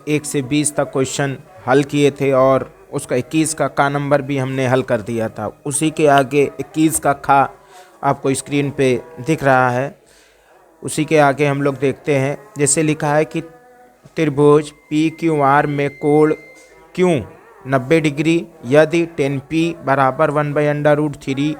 1 से 20 तक क्वेश्चन हल किए थे और उसका 21 का नंबर भी हमने हल कर दिया था। उसी के आगे 21 का खा आपको स्क्रीन पे दिख रहा है। उसी के आगे हम लोग देखते हैं, जैसे लिखा है कि त्रिभुज पी क्यू आर में कोण क्यों 90 डिग्री, यदि tan p बराबर 1/√3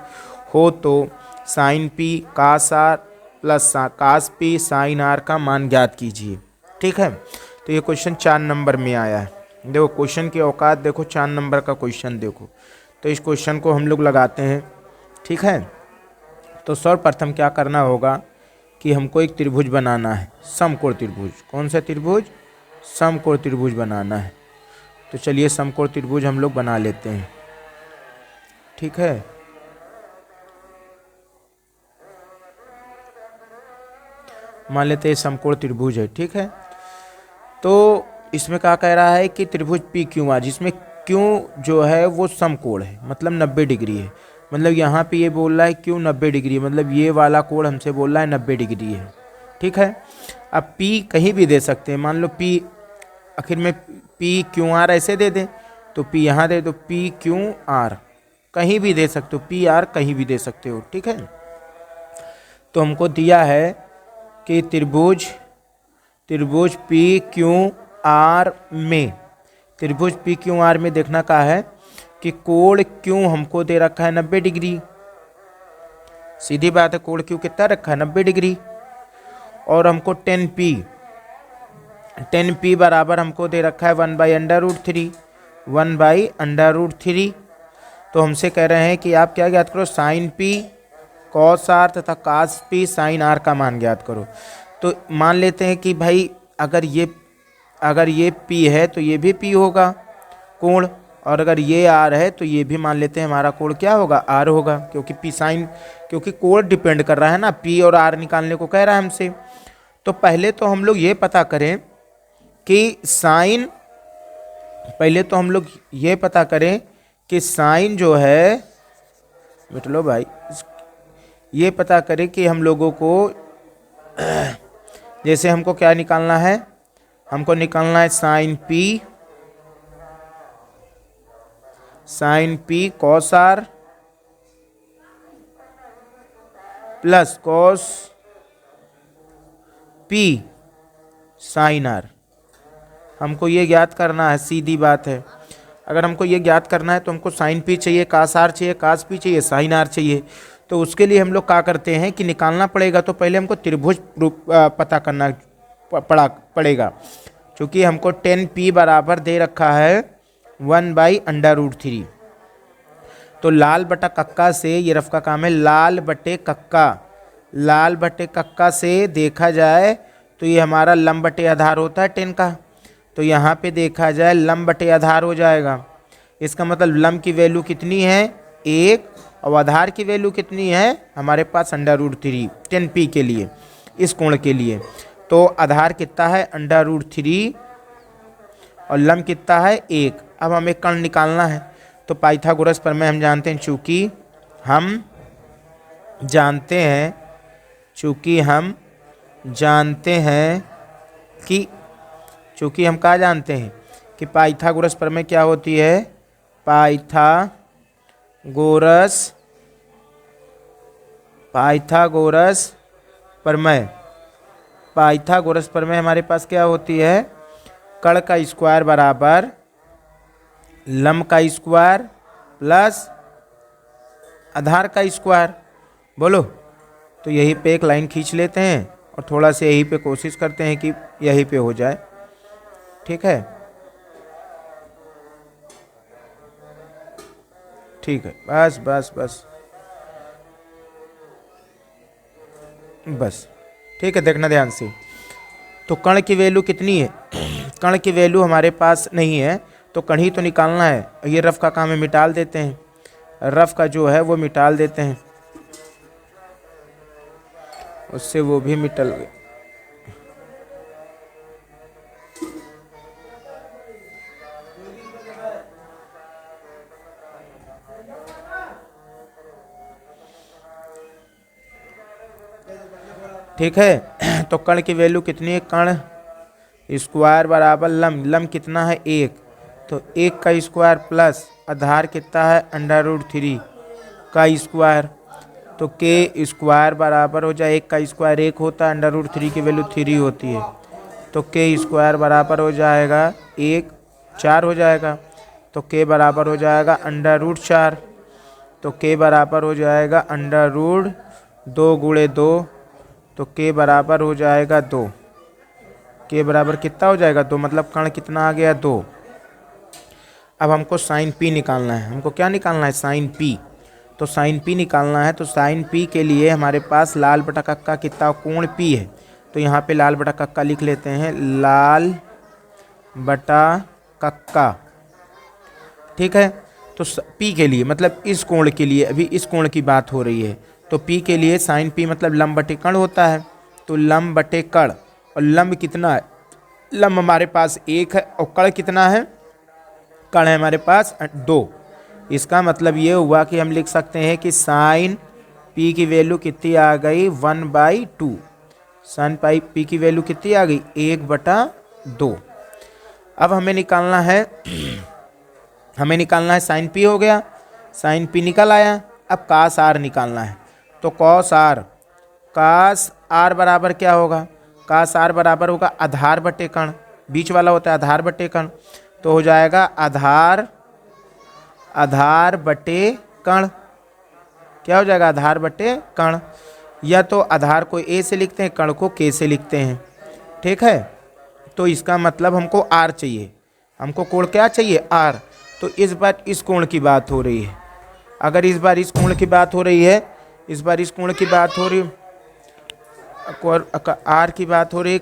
हो तो sin p cos r plus cos p sin r का मान ज्ञात कीजिए। ठीक है, तो ये क्वेश्चन 4 नंबर में आया है। देखो क्वेश्चन की औकात देखो, 4 नंबर का क्वेश्चन देखो। तो इस क्वेश्चन को हम लोग लगाते हैं। ठीक है, तो सर्वप्रथम क्या करना होगा कि हमको एक त्रिभुज बनाना है, समकोण त्रिभुज। कौन सा त्रिभुज? समकोण त्रिभुज बनाना है। तो चलिए समकोण त्रिभुज हम लोग बना लेते हैं। ठीक है, मान लेते हैं समकोण त्रिभुज है। ठीक है, तो इसमें क्या कह रहा है कि त्रिभुज पी क्यू आर, जिसमें क्यों जो है वो समकोण है, मतलब 90 डिग्री है। मतलब यहाँ पे ये बोल रहा है क्यों 90 डिग्री, मतलब ये वाला कोण हमसे बोल रहा है 90 डिग्री है। ठीक है, अब पी कहीं भी दे सकते हैं। मान लो पी आखिर में पी क्यू आर ऐसे दे दें, तो पी यहाँ दे दो, पी क्यू आर कहीं भी दे सकते हो, पी आर कहीं भी दे सकते हो। ठीक है, तो हमको दिया है कि त्रिभुज पी क्यू आर में, त्रिभुज पी क्यू आर में देखना का है कि कोण क्यों हमको दे रखा है 90 डिग्री। सीधी बात है, कोण क्यों कितना रखा है 90 डिग्री। और हमको tan p बराबर हमको दे रखा है 1/√3, 1/√3। तो हमसे कह रहे हैं कि आप क्या ज्ञात करो, sin p cos r तथा cos p sin r का मान ज्ञात करो। तो मान लेते हैं कि भाई अगर ये p है तो ये भी p होगा कोण, और अगर ये r है तो ये भी मान लेते हैं हमारा कोण क्या होगा, r होगा, क्योंकि p sin, क्योंकि कोण डिपेंड कर रहा है ना, p और r निकालने को कह रहा है हमसे। तो पहले तो हम लोग ये पता करें कि साइन, पहले तो हम लोग ये पता करें कि साइन जो है, मिट लो भाई, ये पता करें कि हम लोगों को जैसे हमको क्या निकालना है, हमको निकालना है sine P cos R plus cos P sine R. हमको ये ज्ञात करना है, सीधी बात है। अगर हमको ये ज्ञात करना है तो हमको साइन पी चाहिए, कास आर चाहिए, कास पी चाहिए, साइन आर चाहिए। तो उसके लिए हम लोग क्या करते हैं कि निकालना पड़ेगा, तो पहले हमको त्रिभुज पता करना पड़ेगा। क्योंकि हमको tan p बराबर दे रखा है 1/√3। तो लाल बटा कक्का से, ये रफ का काम है, लाल बटे कक्का से देखा जाए तो ये हमारा लंब बटे आधार होता है tan का। तो यहाँ पे देखा जाए लंब बटे आधार हो जाएगा। इसका मतलब लंब की वैल्यू कितनी है 1, और आधार की वैल्यू कितनी है हमारे पास √3 tan p के लिए, इस कोण के लिए। तो आधार कितना है √3 और लंब कितना है 1। अब हमें कर्ण निकालना है। तो पाइथागोरस प्रमेय हम जानते हैं, चूँकि हम क्या जानते हैं कि पाइथागोरस प्रमेय क्या होती है, पाइथागोरस प्रमेय हमारे पास क्या होती है, कर्ण का स्क्वायर बराबर लंब का स्क्वायर प्लस आधार का स्क्वायर। बोलो, तो यहीं पे एक लाइन खींच लेते हैं और थोड़ा सा यहीं पे कोशिश करते हैं कि यहीं पे हो जाए। ठीक है, ठीक है, बस ठीक है, देखना ध्यान से। तो कर्ण की वैल्यू कितनी है, कर्ण की वैल्यू हमारे पास नहीं है, तो कर्ण ही तो निकालना है। ये रफ का काम है, मिटाल देते हैं, रफ का जो है वो मिटाल देते हैं, उससे वो भी मिटल गए। ठीक है, तो कर्ण की वैल्यू कितनी है, कर्ण स्क्वायर बराबर लम, लम कितना है 1, तो 1 का स्क्वायर प्लस आधार कितना है √3 का स्क्वायर, तो के स्क्वायर बराबर हो जाए 1 का स्क्वायर 1 होता है, √3 की वैल्यू 3 होती है, तो के स्क्वायर बराबर हो जाएगा 1, 4 हो जाएगा, तो के बराबर हो जाएगा √4, तो के बराबर हो जाएगा √2 गुणे 2, तो के बराबर हो जाएगा 2, के बराबर कितना हो जाएगा 2, मतलब कण कितना आ गया 2। अब हमको साइन पी निकालना है, हमको क्या निकालना है साइन पी, तो साइन पी निकालना है, तो साइन पी के लिए हमारे पास लाल बटा कक्का कितना कोण पी है, तो यहाँ पे लाल बटा कक्का लिख लेते हैं, लाल बटा कक्का, ठीक है। तो पी के लिए मतलब इस कोण के लिए, अभी इस कोण की बात हो रही है, तो पी के लिए साइन पी मतलब लंब बटे कण होता है, तो लंब बटे कण, और लंब कितना है, लंब हमारे पास 1 है और कण कितना है, कण है हमारे पास 2। इसका मतलब ये हुआ कि हम लिख सकते हैं कि साइन पी की वैल्यू कितनी आ गई 1/2, साइन पी की वैल्यू कितनी आ गई 1/2। अब हमें निकालना है साइन पी हो गया, साइन पी निकल आया, अब कास आर निकालना है, तो कॉस आर बराबर क्या होगा, कास आर बराबर होगा आधार बटे कण, बीच वाला होता है आधार बटे कण, तो हो जाएगा आधार बटे कण, क्या हो जाएगा आधार बटे कण, या तो आधार को ए से लिखते हैं कण को के से लिखते हैं, ठीक है। तो इसका मतलब हमको आर चाहिए, हमको कोण क्या चाहिए आर, तो इस बार इस कोण की बात हो रही है, अगर इस बार इस कोण की बात हो रही है, इस बार इस कोण की बात हो रही है, आर की बात हो रही है,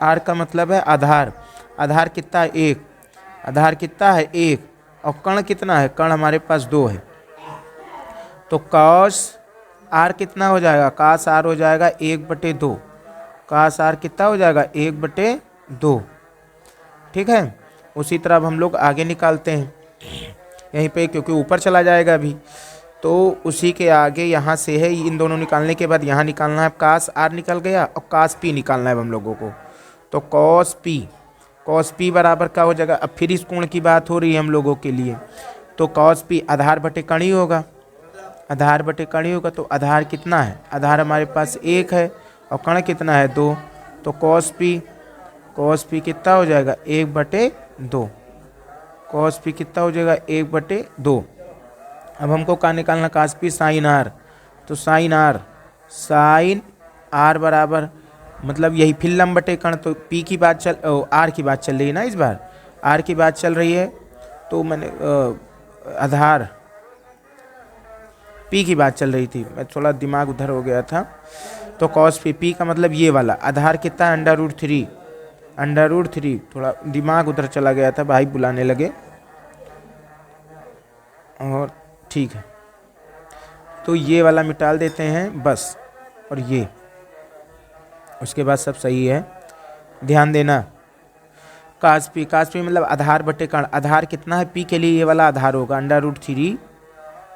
आर का मतलब है आधार, आधार कितना है 1, आधार कितना है 1, और कण कितना है, कण हमारे पास 2 है, तो कॉस आर कितना हो जाएगा, कास आर हो जाएगा 1/2, कास आर कितना हो जाएगा 1/2, ठीक है। उसी तरह अब हम लोग आगे निकालते हैं यहीं पे, क्योंकि ऊपर चला जाएगा अभी, तो उसी के आगे यहाँ से है, इन दोनों निकालने के बाद यहाँ निकालना है, कास आर निकल गया और कास पी निकालना है हम लोगों को, तो कॉस पी बराबर क्या हो जाएगा, अब फिर इस कोण की बात हो रही है हम लोगों के लिए, तो कॉस पी आधार बटे कण ही होगा, आधार बटे कण ही होगा, तो आधार कितना है, आधार हमारे पास 1 है और कण कितना है 2, तो कॉस पी कितना हो जाएगा 1/2, कॉस पी कितना हो जाएगा 1/2। अब हमको क्या निकालना, कास पी साइन आर, तो साइन आर बराबर मतलब यही फिर लंब बटे कण, तो पी की बात आर की बात चल रही है ना, इस बार आर की बात चल रही है, तो मैंने आधार पी की बात चल रही थी, मैं थोड़ा दिमाग उधर हो गया था, तो कॉस पी का मतलब ये वाला, आधार कितना है √3, थोड़ा दिमाग उधर चला गया था, भाई बुलाने लगे, और ठीक है, तो ये वाला मिटाल देते हैं बस, और ये उसके बाद सब सही है, ध्यान देना। कास पी मतलब आधार बटे कण, आधार कितना है पी के लिए, ये वाला आधार होगा √3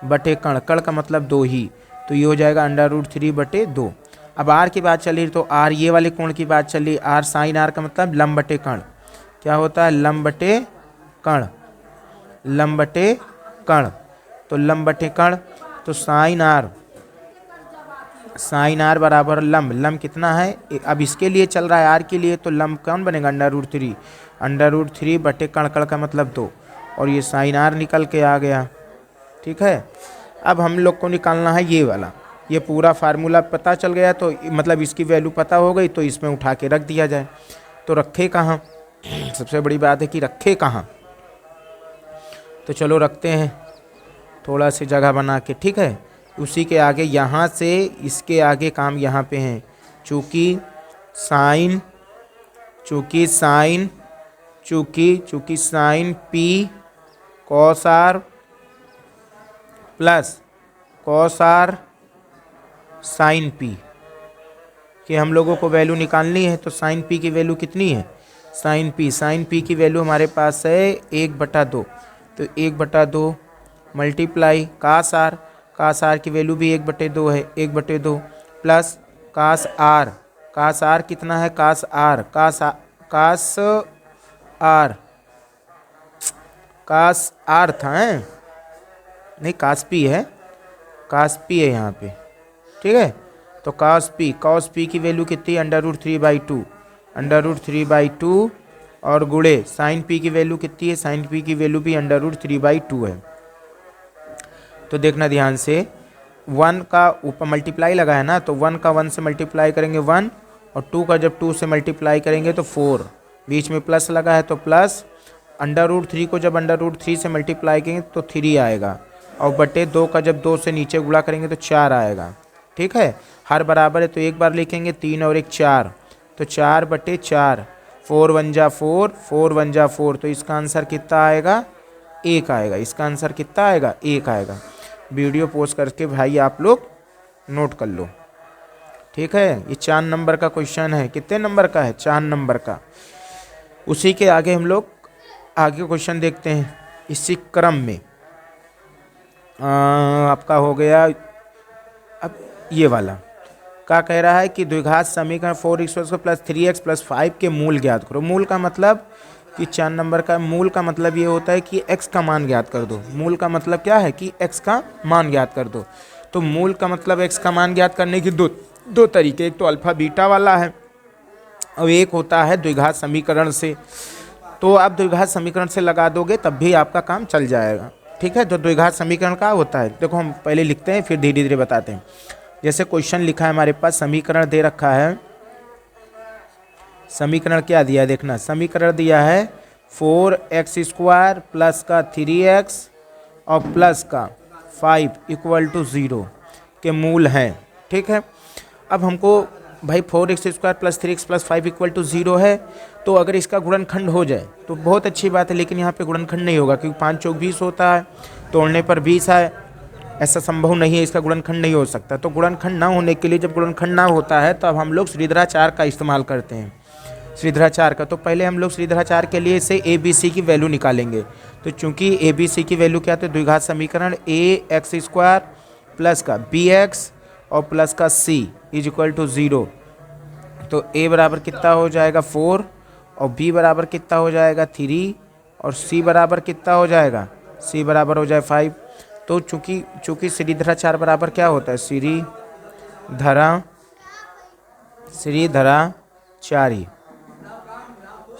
बटे कण, कण का मतलब 2 ही, तो ये हो जाएगा √3/2। अब आर की बात चल रही, तो आर ये वाले कोण की बात चल रही, आर साइन आर का मतलब लंब बटे कण, क्या होता है लंब बटे कण, तो लंब बटे कण, तो साइन आर बराबर लंब कितना है, अब इसके लिए चल रहा है आर के लिए, तो लंब कौन बनेगा √3 बटे कण, कण का मतलब 2, और ये साइन आर निकल के आ गया, ठीक है। अब हम लोग को निकालना है ये वाला, ये पूरा फार्मूला पता चल गया, तो मतलब इसकी वैल्यू पता हो गई, तो इसमें उठा के रख दिया जाए, तो रखे कहाँ, सबसे बड़ी बात है कि रखे कहाँ, तो चलो रखते हैं थोड़ा सी जगह बना के, ठीक है। उसी के आगे यहाँ से इसके आगे काम यहाँ पे हैं, चूँकि sine P cos R plus cos R sine P कि हम लोगों को वैल्यू निकालनी है, तो साइन पी की वैल्यू कितनी है, साइन पी की वैल्यू हमारे पास है 1/2, तो 1/2 मल्टीप्लाई कास आर की वैल्यू भी 1/2 है, 1/2 प्लस कास आर कितना है, कास आर, कास आर था है? नहीं कास पी है, कास पी है यहाँ पे, ठीक है। तो कास पी की वैल्यू कितनी है? √3/2, √3/2 और गुणे साइन पी की वैल्यू कितनी है? साइन पी की वैल्यू भी √3/2 है। तो देखना ध्यान से, 1 का ऊपर मल्टीप्लाई लगा है ना, तो 1 का 1 से मल्टीप्लाई करेंगे 1, और 2 का जब 2 से मल्टीप्लाई करेंगे तो 4, बीच में प्लस लगा है तो प्लस, √3 को जब √3 से मल्टीप्लाई करेंगे तो 3 आएगा, और बटे 2 का जब 2 से नीचे गुणा करेंगे तो 4 आएगा, ठीक है। हर बराबर है तो एक बार लिखेंगे, 3 और 1 4, तो 4/4, 4 1 जा 4, 4 1 जा 4, तो इसका आंसर कितना आएगा? 1 आएगा। इसका आंसर कितना आएगा? 1 आएगा। वीडियो पोस्ट करके भाई आप लोग नोट कर लो, ठीक है। ये 4 नंबर का क्वेश्चन है। कितने नंबर का है? 4 नंबर का। उसी के आगे हम लोग आगे क्वेश्चन देखते हैं इसी क्रम में। आपका हो गया अब ये वाला, क्या कह रहा है कि द्विघात समीकरण 4x² + 3x + 5 के मूल ज्ञात करो। मूल का मतलब कि 4 नंबर का मूल का मतलब ये होता है कि x का मान ज्ञात कर दो। मूल का मतलब क्या है? कि x का मान ज्ञात कर दो। तो मूल का मतलब x का मान ज्ञात करने की दो तरीके, एक तो अल्फा बीटा वाला है और एक होता है द्विघात समीकरण से। तो आप द्विघात समीकरण से लगा दोगे तब भी आपका काम चल जाएगा, ठीक है। तो द्विघात समीकरण क्या होता है, देखो हम पहले लिखते हैं फिर धीरे धीरे बताते हैं। जैसे क्वेश्चन लिखा है हमारे पास, समीकरण दे रखा है, समीकरण क्या दिया है देखना, समीकरण दिया है 4x² प्लस का 3x और प्लस का 5 = 0 के मूल हैं, ठीक है। अब हमको भाई 4x² प्लस 3x प्लस 5 = 0 है, तो अगर इसका गुणनखंड हो जाए तो बहुत अच्छी बात है, लेकिन यहाँ पे गुणनखंड नहीं होगा क्योंकि 5 चौक 20 होता है, तोड़ने पर 20 है, ऐसा संभव नहीं है, इसका गुणनखंड नहीं हो सकता। तो गुणनखंड ना होने के लिए, जब गुणनखंड ना होता है तो अब हम लोग श्रीधराचार्य का इस्तेमाल करते हैं, श्रीधराचार्य का। तो पहले हम लोग श्रीधराचार्य के लिए से ABC की वैल्यू निकालेंगे। तो चूंकि ABC की वैल्यू क्या है, द्विघात समीकरण ax² प्लस का bx और प्लस का c = 0, तो a बराबर कितना हो जाएगा 4, और b बराबर कितना हो जाएगा 3, और c बराबर कितना हो जाएगा, c बराबर हो जाए 5। तो चूंकि श्रीधराचार्य बराबर क्या होता है,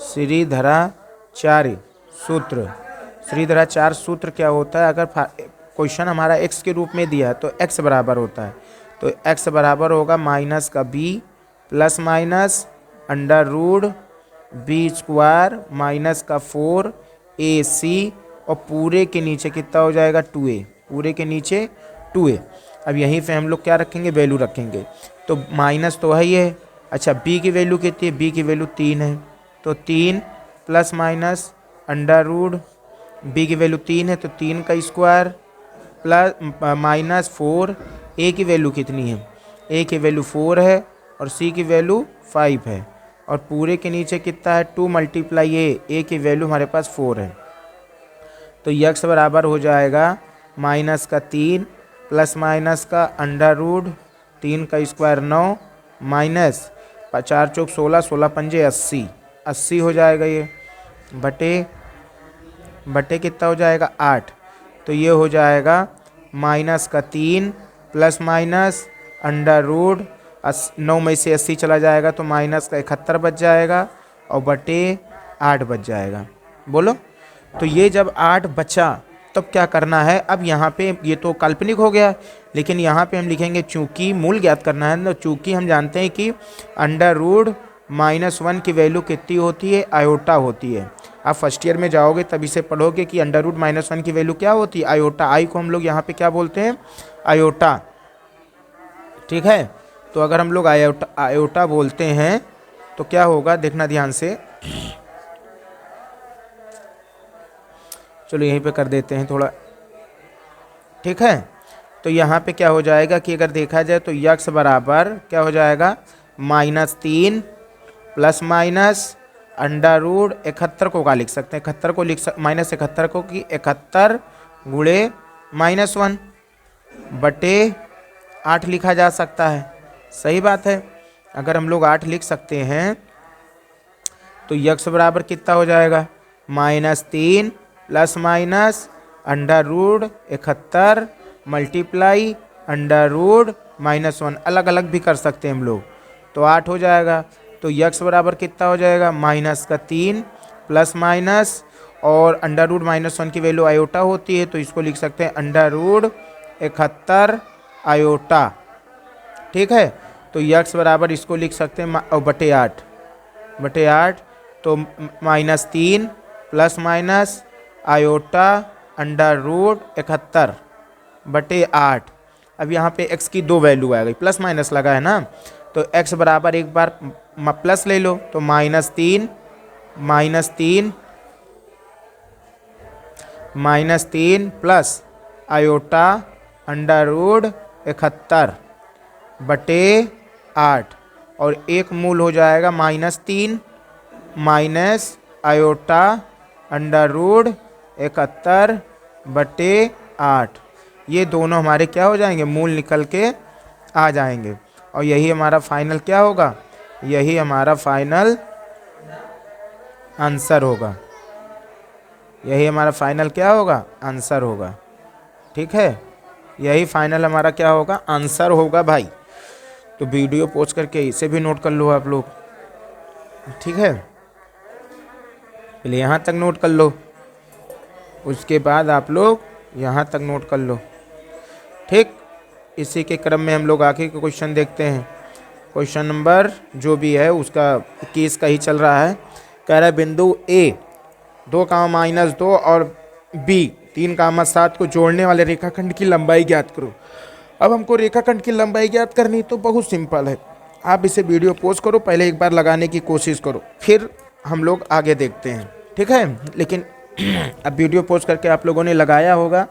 श्रीधराचार्य सूत्र। श्रीधराचार्य सूत्र क्या होता है, अगर क्वेश्चन हमारा x के रूप में दिया है तो x बराबर होता है, तो x बराबर होगा माइनस का b plus minus √b² minus का 4ac, और पूरे के नीचे कितना हो जाएगा 2a, पूरे के नीचे 2a। अब यहीं पे हम लोग क्या रखेंगे, वैल्यू रखेंगे। तो माइनस तो है ही है। अच्छा b की वैल्यू कितनी है, b की वैल्यू 3 है, तो 3 प्लस माइनस b की वैल्यू 3 है तो 3 का स्क्वायर प्लस माइनस 4, a की वैल्यू कितनी है, a की वैल्यू 4 है और c की वैल्यू 5 है, और पूरे के नीचे कितना है 2 × a की वैल्यू हमारे पास 4 है। तो x बराबर हो जाएगा माइनस का 3 प्लस माइनस का √3 का स्क्वायर 9 माइनस 4 चौक 16, 16 पंजे 80, 80 हो जाएगा ये, बटे कितना हो जाएगा 8। तो ये हो जाएगा माइनस का 3 प्लस माइनस √9 में से 80 चला जाएगा तो माइनस का 71 बच जाएगा, और बटे 8 बच जाएगा। बोलो, तो ये जब 8 बचा तब क्या करना है, अब यहाँ पे ये तो काल्पनिक हो गया, लेकिन यहाँ पे हम लिखेंगे चूंकि मूल ज्ञात करना है, तो चूंकि हम जानते हैं कि √-1 की वैल्यू कितनी होती है, आयोटा होती है। आप फर्स्ट ईयर में जाओगे तब इसे पढ़ोगे कि √-1 की वैल्यू क्या होती है, आयोटा। आई को हम लोग यहाँ पे क्या बोलते हैं, आयोटा, ठीक है। तो अगर हम लोग आयोटा बोलते हैं तो क्या होगा, देखना ध्यान से, चलो यहीं पे कर देते हैं थोड़ा, ठीक है। तो यहाँ पे क्या हो जाएगा कि अगर देखा जाए तो x बराबर क्या हो जाएगा, -3 प्लस माइनस √71 को क्या लिख सकते हैं, 71 को -71 को कि 71 गुणे -1 बटे 8 लिखा जा सकता है। सही बात है, अगर हम लोग 8 लिख सकते हैं तो यक्स बराबर कितना हो जाएगा, -3 plus minus under root 71 multiply under root -1, अलग अलग भी कर सकते हैं हम लोग, तो 8 हो जाएगा। तो यक्स बराबर कितना हो जाएगा, -3 प्लस माइनस और अंडर रूट -1 की वैल्यू आयोटा होती है, तो इसको लिख सकते हैं अंडर रूट 71 आयोटा। ठीक है, तो यक्स बराबर इसको लिख सकते हैं बटे 8, तो -3 plus minus iota under root 71 बटे 8। अब यहाँ पे x की दो वैल्यू आ गई, प्लस माइनस लगा है ना, तो x बराबर एक बार प्लस ले लो, तो -3 प्लस आयोटा अंडर रूट 71 बटे 8, और एक मूल हो जाएगा -3 माइनस आयोटा अंडर रूट 71 बटे 8। ये दोनों हमारे क्या हो जाएंगे, मूल निकल के आ जाएंगे, और यही हमारा फाइनल क्या होगा, यही हमारा फाइनल आंसर होगा, यही हमारा फाइनल क्या होगा, आंसर होगा। ठीक है, यही फाइनल हमारा क्या होगा, आंसर होगा भाई। तो वीडियो पॉज करके इसे भी नोट कर लो आप लोग। ठीक है, पहले यहाँ तक नोट कर लो, उसके बाद आप लोग यहाँ तक नोट कर लो। ठीक, इसी के क्रम में हम लोग आगे के क्वेश्चन देखते हैं। क्वेश्चन नंबर जो भी है उसका 21 का ही चल रहा है। कह रहा है बिंदु ए 2, -2 और बी 3, 7 को जोड़ने वाले रेखाखंड की लंबाई ज्ञात करो। अब हमको रेखाखंड की लंबाई ज्ञात करनी, तो बहुत सिंपल है, आप इसे वीडियो पॉज करो, पहले एक बार लगाने की कोशिश करो, फिर हम लोग आगे देखते हैं। ठीक है, लेकिन अब वीडियो पॉज करके आप लोगों ने लगाया होगा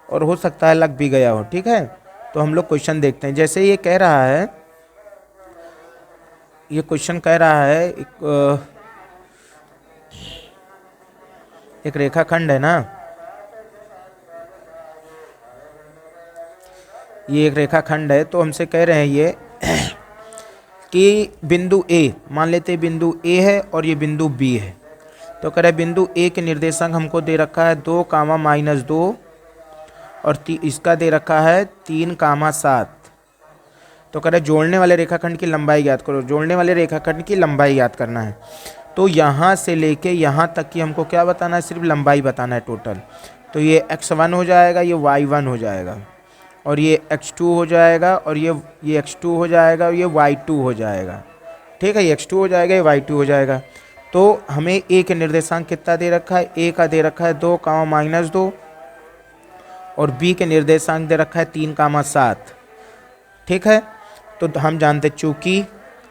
और हो सकता है लग भी गया हो। ठीक है, तो हम लोग क्वेश्चन देखते हैं। जैसे ये कह रहा है, ये क्वेश्चन कह रहा है एक रेखाखंड है ना, ये एक रेखाखंड है, तो हमसे कह रहे हैं ये कि बिंदु ए, मान लेते हैं बिंदु ए है और ये बिंदु बी है। तो कह रहे बिंदु ए के निर्देशांक हमको दे रखा है 2, -2 और इसका दे रखा है 3, 7। तो कह रहे जोड़ने वाले रेखाखंड की लंबाई ज्ञात करो। जोड़ने वाले रेखाखंड की लंबाई ज्ञात करना है, तो यहाँ से लेके यहाँ तक की हमको क्या बताना है, सिर्फ लंबाई बताना है टोटल। तो ये x1 हो जाएगा, ये y1 हो जाएगा, और ये x2 हो जाएगा, और ये x2 हो जाएगा, और ये y2 हो जाएगा। ठीक है, ये x2 हो जाएगा, ये y2 हो जाएगा। तो हमें a के निर्देशांक कितना दे रखा है, a का दे रखा है 2, -2 और b के निर्देशांक दे रखा है 3, 7। ठीक है, तो हम जानते चूँकि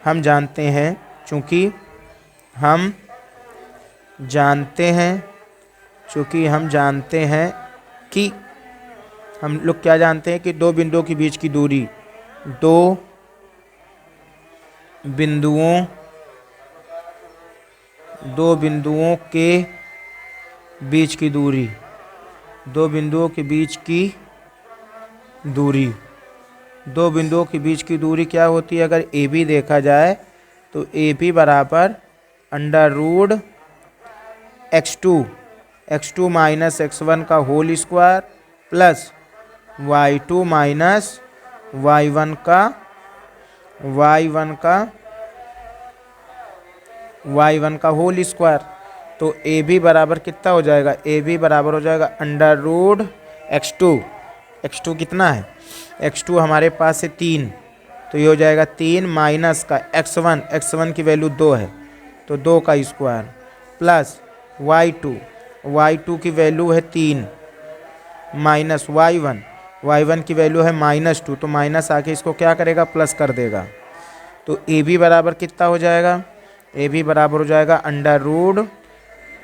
हम जानते हैं कि हम लोग क्या जानते हैं कि दो बिंदुओं के बीच की दूरी, दो बिंदुओं के बीच की दूरी, दो बिंदुओं के बीच की दूरी क्या होती है, अगर ए बी देखा जाए तो ए बी बराबर under root x2 minus x1 का whole square plus y2 minus y1 का होल स्क्वायर। तो ए बी बराबर कितना हो जाएगा, ए बी बराबर हो जाएगा अंडर रूट x2 कितना है, x2 हमारे पास है 3, तो ये हो जाएगा 3 माइनस का x1 की वैल्यू 2 है, तो 2 का स्क्वायर प्लस y2 की वैल्यू है 3 माइनस y1 की वैल्यू है -2, तो माइनस आके इसको क्या करेगा, प्लस कर देगा। तो ए बी बराबर कितना हो जाएगा, ए बी बराबर हो जाएगा अंडर रूट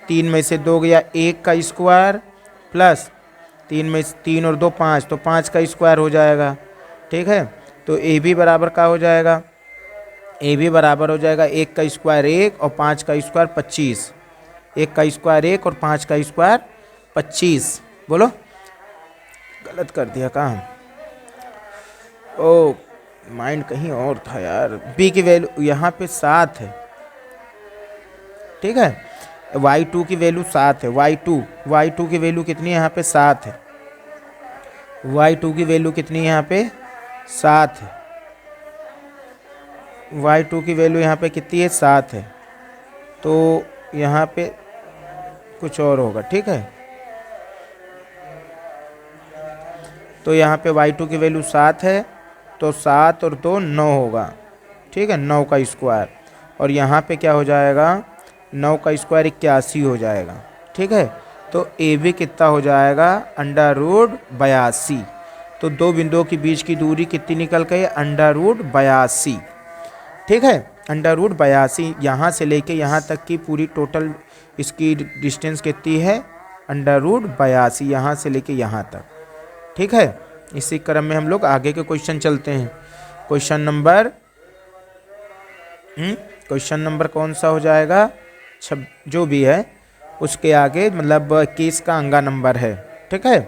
3 में से 2 गया 1 का स्क्वायर प्लस 3 में 3 और 2 5, तो 5 का स्क्वायर हो जाएगा। ठीक है, तो ए बी बराबर का हो जाएगा, ए बी बराबर हो जाएगा 1 का स्क्वायर 1 और 5 का स्क्वायर 25, 1 का स्क्वायर 1 और 5 का स्क्वायर 25। बोलो, गलत कर दिया काम, ओ माइंड कहीं और था यार। बी की वैल्यू यहाँ पे 7 है, ठीक है। y2 की वैल्यू 7 है, y2 की वैल्यू कितनी है यहाँ पे 7 है, y2 की वैल्यू कितनी है यहाँ पे 7 है, y2 की वैल्यू यहाँ पे कितनी है 7 है, तो यहाँ पे कुछ और होगा, ठीक है। तो यहाँ पे y2 की वैल्यू 7 है, तो 7 और 2 9 होगा, ठीक है, 9 का स्क्वायर। और यहाँ पे क्या हो जाएगा, 9 का स्क्वायर 81 हो जाएगा, ठीक है। तो ए बी कितना हो जाएगा, √82। तो दो बिंदुओं के बीच की दूरी कितनी निकल गई, √82, ठीक है। √82 यहाँ से लेके यहाँ तक की पूरी टोटल इसकी डिस्टेंस कितनी है, √82 यहाँ से लेके यहाँ तक, ठीक है। इसी क्रम में हम लोग आगे के क्वेश्चन चलते हैं। क्वेश्चन नंबर कौन सा हो जाएगा, जो भी है उसके आगे मतलब 21 का अंगा नंबर है, ठीक है,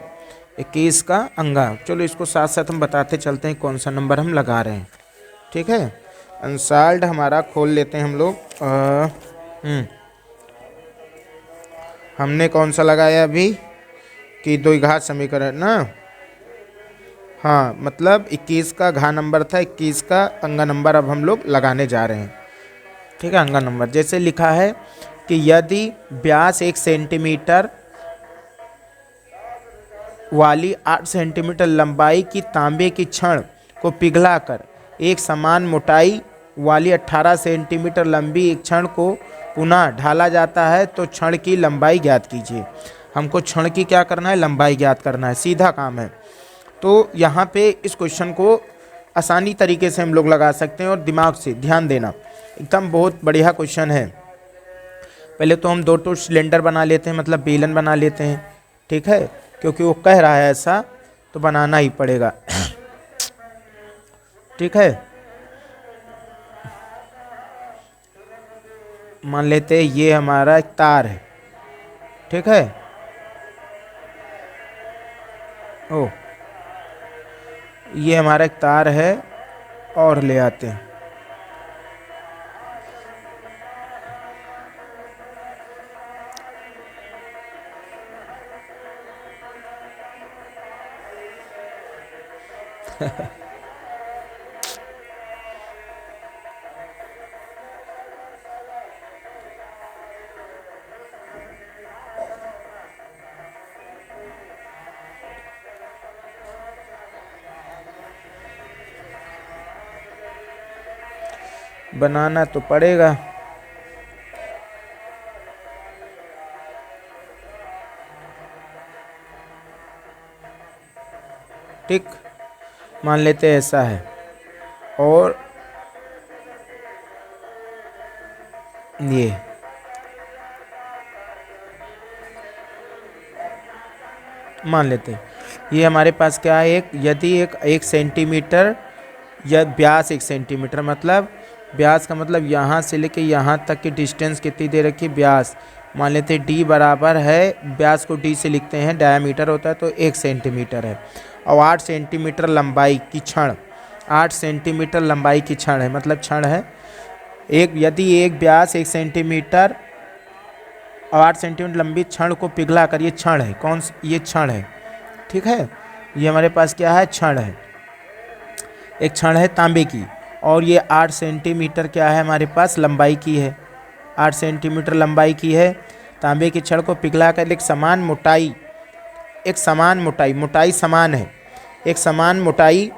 21 का अंगा। चलो इसको साथ साथ हम बताते चलते हैं कौन सा नंबर हम लगा रहे हैं, ठीक है। अनसॉल्व्ड हमारा खोल लेते हैं हम लोग। हमने कौन सा लगाया अभी कि द्विघात समीकरण ना, हाँ, मतलब 21 का घा नंबर था, 21 का अंगा नंबर अब हम लोग लगाने जा रहे हैं, ठीक है। अंगा नंबर जैसे लिखा है कि यदि व्यास 1 सेंटीमीटर वाली 8 सेंटीमीटर लंबाई की तांबे की छड़ को पिघलाकर एक समान मोटाई वाली 18 सेंटीमीटर लंबी एक छड़ को पुनः ढाला जाता है तो छड़ की लंबाई ज्ञात कीजिए। हमको छड़ की क्या करना है, लंबाई ज्ञात करना है, सीधा काम है। तो यहाँ पे इस क्वेश्चन को आसानी तरीके से हम लोग लगा सकते हैं और दिमाग से ध्यान देना, एकदम बहुत बढ़िया क्वेश्चन है। पहले तो हम 2 सिलेंडर बना लेते हैं, मतलब बेलन बना लेते हैं, ठीक है, क्योंकि वो कह रहा है ऐसा तो बनाना ही पड़ेगा, ठीक है। मान लेते हैं ये हमारा एक तार है, ठीक है। ओ, ये हमारा एक तार है और ले आते हैं, बनाना तो पड़ेगा। ठीक, मान लेते हैं ऐसा है और ये मान लेते हैं ये हमारे पास क्या है, यदि एक सेंटीमीटर या व्यास 1 सेंटीमीटर, मतलब व्यास का मतलब यहाँ से लेके यहाँ तक की डिस्टेंस कितनी दे रखी है, व्यास मान लेते हैं d बराबर है, व्यास को d से लिखते हैं, डायमीटर होता है तो 1 सेंटीमीटर है, और 8 सेंटीमीटर लंबाई की छड़, 8 सेंटीमीटर लंबाई की छड़ है, मतलब छड़ है एक, यदि एक व्यास 1 सेंटीमीटर और 8 सेंटीमीटर लंबी छड़ को पिघला कर, ये छड़ है, कौन सी, ये छड़ है, ठीक है। ये हमारे पास क्या है, छड़ है, एक छड़ है तांबे की, और ये 8 सेंटीमीटर क्या है हमारे पास लंबाई की है, 8 सेंटीमीटर लंबाई की है। तांबे की छड़ को पिघला कर एक समान मोटाई, मोटाई समान है, एक समान मोटाई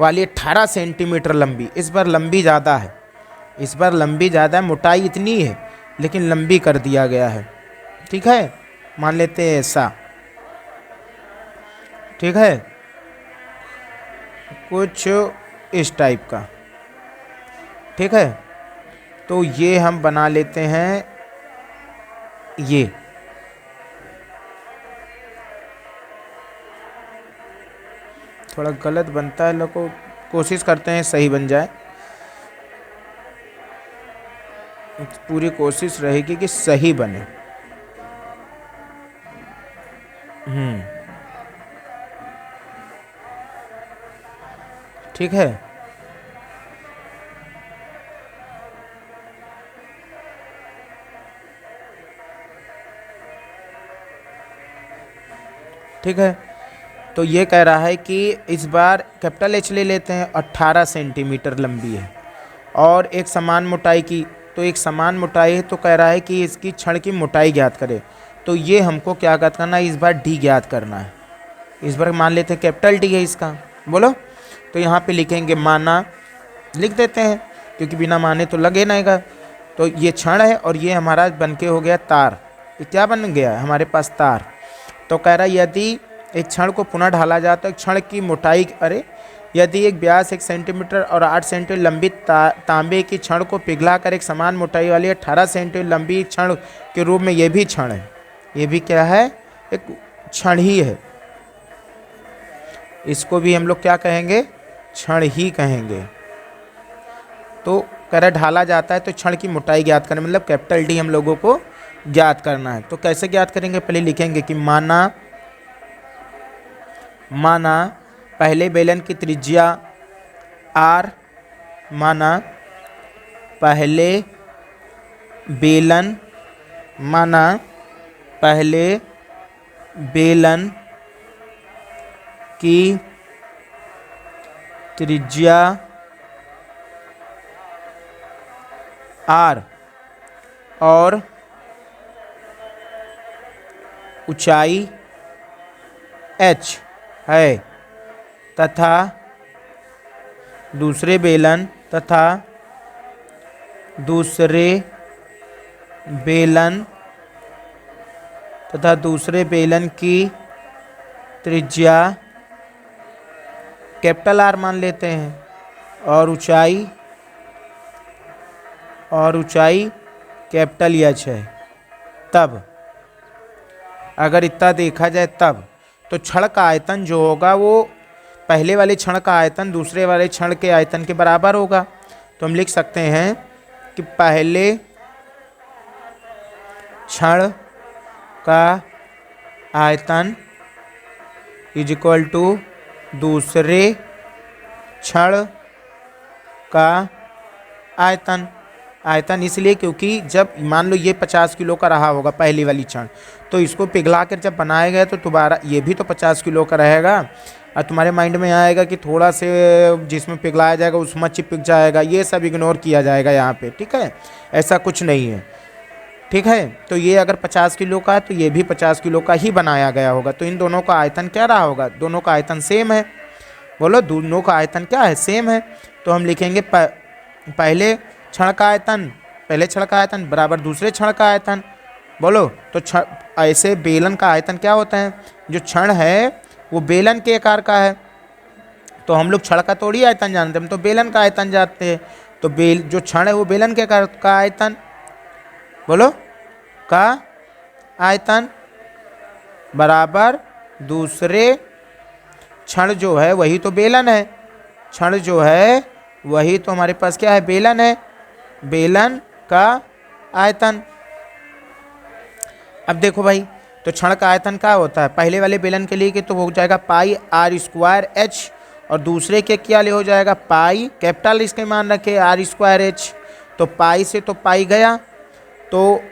वाली 18 सेंटीमीटर लंबी, इस बार लंबी ज़्यादा है, इस बार लंबी ज़्यादा है, मोटाई इतनी है लेकिन लंबी कर दिया गया है, ठीक है। मान लेते हैं ऐसा, ठीक है, कुछ इस टाइप का, ठीक है। तो ये हम बना लेते हैं, ये थोड़ा गलत बनता है, लोग कोशिश करते हैं सही बन जाए, पूरी कोशिश रहेगी कि सही बने। ठीक है, ठीक है। तो ये कह रहा है कि इस बार कैपिटल एच ले लेते हैं, 18 सेंटीमीटर लंबी है और एक समान मोटाई की। तो एक समान मोटाई है तो कह रहा है कि इसकी छड़ की मोटाई ज्ञात करे। तो ये हमको क्या ज्ञात करना है, इस बार डी ज्ञात करना है। इस बार मान लेते हैं कैपिटल डी है इसका, बोलो। तो यहाँ पे लिखेंगे माना, लिख देते हैं क्योंकि बिना माने तो लगे नहीं। तो ये छड़ है और ये हमारा बन के हो गया तार। ये क्या बन गया हमारे पास, तार। तो कह रहा है यदि एक क्षण को पुनः ढाला जाए तो एक क्षण की मोटाई, यदि एक व्यास 1 सेंटीमीटर और 8 सेंटीमीटर लंबी तांबे की छड़ को पिघलाकर एक समान मोटाई वाली 18 सेंटीमीटर लंबी छड़ के रूप में, ये भी क्षण है, ये भी क्या है, एक क्षण ही है। इसको भी हम लोग क्या कहेंगे, क्षण ही कहेंगे। तो कह रहा ढाला जाता है तो क्षण की मोटाई ज्ञात करें, मतलब कैपिटल डी हम लोगों को ज्ञात करना है। तो कैसे ज्ञात करेंगे, पहले लिखेंगे कि माना पहले बेलन की त्रिज्या r, माना पहले बेलन की त्रिज्या r और ऊंचाई h है, तथा दूसरे बेलन की त्रिज्या कैपिटल R मान लेते हैं और ऊंचाई कैपिटल H है। तब अगर इतना देखा जाए तब तो छड़ का आयतन जो होगा वो पहले वाले छड़ का आयतन दूसरे वाले छड़ के आयतन के बराबर होगा। तो हम लिख सकते हैं कि पहले छड़ का आयतन इज इक्वल टू दूसरे छड़ का आयतन। आयतन इसलिए क्योंकि जब मान लो ये 50 किलो का रहा होगा पहली वाली छड़, तो इसको पिघला कर जब बनाया गया तो दोबारा ये भी तो 50 किलो का रहेगा। और तुम्हारे माइंड में आएगा कि थोड़ा से जिसमें पिघलाया जाएगा उसमें चिपक जाएगा, ये सब इग्नोर किया जाएगा यहाँ पे, ठीक है। ऐसा कुछ नहीं है, ठीक है। तो ये अगर 50 किलो का है तो ये भी 50 किलो का ही बनाया गया होगा। तो इन दोनों का आयतन क्या रहा होगा, दोनों का आयतन सेम है। बोलो, दोनों का आयतन क्या है, सेम है। तो हम लिखेंगे पहले छड़ का आयतन बराबर दूसरे छड़ का आयतन। बोलो, तो ऐसे बेलन का आयतन क्या होता है, जो छड़ है वो बेलन के आकार का है। तो हम लोग छड़ का थोड़ी आयतन जानते हैं, हम तो बेलन का आयतन जानते हैं। तो जो छड़ है वो बेलन के आकार का आयतन, बोलो, का आयतन बराबर दूसरे छड़ जो है वही तो बेलन है। छड़ जो है वही तो हमारे पास क्या है, बेलन है, बेलन का आयतन। अब देखो भाई, तो छड़ का आयतन क्या होता है पहले वाले बेलन के लिए कि तो हो जाएगा पाई r स्क्वायर h, और दूसरे के क्या ले हो जाएगा पाई, कैपिटल इसके मान रखे r स्क्वायर h। तो पाई से तो पाई गया, तो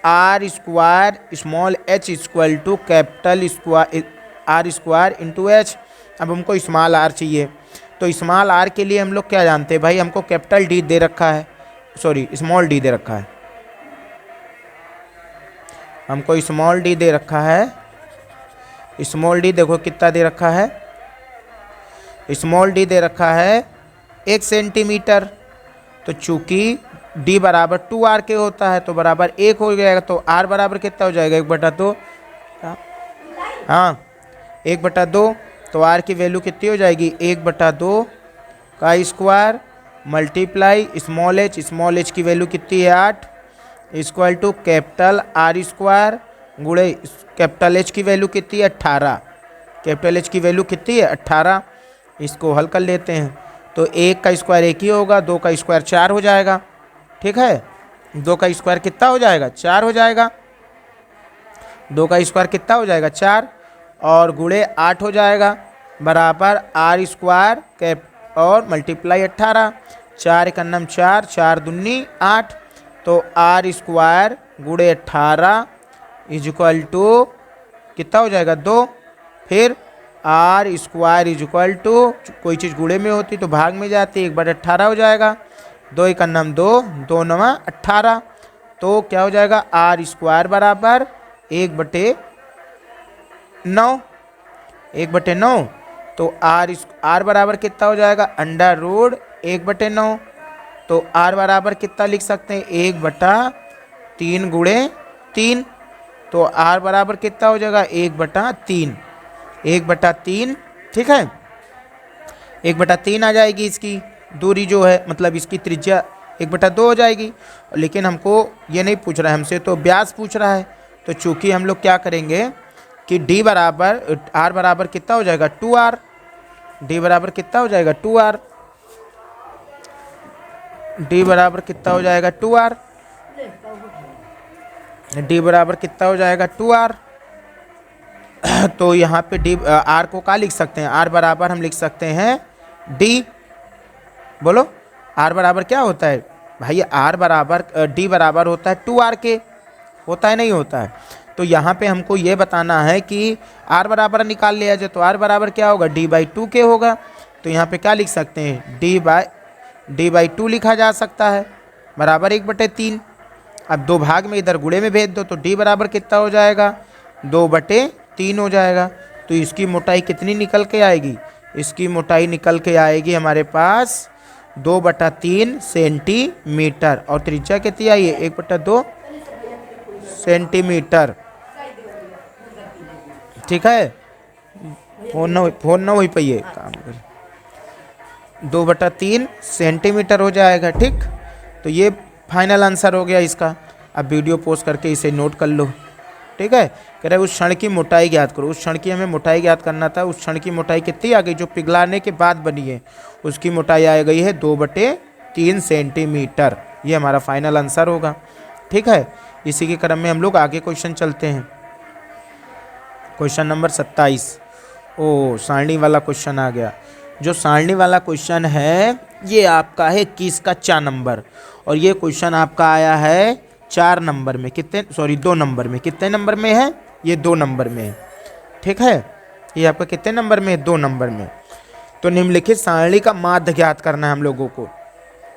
r square small h equal to capital square r square into h। अब हमको स्मॉल r चाहिए, तो स्मॉल r के लिए हम लोग क्या जानते हैं भाई, हमको कैपिटल d दे रखा है, सॉरी स्मॉल d दे रखा है, हमको स्मॉल d दे रखा है। स्मॉल d देखो कितना दे रखा है, स्मॉल d दे रखा है 1 सेंटीमीटर। तो चूंकि d बराबर 2r के होता है तो बराबर 1 हो जाएगा। तो r बराबर कितना हो जाएगा, 1/2। हाँ, 1/2। तो r की वैल्यू कितनी हो जाएगी, 1/2 का स्क्वायर मल्टीप्लाई स्मॉल h की वैल्यू कितनी है 8, equal to capital R square गुणे कैपिटल H की वैल्यू कितनी है 18। कैपिटल H की वैल्यू कितनी है 18। इसको हल कर लेते हैं, तो 1 का स्क्वायर 1 ही होगा, 2 का स्क्वायर 4 हो जाएगा, ठीक है। 2 का स्क्वायर कितना हो जाएगा, 4 हो जाएगा। 2 का स्क्वायर कितना हो जाएगा 4, और गुणे 8 हो जाएगा, बराबर R स्क्वायर कैप और मल्टीप्लाई 18। 4 का नम 4, 4 दूनी 8। तो R स्क्वायर गुणे 18 इज इक्वल टू कितना हो जाएगा 2। फिर R square is equal to, कोई चीज़ गुणे में होती तो भाग में जाती, 1/18 हो जाएगा। 2 एक नम 2, 2 नवा 18, तो क्या हो जाएगा आर स्क्वायर बराबर 1/9, 1/9। तो आर बराबर कितना हो जाएगा अंडर रूट 1/9। तो आर बराबर कितना लिख सकते हैं 1/3 गुणे 3। तो आर बराबर कितना हो जाएगा 1/3, 1/3, ठीक है। 1/3 आ जाएगी इसकी दूरी जो है, मतलब इसकी त्रिज्या 1/2 हो जाएगी। लेकिन हमको ये नहीं पूछ रहा है हमसे, तो व्यास पूछ रहा है। तो चूंकि हम लोग क्या करेंगे कि डी बराबर आर बराबर कितना हो जाएगा 2r, डी बराबर कितना हो जाएगा 2r, डी बराबर कितना हो जाएगा 2r, डी बराबर कितना हो जाएगा 2r। तो यहाँ पे डी आर को क्या लिख सकते हैं, आर बराबर हम लिख सकते हैं डी, बोलो आर बराबर क्या होता है भाई, आर बराबर डी बराबर होता है 2r के, होता है नहीं होता है। तो यहाँ पे हमको ये बताना है कि आर बराबर निकाल लिया जाए तो आर बराबर क्या होगा d/2 के होगा। तो यहाँ पे क्या लिख सकते हैं d/2 लिखा जा सकता है बराबर 1/3। अब दो भाग में इधर गुणे में भेज दो तो d बराबर कितना हो जाएगा 2/3 हो जाएगा। तो इसकी मोटाई कितनी निकल के आएगी, इसकी मोटाई निकल के आएगी हमारे पास 2/3 सेंटीमीटर, और त्रिज्या कितनी आई है 1/2 सेंटीमीटर, ठीक है। फोन ना वही पे ये काम कर, 2/3 सेंटीमीटर हो जाएगा, ठीक। तो ये फाइनल आंसर हो गया इसका। अब वीडियो पोस्ट करके इसे नोट कर लो, ठीक है। कह रहे उस क्षण की मोटाई ज्ञात करो, उस क्षण की हमें मोटाई ज्ञात करना था। उस क्षण की मोटाई कितनी आ गई जो पिघलाने के बाद बनी है, उसकी मोटाई आ गई है 2/3 सेंटीमीटर। ये हमारा फाइनल आंसर होगा, ठीक है। इसी के क्रम में हम लोग आगे क्वेश्चन चलते हैं। क्वेश्चन नंबर 27, ओ सारणी वाला क्वेश्चन आ गया। जो सारणी वाला क्वेश्चन है ये आपका है 21 का 4 नंबर, और ये क्वेश्चन आपका आया है 4 नंबर में, कितने 2 नंबर में, कितने नंबर में है ये 2 नंबर में, ठीक है। ये आपका कितने नंबर में है 2 नंबर में। तो निम्नलिखित सारणी का माध्य ज्ञात करना है हम लोगों को।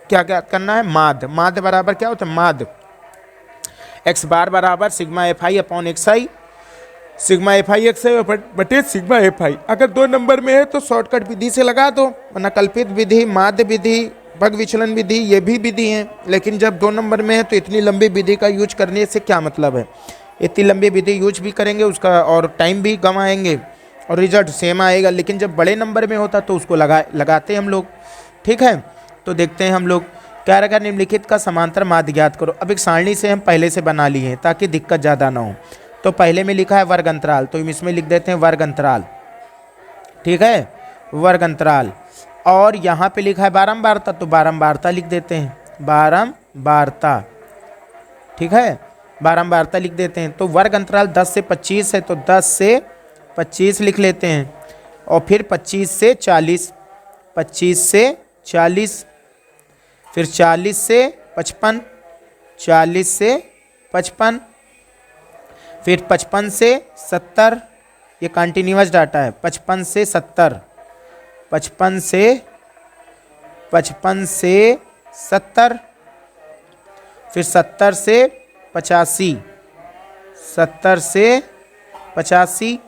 क्या ज्ञात करना है, माध्य। माध्य बराबर क्या होता है, माध्य x बार बराबर sigma fi upon xi, sigma fi xi बटे सिग्मा fi। अगर 2 नंबर में है तो शॉर्टकट विधि से लगा दो, वरना कल्पित विधि, माध्य विधि, भग विचलन विधि, ये भी विधि है। लेकिन जब 2 नंबर में है तो इतनी लंबी विधि का यूज करने से क्या मतलब है, इतनी लंबी विधि यूज भी करेंगे उसका और टाइम भी गंवाएंगे और रिजल्ट सेम आएगा। लेकिन जब बड़े नंबर में होता तो उसको लगाते हम लोग, ठीक है। तो देखते हैं हम लोग क्या रहेगा, निम्नलिखित का समांतर माध्य ज्ञात करो। अब एक सारणी से हम पहले से बना लिए हैं ताकि दिक्कत ज़्यादा ना हो। तो पहले में लिखा है वर्ग अंतराल, तो हम इसमें लिख देते हैं वर्ग अंतराल, ठीक है, वर्ग अंतराल। और यहाँ पे लिखा है बारंबारता, तो बारंबारता लिख देते हैं, बारंबारता, ठीक है, बारंबारता लिख देते हैं। तो वर्ग अंतराल 10 से 25 है, तो 10 से 25 लिख लेते हैं। और फिर 25 से 40, 25 से 40, फिर 40 से 55, 40 से 55, फिर 55 से 70, ये कंटिन्यूअस डाटा है, 55 से 70, 55 से 70, फिर 70 से 85, 70 से 85,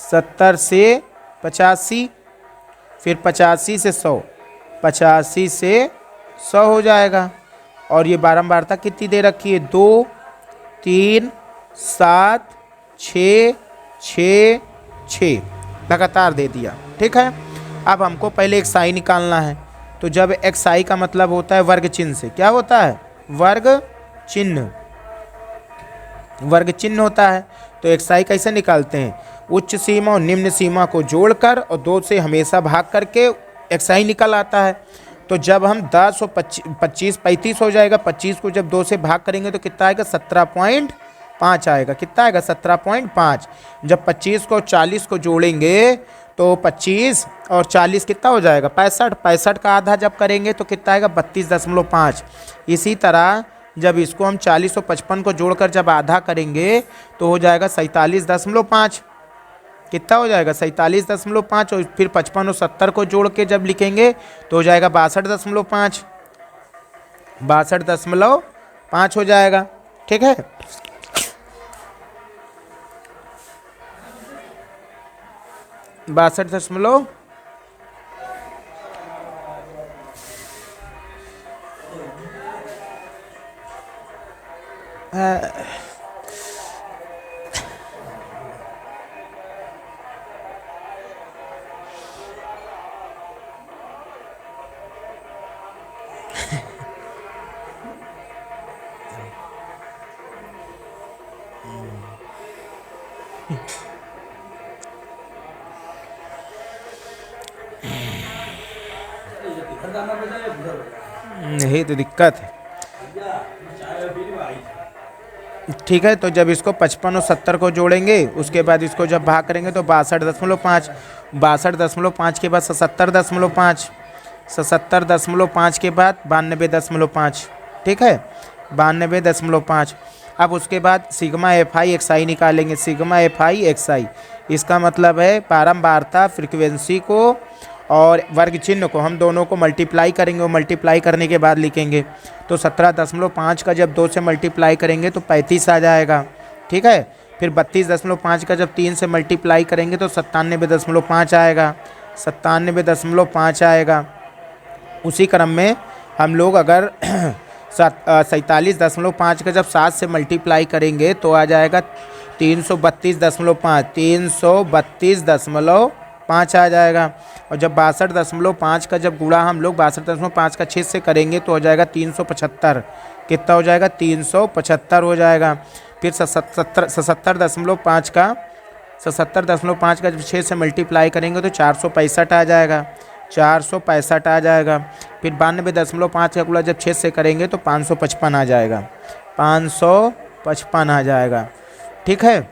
70 से 85, फिर 85 से 100, 85 से 100 हो जाएगा। और ये बारंबारता कितनी दे रखी है, 2, 3, 7, 6, 6, 6 लगातार दे दिया, ठीक है। अब हमको पहले एक साई निकालना है। तो जब एक साई का मतलब होता है वर्ग चिन्ह से, क्या होता है, वर्ग चिन्ह, वर्ग चिन्ह होता है। तो एक साई कैसे निकालते हैं, उच्च सीमा और निम्न सीमा को जोड़कर और 2 से हमेशा भाग करके एक साई निकल आता है। तो जब हम 10 और 25 35 हो जाएगा, 25 को जब 2 से भाग करेंगे तो कितना आएगा 17.5 आएगा, कितना आएगा 17.5। जब 25 को 40 को जोड़ेंगे तो 25 और 40 कितना हो जाएगा 65, 65 का आधा जब करेंगे तो कितना आएगा 32.5। इसी तरह जब इसको हम 40 और 55 को जोड़कर जब आधा करेंगे तो हो जाएगा 47.5, कितना हो जाएगा 47.5, और फिर 55 और 70 को जोड़ के जब लिखेंगे तो हो जाएगा 62.5, 62.5 हो जाएगा। ठीक है, 62 दशमलव यही तो दिक्कत है। ठीक है, तो जब इसको 55 और 70 को जोड़ेंगे, उसके बाद इसको जब भाग करेंगे तो 62.5, 62.5 के बाद 77.5, 77.5 के बाद 92.5। ठीक है, 92.5। अब उसके बाद सिग्मा एफ आई एक्स आई निकालेंगे, सिग्मा एफ आई एक्स आई, इसका मतलब है बारंबारता, फ्रिक्वेंसी को और वर्ग चिन्ह को हम दोनों को मल्टीप्लाई करेंगे, और मल्टीप्लाई करने के बाद लिखेंगे। तो 17.5 का जब 2 से मल्टीप्लाई करेंगे तो 35 आ जाएगा। ठीक है, फिर 32.5 का जब 3 से मल्टीप्लाई करेंगे तो 97.5 आएगा, 97.5 आएगा। उसी क्रम में हम लोग अगर 47.5 का जब 7 से मल्टीप्लाई करेंगे तो आ जाएगा 332.5, 332.5 आ जाएगा। और जब 62.5 का जब गुणा हम लोग 62.5 का 6 से करेंगे तो हो जाएगा 375। कितना हो जाएगा 375 हो जाएगा। फिर 77.5 का 77.5 का जब 6 से मल्टीप्लाई करेंगे तो 465 आ जाएगा, 465 आ जाएगा। फिर 92.5 का गुणा जब 6 से करेंगे तो 555 आ जाएगा, 555 आ जाएगा। ठीक है,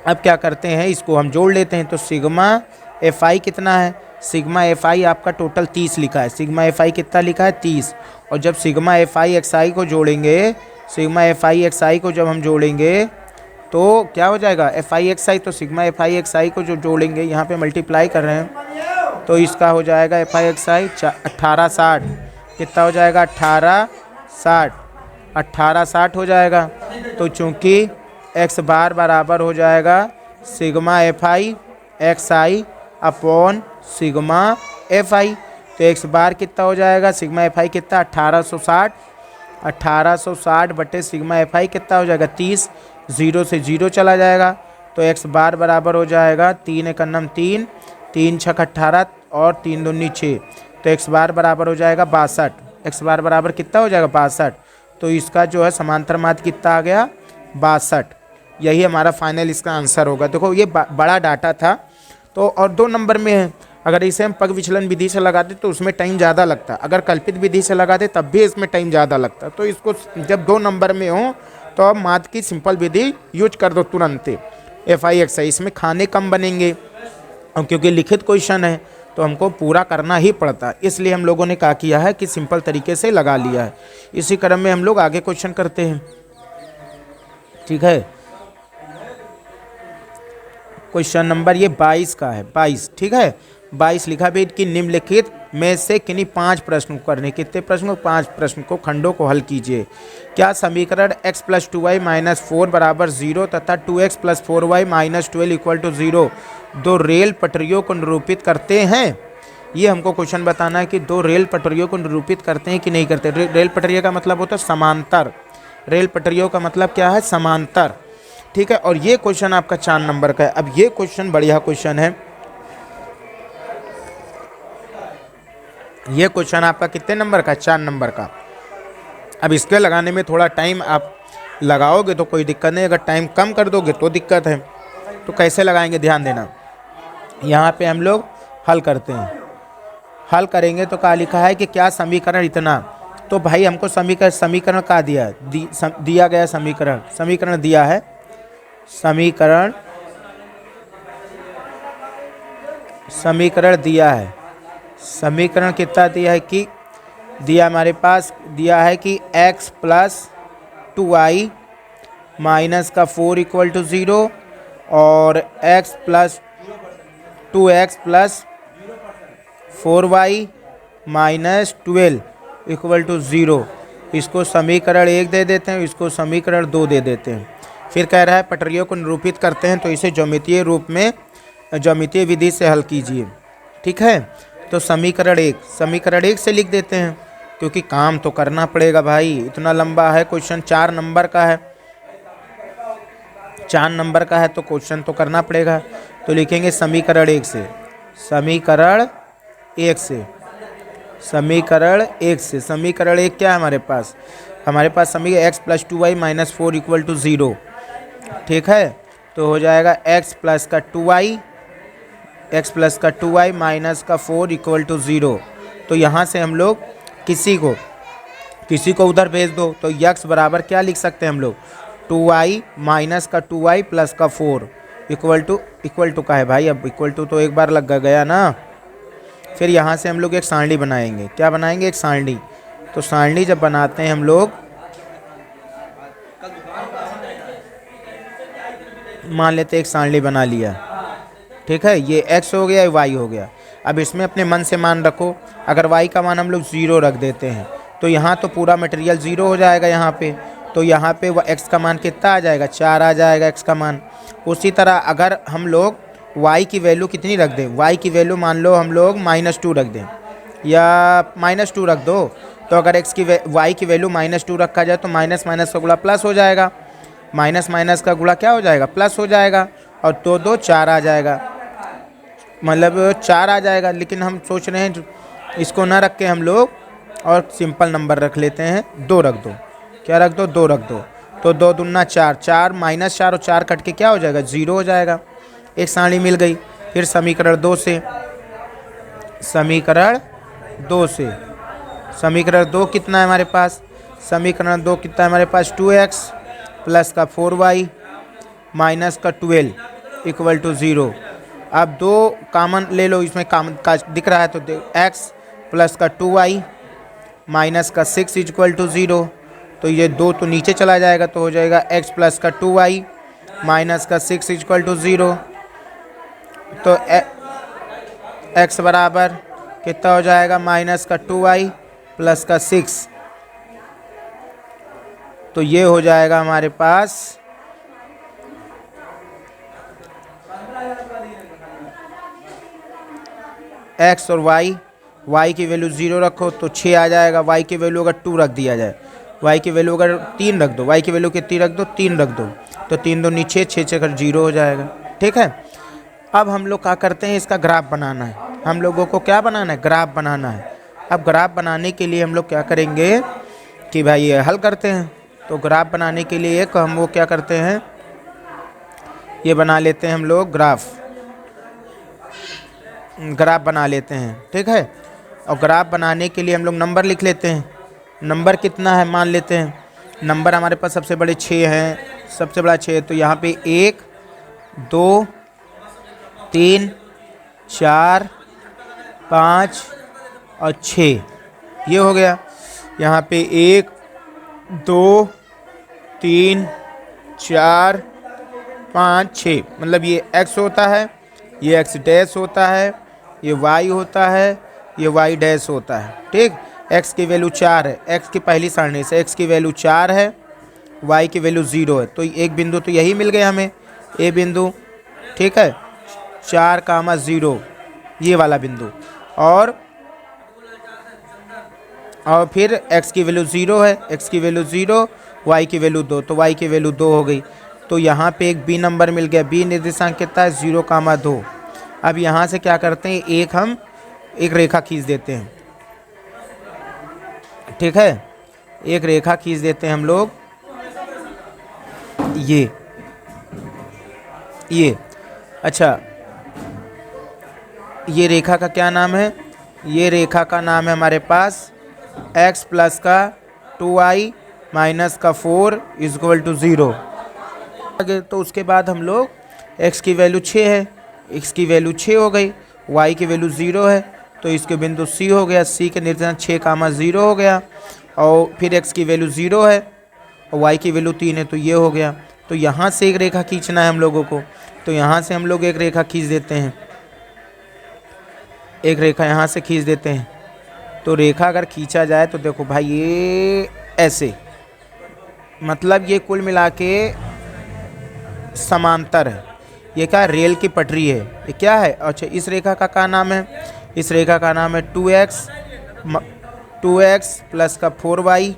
अब क्या करते हैं, इसको हम जोड़ लेते हैं। तो सिग्मा एफ आई कितना है, सिग्मा एफ आई आपका टोटल 30 लिखा है, सिग्मा एफ आई कितना लिखा है 30। और जब सिग्मा एफ आई एक्स आई को जोड़ेंगे, सिग्मा एफ आई एक्स आई को जब हम जोड़ेंगे तो क्या हो जाएगा एफ आई एक्स आई, तो सिग्मा एफ आई एक्स आई को जो जोड़ेंगे, यहाँ पे मल्टीप्लाई कर रहे हैं तो इसका हो जाएगा एफ आई एक्स आई 1860। कितना हो जाएगा 1860, 1860 हो जाएगा। तो चूँकि एक्स बार बराबर हो जाएगा sigma F I x I upon sigma F I, तो एक्स बार कितना हो जाएगा, सिग्मा एफ आई कितना 1860, 1860 बटे सिग्मा एफ आई कितना हो जाएगा 30, 0 से 0 चला जाएगा। तो एक्स बार बराबर हो जाएगा 3 एक अन्नम 3, 3 छक 18 और 3 दूनी 6, तो एक्स बार बराबर हो जाएगा 62। एक्स बार बराबर कितना हो जाएगा 62। तो इसका जो है समांतर माध्य कितना आ गया 62। यही हमारा फाइनल इसका आंसर होगा। देखो ये बड़ा डाटा था, तो और 2 नंबर में है। अगर इसे हम पग विचलन विधि से लगाते तो उसमें टाइम ज़्यादा लगता, अगर कल्पित विधि से लगाते तब भी इसमें टाइम ज़्यादा लगता। तो इसको जब 2 नंबर में हो तो अब माध्य की सिंपल विधि यूज कर दो तुरंत, एफ आई एक्स आई। इसमें खाने कम बनेंगे और क्योंकि लिखित क्वेश्चन है तो हमको पूरा करना ही पड़ता है, इसलिए हम लोगों ने क्या किया है कि सिंपल तरीके से लगा लिया है। इसी क्रम में हम लोग आगे क्वेश्चन करते हैं। ठीक है, क्वेश्चन नंबर ये 22 का है, 22। ठीक है, 22 लिखा भी कि निम्नलिखित में से किन्हीं 5 प्रश्नों को करने, कितने प्रश्न, 5 प्रश्न को खंडों को हल कीजिए। क्या समीकरण x + 2y - 4 = 0 तथा 2x + 4y - 12 = 0 दो रेल पटरियों को निरूपित करते हैं। ये हमको क्वेश्चन बताना है कि 2 रेल पटरियों को निरूपित करते हैं कि नहीं करते। रेल पटरियों का मतलब होता है समांतर, रेल पटरियों का मतलब क्या है समांतर। ठीक है, और ये क्वेश्चन आपका 4 नंबर का है। अब ये क्वेश्चन बढ़िया क्वेश्चन है, ये क्वेश्चन आपका कितने नंबर का, 4 नंबर का। अब इसके लगाने में थोड़ा टाइम आप लगाओगे तो कोई दिक्कत नहीं, अगर टाइम कम कर दोगे तो दिक्कत है। तो कैसे लगाएंगे ध्यान देना, यहाँ पे हम लोग हल करते हैं। हल करेंगे तो क्या लिखा है कि क्या समीकरण इतना, तो भाई हमको समीकरण का दिया है, दिया गया समीकरण दिया है, समीकरण दिया है। समीकरण कितना दिया है कि दिया हमारे पास दिया है कि x + 2y - 4 = 0 और x plus 2x plus 4y minus 12 equal to 0। इसको समीकरण 1 दे देते हैं, इसको समीकरण 2 दे देते हैं। फिर कह रहा है पटरियों को निरूपित करते हैं तो इसे ज्यामितीय रूप में ज्यामितीय विधि से हल कीजिए। ठीक है, तो समीकरण 1 से लिख देते हैं, क्योंकि काम तो करना पड़ेगा भाई। इतना लंबा है क्वेश्चन, 4 नंबर का है, 4 नंबर का है तो क्वेश्चन तो करना पड़ेगा। तो लिखेंगे समीकरण 1 से, समीकरण 1 से, समीकरण 1 से। समीकरण 1 क्या है हमारे पास? हमारे पास समीकरण x plus 2y minus 4 equal to 0। ठीक है, तो हो जाएगा x प्लस का 2y माइनस का 4 इक्वल टू 0। तो यहाँ से हम लोग किसी को उधर भेज दो तो x बराबर क्या लिख सकते हैं हम लोग? 2y माइनस का 2y प्लस का 4 इक्वल टू का है भाई। अब इक्वल टू तो एक बार लग गया ना। फिर यहाँ से हम लोग एक सारणी बनाएंगे। क्या बनाएंगे? एक सारणी। तो सारणी जब बनाते हैं हम लोग, मान लेते एक सारणी बना लिया। ठीक है, ये x हो गया, y हो गया। अब इसमें अपने मन से मान रखो। अगर y का मान हम लोग 0 रख देते हैं तो यहाँ तो पूरा मटेरियल 0 हो जाएगा यहाँ पे। तो यहाँ पे x का मान कितना आ जाएगा? 4 आ जाएगा x का मान। उसी तरह अगर हम लोग y की वैल्यू कितनी रख दें? y की वैल्यू मान लो हम लोग -2 रख दें या -2 रख दो। तो अगर y की वैल्यू -2 रखा जाए तो माइनस माइनस का गुणा प्लस हो जाएगा, माइनस माइनस का गुणा क्या हो जाएगा? प्लस हो जाएगा। और 2 2 4 आ जाएगा, मतलब 4 आ जाएगा। लेकिन हम सोच रहे हैं इसको ना रख के हम लोग और सिंपल नंबर रख लेते हैं, 2 रख दो। क्या रख दो? 2 रख दो। तो 2 दूना 4, 4 माइनस 4 और 4 कट के क्या हो जाएगा? 0 हो जाएगा। एक सारणी मिल गई। फिर समीकरण 2 से, समीकरण 2 कितना है हमारे पास? समीकरण 2 कितना है हमारे पास? 2x प्लस का 4y माइनस का 12 इक्वल टू 0। अब 2 कॉमन ले लो, इसमें कॉमन का दिख रहा है तो x प्लस का 2y माइनस का 6 इक्वल टू 0। तो ये 2 तो नीचे चला जाएगा, तो हो जाएगा x प्लस का 2y माइनस का 6 इक्वल टू 0। तो x बराबर कितना हो जाएगा? माइनस का 2y प्लस का 6। तो ये हो जाएगा हमारे पास x और y की वैल्यू 0 रखो तो 6 आ जाएगा। y की वैल्यू अगर 2 रख दिया जाए, y की वैल्यू अगर 3 रख दो, y की वैल्यू कितनी रख दो? 3 रख दो। तो 3 2 नीचे, 6 6 कर 0 हो जाएगा। ठीक है, अब हम लोग क्या करते हैं? इसका ग्राफ बनाना है। हम लोगों को क्या बनाना है? ग्राफ बनाना है। अब ग्राफ बनाने के लिए हम लोग क्या करेंगे कि भाई ये हल करते हैं। तो ग्राफ बनाने के लिए एक हम वो क्या करते हैं, ये बना लेते हैं हम लोग ग्राफ बना लेते हैं। ठीक है, और ग्राफ बनाने के लिए हम लोग नंबर लिख लेते हैं। नंबर कितना है मान लेते हैं। नंबर हमारे पास सबसे बड़े 6 हैं, सबसे बड़ा 6 है। तो यहाँ पे 1 2 3 4 5 और 6 ये हो गया। यहाँ पे 1 2 3 4 5 6, मतलब ये x होता है, ये x डैश होता है, ये y होता है, ये y डैश होता है। ठीक, x की वैल्यू 4 है, x की पहली सारणी से x की वैल्यू 4 है, y की वैल्यू 0 है। तो एक बिंदु तो यही मिल गया हमें, ए बिंदु। ठीक है, 4,0 ये वाला बिंदु। और फिर x की वैल्यू 0 है, x की वैल्यू 0, y की वैल्यू 2, तो y की वैल्यू 2 हो गई। तो यहाँ पे एक b नंबर मिल गया। b निर्देशांक कितना है? 0,2। अब यहाँ से क्या करते हैं, हम एक रेखा खींच देते हैं। ठीक है, एक रेखा खींच देते हैं हम लोग, ये अच्छा, ये रेखा का क्या नाम है? ये रेखा का नाम है हमारे पास x प्लस का 2y माइनस का 4 इक्वल टू 0। तो उसके बाद हम लोग x की वैल्यू 6 है, x की वैल्यू 6 हो गई, y की वैल्यू 0 है, तो इसके बिंदु C हो गया। C के निर्देशांक 6,0 हो गया। और फिर x की वैल्यू 0 है और y की वैल्यू 3 है, तो ये हो गया। तो यहाँ से एक रेखा खींचना है हम लोगों को। तो यहाँ से हम लोग एक रेखा खींच देते हैं, एक रेखा यहाँ से खींच देते हैं। तो रेखा अगर खींचा जाए तो देखो भाई ये ऐसे, मतलब ये कुल मिला के समांतर है। ये क्या, रेल की पटरी है। ये क्या है, अच्छा इस रेखा का क्या नाम है, इस रेखा का नाम है 2x प्लस का 4y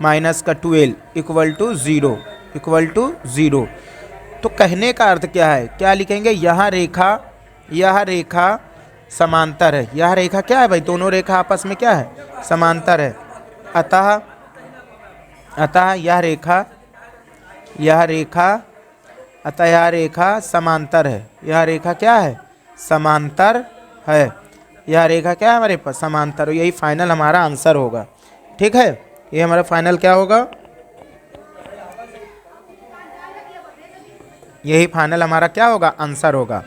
माइनस का 12 इक्वल टू 0, इक्वल टू 0। तो कहने का अर्थ क्या है, क्या लिखेंगे, यह रेखा समांतर है। यह रेखा क्या है भाई, दोनों रेखा आपस में क्या है, समांतर है। अतः यह रेखा समांतर है। यह रेखा क्या है, समांतर है। यह रेखा क्या है हमारे पास, समांतर। यही फाइनल हमारा आंसर होगा। ठीक है, ये हमारा फाइनल क्या होगा, यही फाइनल हमारा क्या होगा, आंसर होगा।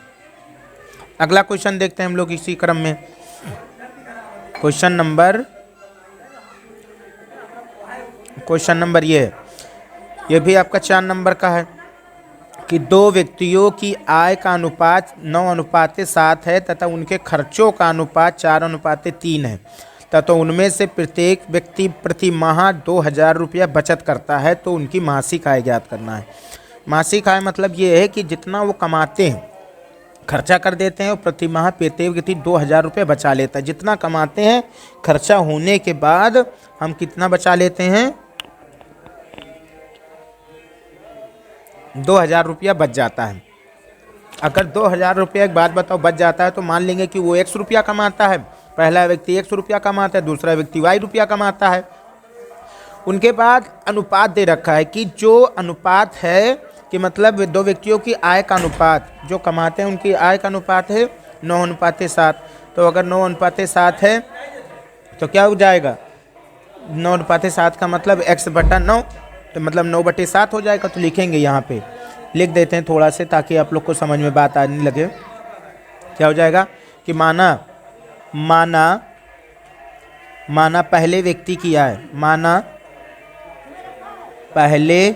अगला क्वेश्चन देखते हैं हम लोग इसी क्रम में। क्वेश्चन नंबर ये भी आपका 4 नंबर का है कि दो व्यक्तियों की आय का अनुपात 9:7 है तथा उनके खर्चों का अनुपात 4:3 है तथा उनमें से प्रत्येक व्यक्ति प्रति माह 2000 रुपया बचत करता है, तो उनकी मासिक आय ज्ञात करना है। मासिक आय मतलब ये है कि जितना वो कमाते हैं खर्चा कर देते हैं और प्रति माह प्रत्येक व्यक्ति 2000 रुपये बचा लेता है। जितना कमाते हैं खर्चा होने के बाद हम कितना बचा लेते हैं, 2000 रुपया बच जाता है। अगर 2000 रुपया, एक बात बताओ, बच जाता है तो मान लेंगे कि वो 100 रुपया कमाता है, पहला व्यक्ति 100 रुपया कमाता है, दूसरा व्यक्ति y रुपया कमाता है। उनके बाद अनुपात दे रखा है कि जो अनुपात है कि मतलब दो व्यक्तियों की आय का अनुपात, जो कमाते हैं उनकी आय का अनुपात है 9:7। तो अगर 9:7 है तो क्या हो जाएगा, 9:7 का मतलब x/9, तो मतलब 9/7 हो जाएगा। तो लिखेंगे, यहाँ पे लिख देते हैं थोड़ा से ताकि आप लोग को समझ में बात आने लगे। क्या हो जाएगा कि माना पहले व्यक्ति की आय, माना पहले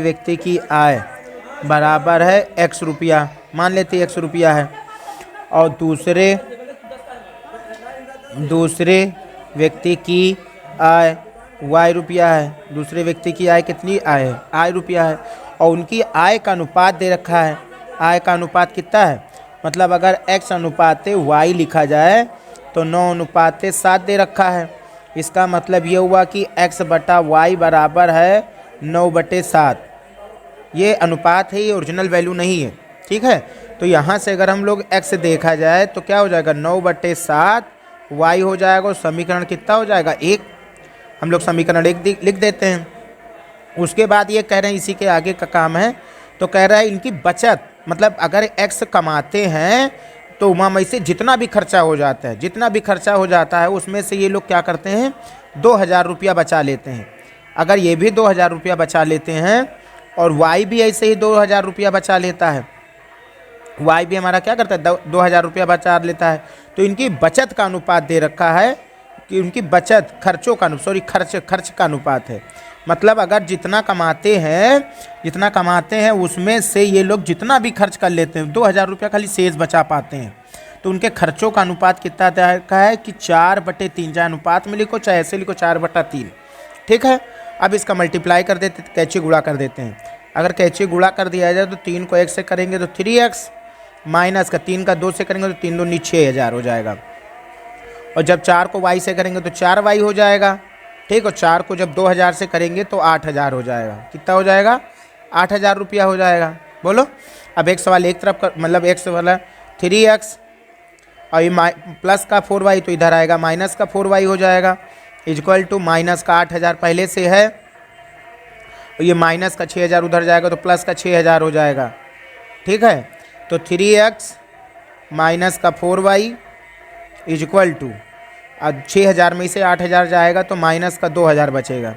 व्यक्ति की आय बराबर है x रुपया, मान लेते x रुपया है, और दूसरे व्यक्ति की आय y रुपया है। दूसरे व्यक्ति की आय कितनी आय है, आय रुपया है, और उनकी आय का अनुपात दे रखा है। आय का अनुपात कितना है, मतलब अगर x अनुपात y लिखा जाए तो 9:7 दे रखा है। इसका मतलब ये हुआ कि x/y बराबर है 9/7। ये अनुपात है, ये ओरिजिनल वैल्यू नहीं है। ठीक है, तो यहाँ से अगर हम लोग x देखा जाए तो क्या हो जाएगा, 9/7 y हो जाएगा, और समीकरण कितना हो जाएगा, 1। हम लोग समीकरण 1 लिख देते हैं। उसके बाद ये कह रहे हैं, इसी के आगे का काम है, तो कह रहा है इनकी बचत, मतलब अगर x कमाते हैं तो उमामई से जितना भी खर्चा हो जाता है उसमें से ये लोग क्या करते हैं, 2000 रुपया बचा लेते हैं। अगर ये भी 2000 रुपया बचा लेते हैं और y भी ऐसे ही 2000 रुपया बचा लेता है, y भी हमारा क्या करता है, 2000 रुपया बचा लेता है, तो इनकी बचत का अनुपात दे रखा है कि उनकी बचत खर्च का अनुपात है। मतलब अगर जितना कमाते हैं उसमें से ये लोग जितना भी खर्च कर लेते हैं, 2000 रुपया खाली शेष बचा पाते हैं, तो उनके खर्चों का अनुपात कितना का है कि 4/3। चाहे अनुपात में लिखो चाहे ऐसे लिखो, 4/3। ठीक है, अब इसका मल्टीप्लाई कर देते, कैचे गुणा कर देते हैं। अगर कैचे गुणा कर दिया जाए तो 3 को 1 से करेंगे तो 3x, माइनस का 3 का 2 से करेंगे तो 3 दूनी 6000 हो जाएगा, और जब 4 को y से करेंगे तो 4y हो जाएगा। ठीक, और 4 को जब 2000 से करेंगे तो 8000 हो जाएगा। कितना हो जाएगा, 8000 रुपया हो जाएगा। बोलो, अब x वाले एक तरफ का मतलब x वाला 3x और ये प्लस का 4y तो इधर आएगा माइनस का 4y हो जाएगा, इक्वल टू माइनस का 8000 पहले से है, और ये माइनस का 6000 उधर जाएगा तो प्लस का 6000 हो जाएगा। ठीक है, तो 3x माइनस का 4y इक्वल टू, अब 6000 में से 8000 जाएगा तो माइनस का 2000 बचेगा।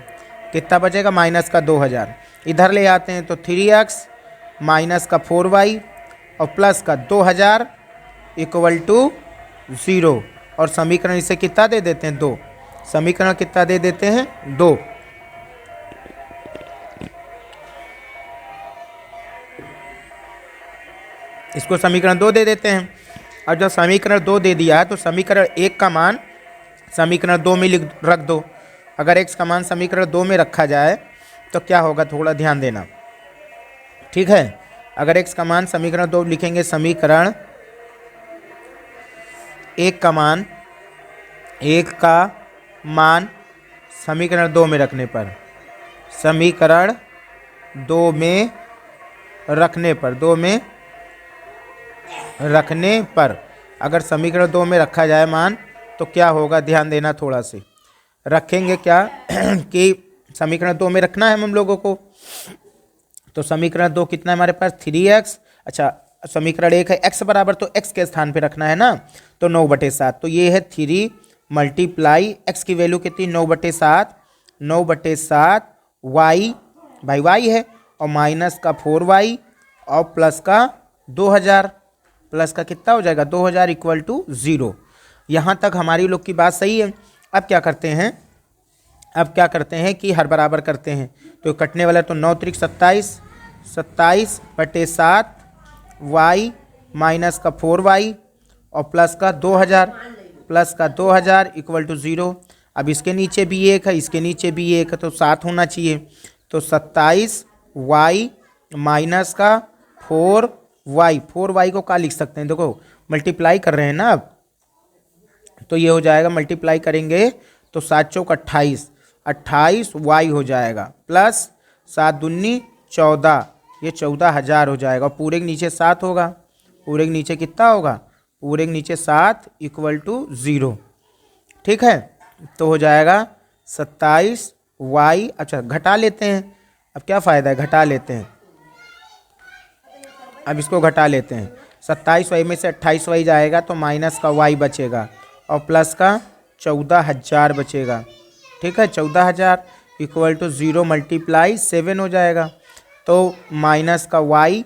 कितना बचेगा, माइनस का 2000। इधर ले आते हैं तो 3x माइनस का 4y और प्लस का 2000 इक्वल टू 0। और समीकरण इसे कितना दे देते हैं 2। समीकरण कितना दे देते हैं 2। इसको समीकरण 2 दे देते हैं। और जब समीकरण 2 दे दिया है तो समीकरण 1 का मान समीकरण 2 में रख दो। अगर x का मान समीकरण 2 में रखा जाए तो क्या होगा, थोड़ा ध्यान देना, ठीक है। अगर x का मान समीकरण 2 लिखेंगे, समीकरण 1 का मान समीकरण 2 में रखने पर, समीकरण 2 में रखने पर अगर समीकरण 2 में रखा जाए मान तो क्या होगा, ध्यान देना थोड़ा से। रखेंगे क्या कि समीकरण 2 में रखना है हम लोगों को। तो समीकरण 2 कितना है हमारे पास 3x। अच्छा, समीकरण 1 है x बराबर, तो x के स्थान पे रखना है ना, तो 9/7। तो ये है 3 मल्टीप्लाई x की वैल्यू कितनी 9/7 y, भाई y है, और माइनस का 4y और प्लस का 2000, प्लस का कितना हो जाएगा 2000 इक्वल टू 0। यहाँ तक हमारी लोग की बात सही है। अब क्या करते हैं कि हर बराबर करते हैं, तो कटने वाला तो 9 त्रिक 27/7 y माइनस का 4y और प्लस का 2000 इक्वल टू 0। अब इसके नीचे भी 1 है, इसके नीचे भी 1 है, तो 7 होना चाहिए। तो 27y माइनस का 4y को क्या लिख सकते हैं, देखो मल्टीप्लाई कर रहे हैं ना अब, तो ये हो जाएगा, मल्टीप्लाई करेंगे तो 7 चौक 28y हो जाएगा, प्लस 7 दूनी 14, ये 14,000 हो जाएगा। और पूरे के नीचे 7 होगा, पूरे के नीचे कितना होगा, पूरे के नीचे 7 इक्वल टू 0, ठीक है। तो हो जाएगा 27y। अच्छा, घटा लेते हैं, अब क्या फ़ायदा है, घटा लेते हैं। अब इसको घटा लेते हैं, 27y में से 28y जाएगा तो माइनस का y बचेगा और प्लस का 14,000 बचेगा, ठीक है। 14,000 इक्वल टू 0 मल्टीप्लाई 7 हो जाएगा। तो माइनस का y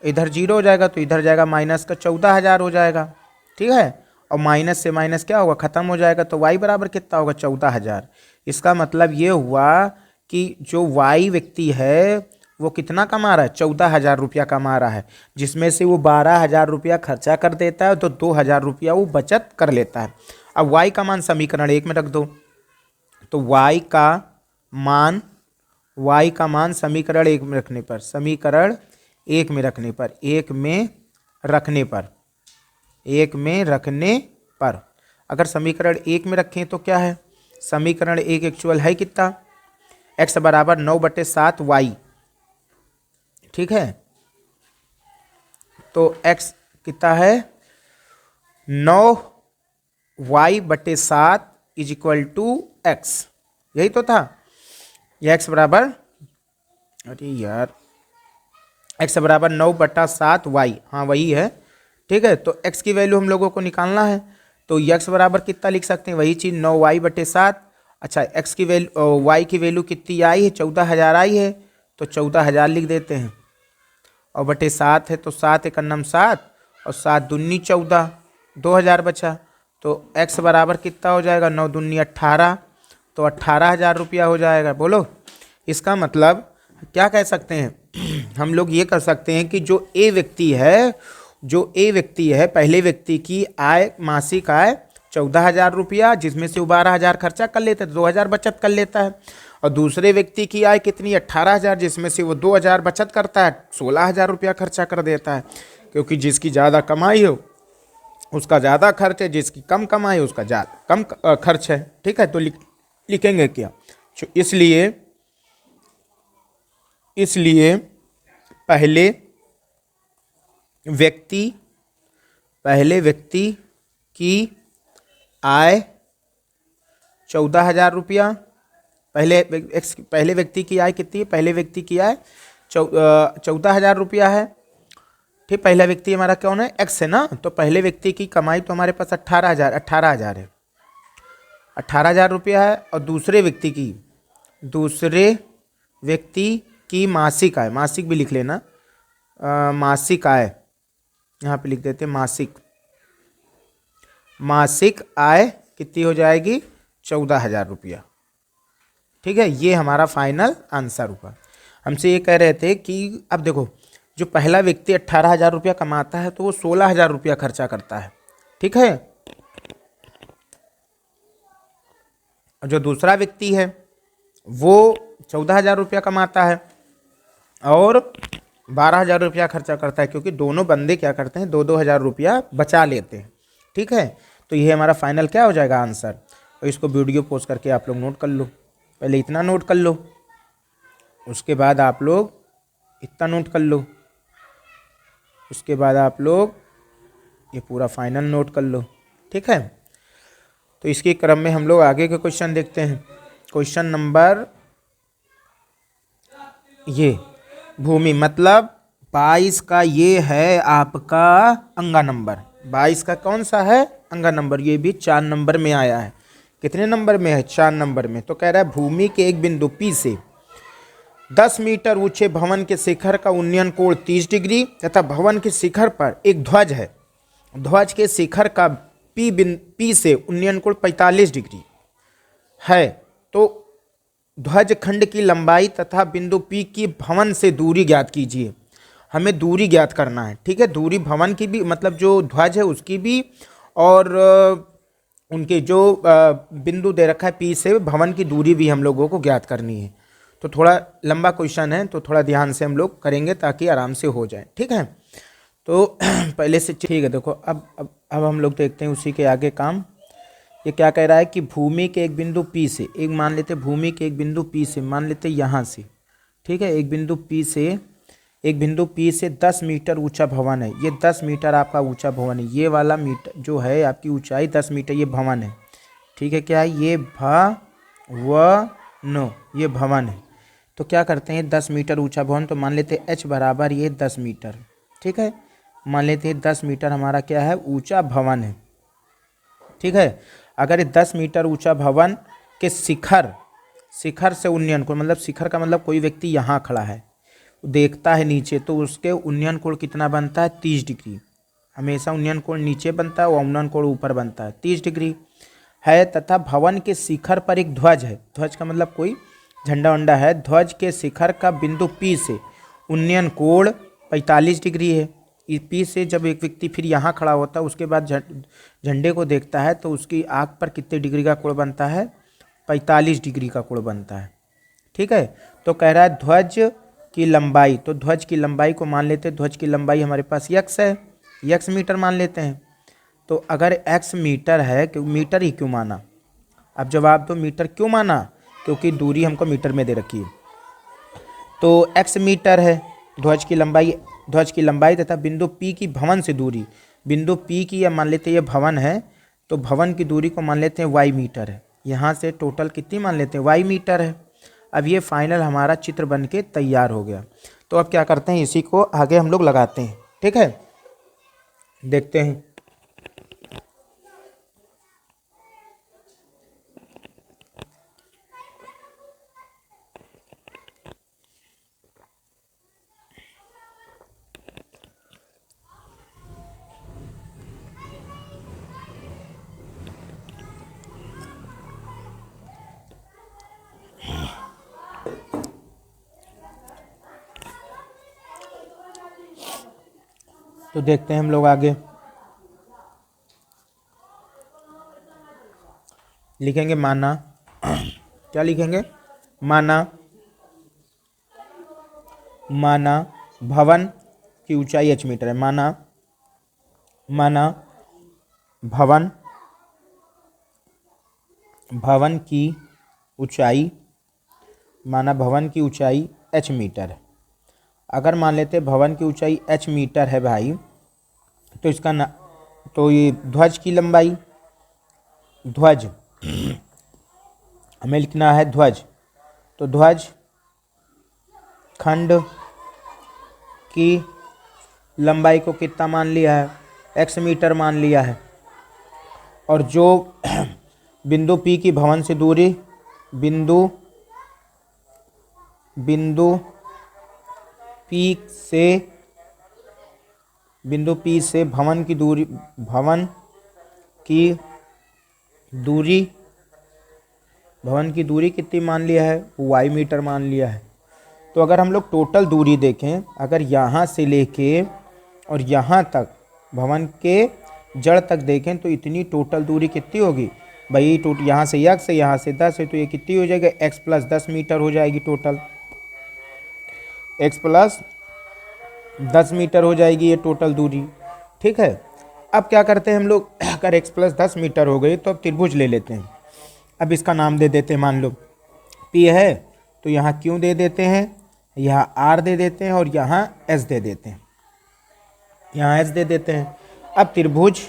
इधर 0 हो जाएगा, तो इधर जाएगा माइनस का 14,000 हो जाएगा, ठीक है। और माइनस से माइनस क्या होगा, ख़त्म हो जाएगा, तो y बराबर कितना होगा 14,000। इसका मतलब ये हुआ कि जो y व्यक्ति है वो कितना कमा रहा है, 14,000 रुपया कमा रहा है, जिसमें से वो 12,000 रुपया खर्चा कर देता है तो 2,000 रुपया वो बचत कर लेता है। अब y का मान समीकरण 1 में रख दो, तो y का मान समीकरण 1 में रखने पर, समीकरण 1 में रखने पर, 1 में रखने पर अगर समीकरण 1 में रखें तो क्या है, समीकरण 1 एक्चुअल है कितना, x बराबर 9/7 y, ठीक है। तो x कितना है 9y/7 is equal to x, यही तो था। यह x बराबर, अरे यार, x बराबर 9/7 y, हाँ वही है, ठीक है। तो x की वैल्यू हम लोगों को निकालना है, तो x बराबर कितना लिख सकते हैं, वही चीज़ 9y/7। अच्छा, x की वैल्यू y की वैल्यू कितनी आई है, 14,000 आई है, तो 14,000 लिख देते हैं, और बटे 7 है तो 7 एक अन्नम 7 और 7 दूनी 14, 2,000 बचा। तो x बराबर कितना हो जाएगा, 9 दूनी 18, तो 18,000 रुपया हो जाएगा। बोलो, इसका मतलब क्या कह सकते हैं हम लोग, ये कर सकते हैं कि जो ए व्यक्ति है पहले व्यक्ति की आय, मासिक आय 14,000 रुपया, जिसमें से वो 12,000 खर्चा कर लेता है, 2,000 बचत कर लेता है। और दूसरे व्यक्ति की आय कितनी, 18,000, जिसमें से वो 2,000 बचत करता है, 16,000 रुपया खर्चा कर देता है। क्योंकि जिसकी ज़्यादा कमाई हो उसका ज़्यादा खर्च है, जिसकी कम कमाई है उसका ज़्यादा कम खर्च है, ठीक है। तो लिखेंगे क्या, इसलिए पहले व्यक्ति की आय 14,000 रुपया, पहले व्यक्ति की आय कितनी है, पहले व्यक्ति की आय 14,000 रुपया है, ठीक। पहला व्यक्ति हमारा कौन है, x है ना, तो पहले व्यक्ति की कमाई तो हमारे पास 18,000 है, 18,000 रुपया है। और दूसरे व्यक्ति की मासिक आय, मासिक भी लिख लेना, मासिक आय यहाँ पे लिख देते हैं, मासिक आय कितनी हो जाएगी? 14,000 रुपया। ठीक है, ये हमारा फाइनल आंसर हुआ। हमसे ये कह रहे थे कि अब देखो, जो पहला व्यक्ति 18,000 रुपया कमाता है तो वो 16,000 रुपया खर्चा करता है। ठीक है, और जो दूसरा व्यक्ति है वो 14,000 रुपया कमाता है और 12,000 रुपया खर्चा करता है, क्योंकि दोनों बंदे क्या करते हैं, 2-2 हज़ार रुपया बचा लेते हैं। ठीक है, तो ये हमारा फाइनल क्या हो जाएगा आंसर। और इसको वीडियो पोस्ट करके आप लोग नोट कर लो, पहले इतना नोट कर लो, उसके बाद आप लोग इतना नोट कर लो, उसके बाद आप लोग ये पूरा फाइनल नोट कर लो। ठीक है, तो इसके क्रम में हम लोग आगे के क्वेश्चन देखते हैं। क्वेश्चन नंबर ये भूमि मतलब 22 का ये है आपका अंगा नंबर। 22 का कौन सा है? अंगा नंबर। ये भी 4 नंबर में आया है। कितने नंबर में है? 4 नंबर में। तो कह रहा है भूमि के एक बिंदु P से 10 मीटर ऊंचे भवन के शिखर का उन्नयन कोण 30 डिग्री तथा भवन के शिखर पर एक ध्वज है। ध्वज के शिखर का P से उन्नयन कोण 45 डिग्री है। तो ध्वज खंड की लंबाई तथा बिंदु P की भवन से दूरी ज्ञात कीजिए। हमें दूरी ज्ञात करना है। ठीक है, दूरी भवन की भी, मतलब जो ध्वज है उसकी भी, और उनके जो बिंदु दे रखा है P से भवन की दूरी भी हम लोगों को ज्ञात करनी है। तो थोड़ा लंबा क्वेश्चन है, तो थोड़ा ध्यान से हम लोग करेंगे ताकि आराम से हो जाए। ठीक है, तो पहले से ठीक है। देखो अब हम लोग देखते हैं उसी के आगे काम। ये क्या कह रहा है कि भूमि के एक बिंदु P से, एक मान लेते भूमि के एक बिंदु P से, मान लेते यहाँ से। ठीक है, एक बिंदु P से 10 मीटर ऊंचा भवन है। ये 10 मीटर आपका ऊंचा भवन है। ये वाला मीटर जो है आपकी ऊंचाई 10 मीटर, ये भवन है। ठीक है, क्या है ये? ये भवन है। तो क्या करते हैं, 10 मीटर ऊंचा भवन, तो मान लेते H बराबर ये 10 मीटर। ठीक है, मान लेते हैं 10 मीटर हमारा क्या है? ऊंचा भवन है। ठीक है, अगर ये 10 मीटर ऊंचा भवन के शिखर से उन्नयन कोण, मतलब शिखर का मतलब कोई व्यक्ति यहाँ खड़ा है, देखता है नीचे, तो उसके उन्नयन कोण कितना बनता है? 30 डिग्री। हमेशा उन्नयन कोण नीचे बनता है और उन्नयन कोण ऊपर बनता है, 30 डिग्री है। तथा भवन के शिखर पर एक ध्वज है। ध्वज का मतलब कोई झंडा वंडा है। ध्वज के शिखर का बिंदु P से उन्नयन कोण 45 डिग्री है। P से जब एक व्यक्ति फिर यहाँ खड़ा होता है, उसके बाद झंडे को देखता है, तो उसकी आँख पर कितने डिग्री का कोण बनता है? 45 डिग्री का कोण बनता है। ठीक है, तो कह रहा है ध्वज की लंबाई, तो ध्वज की लंबाई को मान लेते हैं, ध्वज की लंबाई हमारे पास x है, x मीटर मान लेते हैं। तो अगर x मीटर है, क्यों मीटर ही क्यों माना? अब जवाब दो, मीटर क्यों माना? क्योंकि दूरी हमको मीटर में दे रखी है। तो x मीटर है ध्वज की लंबाई तथा बिंदु P की भवन से दूरी, बिंदु P की या मान लेते हैं ये भवन है, तो भवन की दूरी को मान लेते हैं y मीटर है। यहाँ से टोटल कितनी मान लेते हैं? y मीटर है। अब ये फाइनल हमारा चित्र बन के तैयार हो गया। तो अब क्या करते हैं, इसी को आगे हम लोग लगाते हैं। ठीक है, देखते हैं। तो देखते हैं हम लोग आगे लिखेंगे माना। क्या लिखेंगे? माना भवन की ऊंचाई h मीटर है। माना भवन की ऊंचाई h मीटर है। अगर मान लेते भवन की ऊंचाई h मीटर है भाई, तो इसका ना, तो ये ध्वज की लंबाई, ध्वज हमें लिखना है ध्वज, तो ध्वज खंड की लंबाई को कितना मान लिया है? x मीटर मान लिया है। और जो बिंदु P की भवन से दूरी, बिंदु P से भवन की दूरी, भवन की दूरी कितनी मान लिया है, वाई मीटर मान लिया है। तो अगर हम लोग टोटल दूरी देखें, अगर यहाँ से लेके और यहाँ तक भवन के जड़ तक देखें तो इतनी टोटल दूरी कितनी होगी भाई, यहाँ से x है, यहाँ से 10 है, तो ये कितनी हो जाएगी, x प्लस 10 मीटर हो जाएगी टोटल, x प्लस 10 मीटर हो जाएगी ये टोटल दूरी। ठीक है, अब क्या करते हैं हम लोग, अगर x प्लस 10 मीटर हो गई तो अब त्रिभुज ले लेते हैं। अब इसका नाम दे देते हैं, मान लो P है तो यहाँ Q दे देते हैं, यहाँ R दे देते हैं और यहाँ S दे देते हैं, यहाँ S दे देते हैं। अब त्रिभुज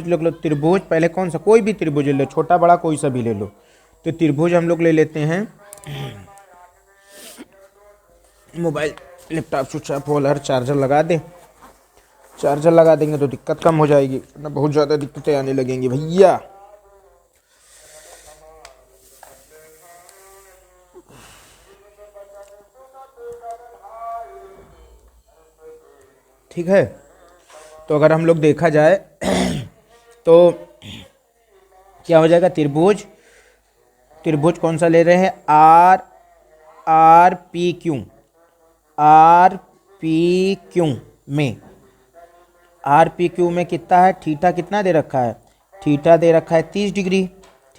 लिख लो, त्रिभुज पहले कौन सा, कोई भी त्रिभुज ले लो, छोटा बड़ा कोई सा भी ले लो। तो त्रिभुज हम लोग ले लेते हैं, मोबाइल लैपटॉप स्विच ऑफ हो, हर चार्जर लगा दे, चार्जर लगा देंगे तो दिक्कत कम हो जाएगी, वरना बहुत ज़्यादा दिक्कतें आने लगेंगी भैया। ठीक है, तो अगर हम लोग देखा जाए तो क्या हो जाएगा, त्रिभुज कौन सा ले रहे हैं, आर पी क्यू में कितना है, थीटा कितना दे रखा है, थीटा दे रखा है 30 डिग्री,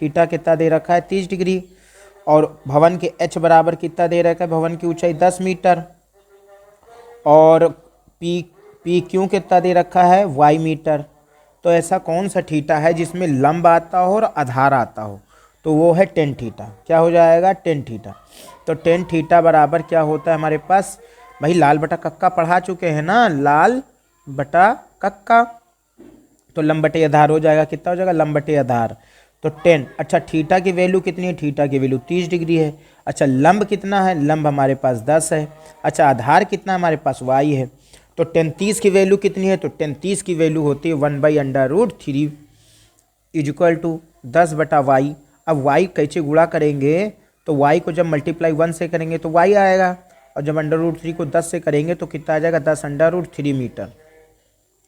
थीटा कितना दे रखा है 30 डिग्री। और भवन के h बराबर कितना दे रखा है, भवन की ऊंचाई 10 मीटर, और पी क्यू कितना दे रखा है, y मीटर। तो ऐसा कौन सा थीटा है जिसमें लंब आता हो और आधार आता हो, तो वो है टेन थीटा। क्या हो जाएगा, टेन थीटा। तो टेन थीटा बराबर क्या होता है हमारे पास, भाई लाल बटा कक्का पढ़ा चुके हैं ना, लाल बटा कक्का, तो लंब बटे आधार हो जाएगा, कितना हो जाएगा, लंब बटे आधार। तो 10, अच्छा थीटा की वैल्यू कितनी है, थीटा की वैल्यू 30 डिग्री है। अच्छा लंब कितना है, लंब हमारे पास 10 है। अच्छा आधार कितना हमारे पास, y है। तो 10 30 की वैल्यू कितनी है, तो 10 30 की वैल्यू होती है 1/√3 इक्वल टू 10 बटा वाई। अब y कैसे गुणा करेंगे, तो y को जब मल्टीप्लाई 1 से करेंगे तो y आएगा, और जब √3 को 10 से करेंगे तो कितना आ जाएगा, 10√3 मीटर।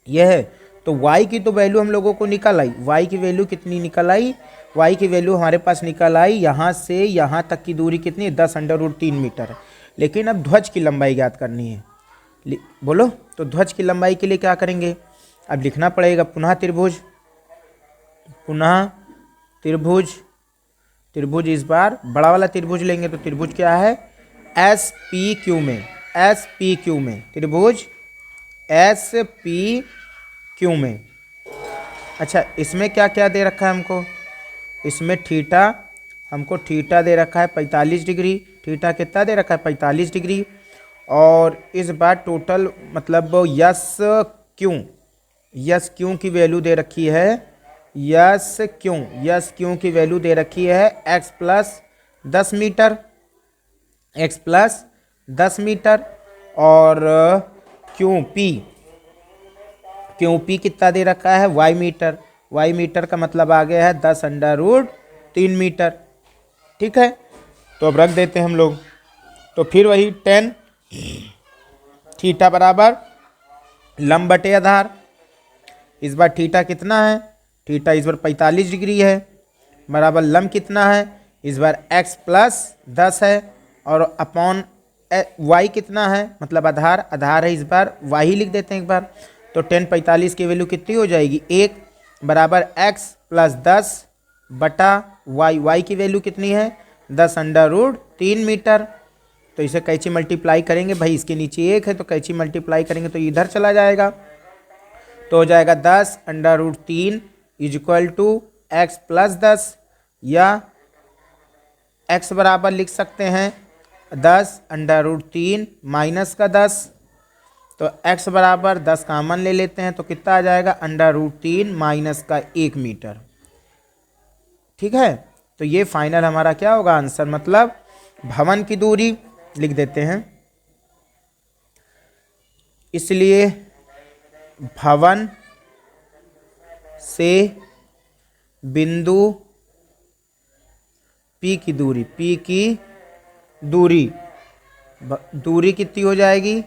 यह है, तो y की तो वैल्यू हम लोगों को निकल आई, y की वैल्यू कितनी निकल आई, y की वैल्यू हमारे पास निकल आई, यहाँ से यहाँ तक की दूरी कितनी है, 10√3 मीटर है। लेकिन अब ध्वज की लंबाई ज्ञात करनी है, बोलो। तो ध्वज की लंबाई के लिए क्या करेंगे, अब लिखना पड़ेगा पुनः त्रिभुज इस बार बड़ा वाला त्रिभुज लेंगे। तो त्रिभुज क्या है, एस पी क्यू में, त्रिभुज एस पी क्यू में। अच्छा इसमें क्या क्या दे रखा है हमको, इसमें हमको थीटा दे रखा है 45 डिग्री, थीटा कितना दे रखा है 45 डिग्री। और इस बार टोटल मतलब यस क्यू की वैल्यू दे रखी है, यस क्यू की वैल्यू दे रखी है x प्लस 10 मीटर, और क्यू पी कितना दे रखा है, y मीटर का मतलब आ गया है 10√3 मीटर। ठीक है, तो अब रख देते हैं हम लोग। तो फिर वही 10 थीटा बराबर लंब बटे आधार। इस बार थीटा कितना है, थीटा इस बार 45 डिग्री है, बराबर लंब कितना है, इस बार x प्लस 10 है, और अपॉन y कितना है, मतलब आधार है, इस बार y ही लिख देते हैं एक बार। तो 10 45 की वैल्यू कितनी हो जाएगी, 1 बराबर x प्लस 10 बटा y की वैल्यू कितनी है, 10√3 मीटर। तो इसे कैसे मल्टीप्लाई करेंगे भाई, इसके नीचे 1 है तो कैसे मल्टीप्लाई करेंगे, तो इधर चला जाएगा, तो हो जाएगा 10√3 इक्वल टू x प्लस 10, या x बराबर लिख सकते हैं 10√3 माइनस का 10। तो x बराबर 10 कॉमन ले लेते हैं तो कितना आ जाएगा, √3 माइनस का 1 मीटर। ठीक है, तो ये फाइनल हमारा क्या होगा आंसर, मतलब भवन की दूरी लिख देते हैं। इसलिए भवन से बिंदु P की दूरी कितनी हो जाएगी,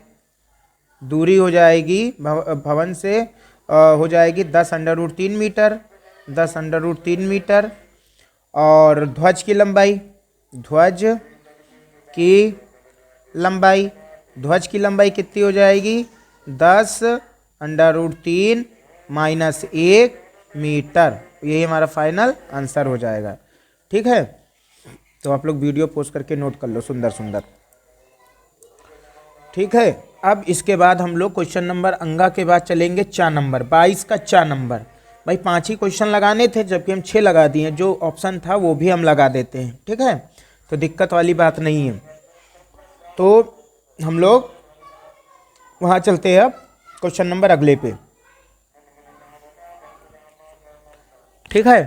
दूरी हो जाएगी भवन से हो जाएगी 10√3 मीटर, 10√3 मीटर। और ध्वज की लंबाई, ध्वज की लंबाई, ध्वज की लंबाई कितनी हो जाएगी? 10√3 - 1 मीटर। यही हमारा फाइनल आंसर हो जाएगा। ठीक है, तो आप लोग वीडियो पोस्ट करके नोट कर लो, सुंदर सुंदर। ठीक है, अब इसके बाद हम लोग क्वेश्चन नंबर अंगा के बाद चलेंगे 4 नंबर, 22 का 4 नंबर। भाई 5 ही क्वेश्चन लगाने थे, जबकि हम 6 लगा दिए, जो ऑप्शन था वो भी हम लगा देते हैं। ठीक है, तो दिक्कत वाली बात नहीं है। तो हम लोग वहाँ चलते हैं अब क्वेश्चन नंबर अगले पे। ठीक है,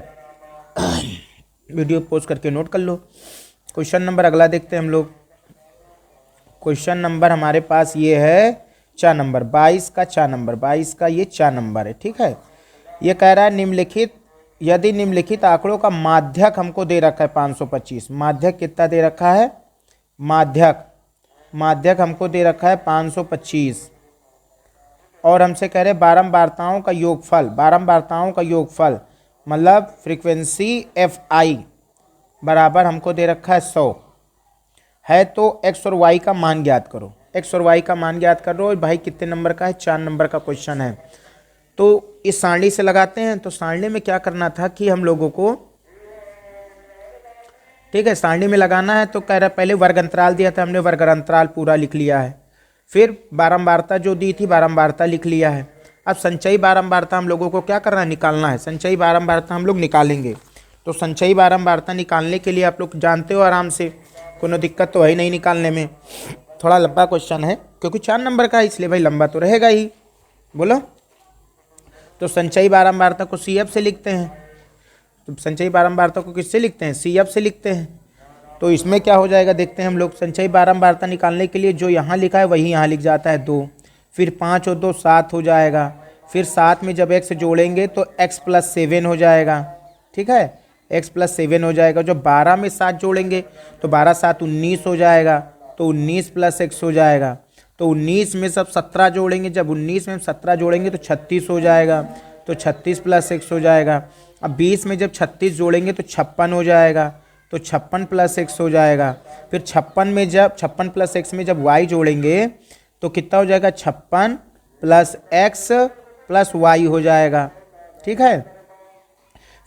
वीडियो पोस्ट करके नोट कर लो। क्वेश्चन नंबर अगला देखते हैं हम लोग। क्वेश्चन नंबर हमारे पास ये है 4 नंबर, 22 का 4 नंबर, 22 का ये 4 नंबर है। ठीक है, ये कह रहा है निम्नलिखित, यदि निम्नलिखित आंकड़ों का माध्यक हमको दे रखा है 525, माध्यक कितना दे रखा है? माध्यक हमको दे रखा है 525, और हमसे कह रहे बारंबारताओं का योगफल, बारंबारताओं का योगफल मतलब फ्रीक्वेंसी Fi बराबर हमको दे रखा है 100 है। तो x और y का मान ज्ञात करो, x और y का मान ज्ञात करो। भाई कितने नंबर का है? 4 नंबर का क्वेश्चन है। तो इस सारणी से लगाते हैं। तो सारणी में क्या करना था कि हम लोगों को, ठीक है, सारणी में लगाना है। तो कह रहा है पहले वर्ग अंतराल दिया था, हमने वर्ग अंतराल पूरा लिख लिया है। फिर बारंबारता जो दी थी, बारंबारता लिख लिया है। अब संचयी बारंबारता हम लोगों को क्या करना है? निकालना है। संचयी बारंबारता हम लोग निकालेंगे। तो संचयी बारंबारता निकालने के लिए आप लोग जानते हो आराम से, कोनो दिक्कत तो है ही नहीं निकालने में। थोड़ा लंबा क्वेश्चन है क्योंकि 4 नंबर का है, इसलिए भाई लंबा तो रहेगा ही। बोलो, तो संचयी बारंबारता को CF से लिखते हैं। तो संचयी बारंबारता को किससे लिखते हैं? CF से लिखते हैं। तो इसमें क्या हो जाएगा देखते हैं हम लोग। संचयी बारंबारता निकालने के लिए जो यहाँ लिखा है वही यहाँ लिख जाता है 2, फिर 5 और 2 7 हो जाएगा। फिर 7 में जब x जोड़ेंगे तो x + 7 हो जाएगा। ठीक है, x + 7 हो जाएगा। जो 12 में 7 जोड़ेंगे तो 12 × 7 = 19 हो जाएगा। तो 19 + x हो जाएगा। तो 19 में सब 17 जोड़ेंगे, जब 19 में 17 जोड़ेंगे तो 36 हो जाएगा। तो 36 + x हो जाएगा। अब 20 में जब 36 जोड़ेंगे तो 56 हो जाएगा। तो 56 + x हो जाएगा। फिर 56 में जब 56 + x में जब y जोड़ेंगे तो कितना हो जाएगा? 56 + x + y हो जाएगा। ठीक है,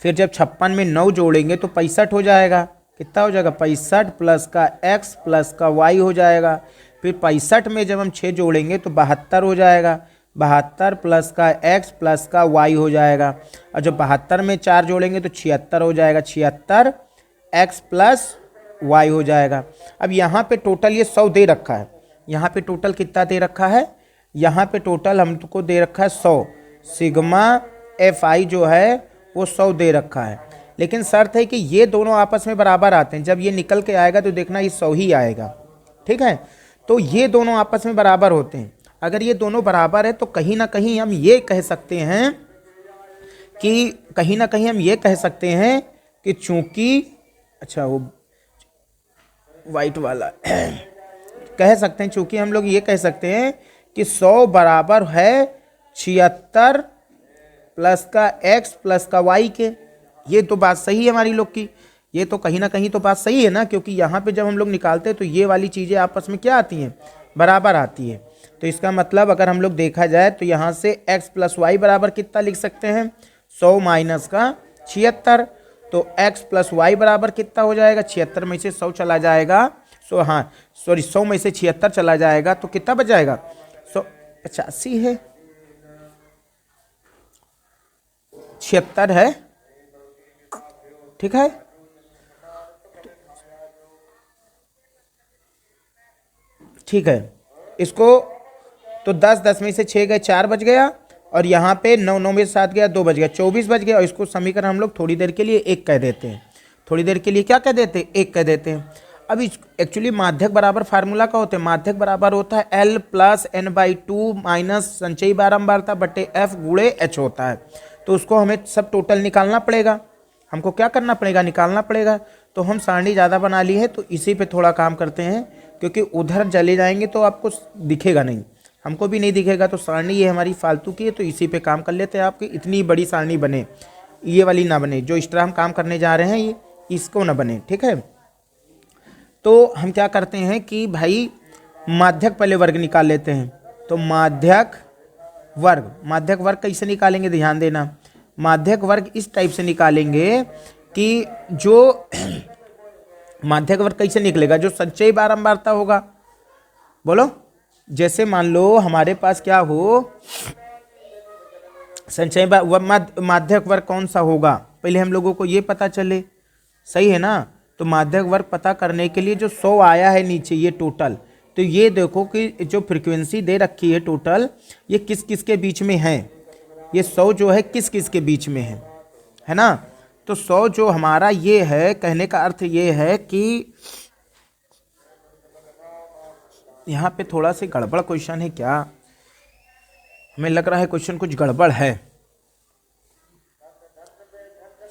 फिर जब 56 में 9 जोड़ेंगे तो 65 हो जाएगा। कितना हो जाएगा? 65 + का x + का y हो जाएगा। फिर 65 में जब हम 6 जोड़ेंगे तो 72 हो जाएगा। 72 + का x + का y हो जाएगा। और जब 72 में 4 जोड़ेंगे तो 76 हो जाएगा। 76 x + y हो जाएगा। अब यहाँ पे टोटल ये 100 दे रखा है। यहाँ पे टोटल कितना दे रखा है? यहाँ पे टोटल हमको दे रखा है 100। सिग्मा Fi जो है वो 100 दे रखा है। लेकिन शर्त है कि ये दोनों आपस में बराबर आते हैं। जब ये निकल के आएगा तो देखना ये 100 ही आएगा। ठीक है, तो ये दोनों आपस में बराबर होते हैं। अगर ये दोनों बराबर है तो कहीं ना कहीं हम ये कह सकते हैं कि चूंकि, अच्छा वो वाइट वाला कह सकते हैं, चूंकि हम लोग ये कह सकते हैं कि 100 बराबर है 76 + का x + का y के। ये तो बात सही है हमारी लोग की, ये तो कहीं ना कहीं तो बात सही है ना, क्योंकि यहाँ पे जब हम लोग निकालते हैं तो ये वाली चीज़ें आपस में क्या आती हैं? बराबर आती है। तो इसका मतलब अगर हम लोग देखा जाए तो यहाँ से x + y बराबर कितना लिख सकते हैं? 100 - का 76। तो x + y बराबर कितना हो जाएगा? 76 में से 100 चला जाएगा, 100 में से 76 चला जाएगा तो कितना बच जाएगा? 185 है, 76 है। ठीक है, ठीक है, इसको तो 10 में से 6 गए, 4 बच गया। और यहाँ पे 9 में से 7 गया, 2 बच गया, 24 बच गया। और इसको समीकरण हम लोग थोड़ी देर के लिए 1 कह देते हैं। थोड़ी देर के लिए क्या कह देते हैं? 1 कह देते हैं। अब एक्चुअली माध्यक बराबर फार्मूला का होता है, माध्यक बराबर होता है L + n/2 - संचयी बारंबारता बटे F × h होता है। तो उसको हमें सब टोटल निकालना पड़ेगा। हमको क्या करना पड़ेगा? निकालना पड़ेगा। तो हम सारणी ज़्यादा बना ली है तो इसी पे थोड़ा काम करते हैं, क्योंकि उधर चले जाएंगे तो आपको दिखेगा नहीं। हमको भी नहीं दिखेगा। तो सारणी ये हमारी फालतू की है, तो इसी पे काम कर लेते हैं। आपकी इतनी बड़ी सारणी बने, ये वाली ना बने, जो एक्स्ट्रा हम काम करने जा रहे हैं ये इसको ना बने, ठीक है। तो हम क्या करते हैं कि भाई माध्यक पहले वर्ग निकाल लेते हैं। तो माध्यक वर्ग कैसे निकालेंगे, ध्यान देना। माध्यक वर्ग इस टाइप से निकालेंगे कि जो माध्यक वर्ग कैसे निकलेगा, जो संचयी बारंबारता होगा। बोलो, जैसे मान लो हमारे पास क्या हो, संचयी माध्यक वर्ग कौन सा होगा, पहले हम लोगों को ये पता चले, सही है ना। तो माध्यक वर्ग पता करने के लिए जो 100 आया है नीचे ये टोटल, तो ये देखो कि जो फ्रीक्वेंसी दे रखी है टोटल, ये किस किस के बीच में है, ये 100 जो है किस किस के बीच में है ना। तो 100 जो हमारा ये है, कहने का अर्थ ये है कि यहाँ पे थोड़ा सा गड़बड़ क्वेश्चन है क्या, हमें लग रहा है क्वेश्चन कुछ गड़बड़ है,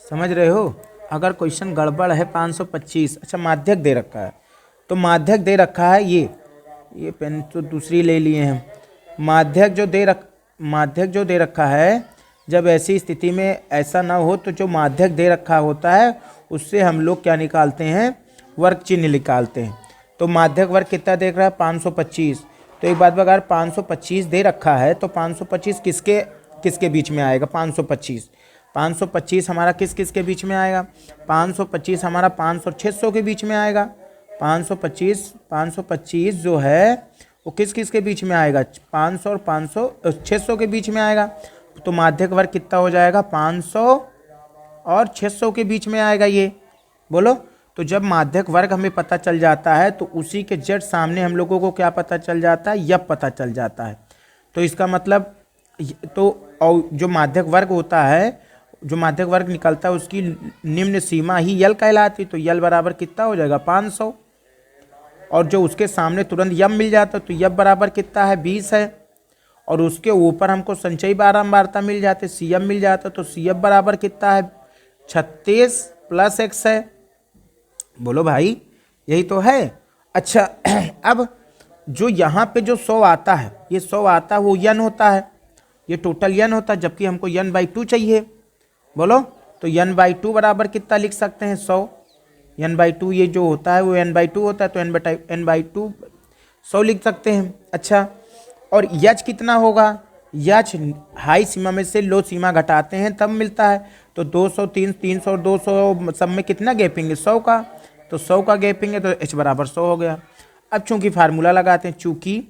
समझ रहे हो। अगर क्वेश्चन गड़बड़ है 525, अच्छा माध्यक दे रखा है, तो माध्यक दे रखा है ये पेन तो दूसरी ले लिए हैं। माध्यक जो दे रखा है, जब ऐसी स्थिति में ऐसा ना हो तो जो माध्यक दे रखा होता है उससे हम लोग क्या निकालते हैं, वर्ग चिन्ह निकालते हैं। तो माध्यक वर्ग कितना देख रहा है, 525। तो एक बात अगर 525 दे रखा है तो 525 किसके बीच में आएगा, 525 हमारा किस किस के बीच में आएगा, 525 हमारा 500 और 600 के बीच में आएगा। 525 जो है वो किस किस के बीच में आएगा, 500 और 600 के बीच में आएगा। तो माध्यक वर्ग कितना हो जाएगा, 500 और 600 के बीच में आएगा ये। बोलो, तो जब माध्यक वर्ग हमें पता चल जाता है तो उसी के जस्ट सामने हम लोगों को क्या पता चल जाता है, यह पता चल जाता है। तो इसका मतलब और जो माध्यक वर्ग होता है, जो माध्यक वर्ग निकलता है उसकी निम्न सीमा ही यल कहलाती। तो यल बराबर कितना हो जाएगा, 500। और जो उसके सामने तुरंत यम मिल जाता है तो यम बराबर कितना है, 20 है। और उसके ऊपर हमको संचयी बारंबारता मिल जाती, सीएम मिल जाता, तो सीएम बराबर कितना है, 36 + x है। बोलो भाई, यही तो है। अच्छा अब जो यहाँ पे जो 100 आता है, ये 100 आता है वो n होता है, ये टोटल n होता है, जबकि हमको n/2 चाहिए। बोलो, तो n/2 बराबर कितना लिख सकते हैं, 100। n/2 ये जो होता है वो n/2 होता है, तो n/2 100 लिख सकते हैं। अच्छा, और यच कितना होगा, यच हाई सीमा में से लो सीमा घटाते हैं तब मिलता है। तो 200, 300 और 200 सब में कितना गैपिंग है, 100 का। तो 100 का गैपिंग है तो h बराबर 100 हो गया। अब चूंकि फार्मूला लगाते हैं, चूंकि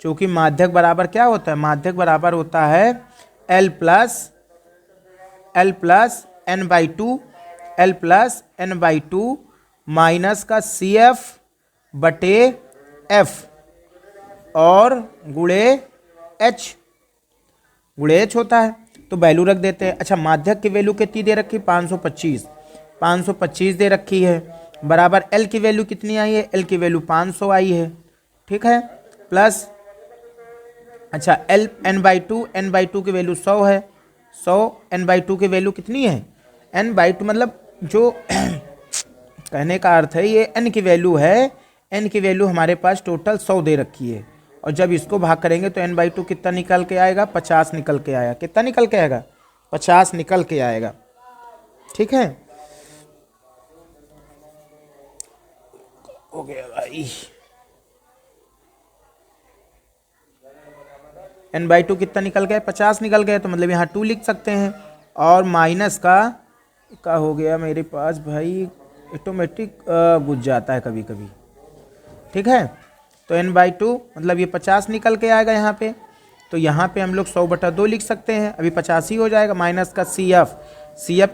चूंकि माध्यक बराबर क्या होता है, माध्यक बराबर होता है L प्लस n/2 माइनस का CF/F और गुणे H होता है। तो वैल्यू रख देते हैं। अच्छा, माध्यक की वैल्यू कितनी दे रखी, 525 दे रखी है, बराबर L की वैल्यू कितनी आई है, L की वैल्यू 500 आई है, ठीक है। प्लस अच्छा L n/2 की वैल्यू 100 है, 100 n/2 की वैल्यू कितनी है, n/2 मतलब जो कहने का अर्थ है ये n की वैल्यू है, n की वैल्यू हमारे पास टोटल 100 दे रखी है। और जब इसको भाग करेंगे तो n/2 कितना निकल के आएगा, 50 निकल के आएगा। कितना निकल के आएगा, 50 निकल के आएगा, ठीक है। हो गया भाई, n/2 कितना निकल गया, 50 निकल गया, तो मतलब यहाँ 2 लिख सकते हैं। और माइनस का हो गया मेरे पास भाई, ऑटोमेटिक गुज जाता है कभी कभी, ठीक है। तो n/2 मतलब ये 50 निकल के आएगा यहाँ पे। तो यहाँ पे हम लोग 100/2 लिख सकते हैं, अभी 50 ही हो जाएगा। माइनस का CF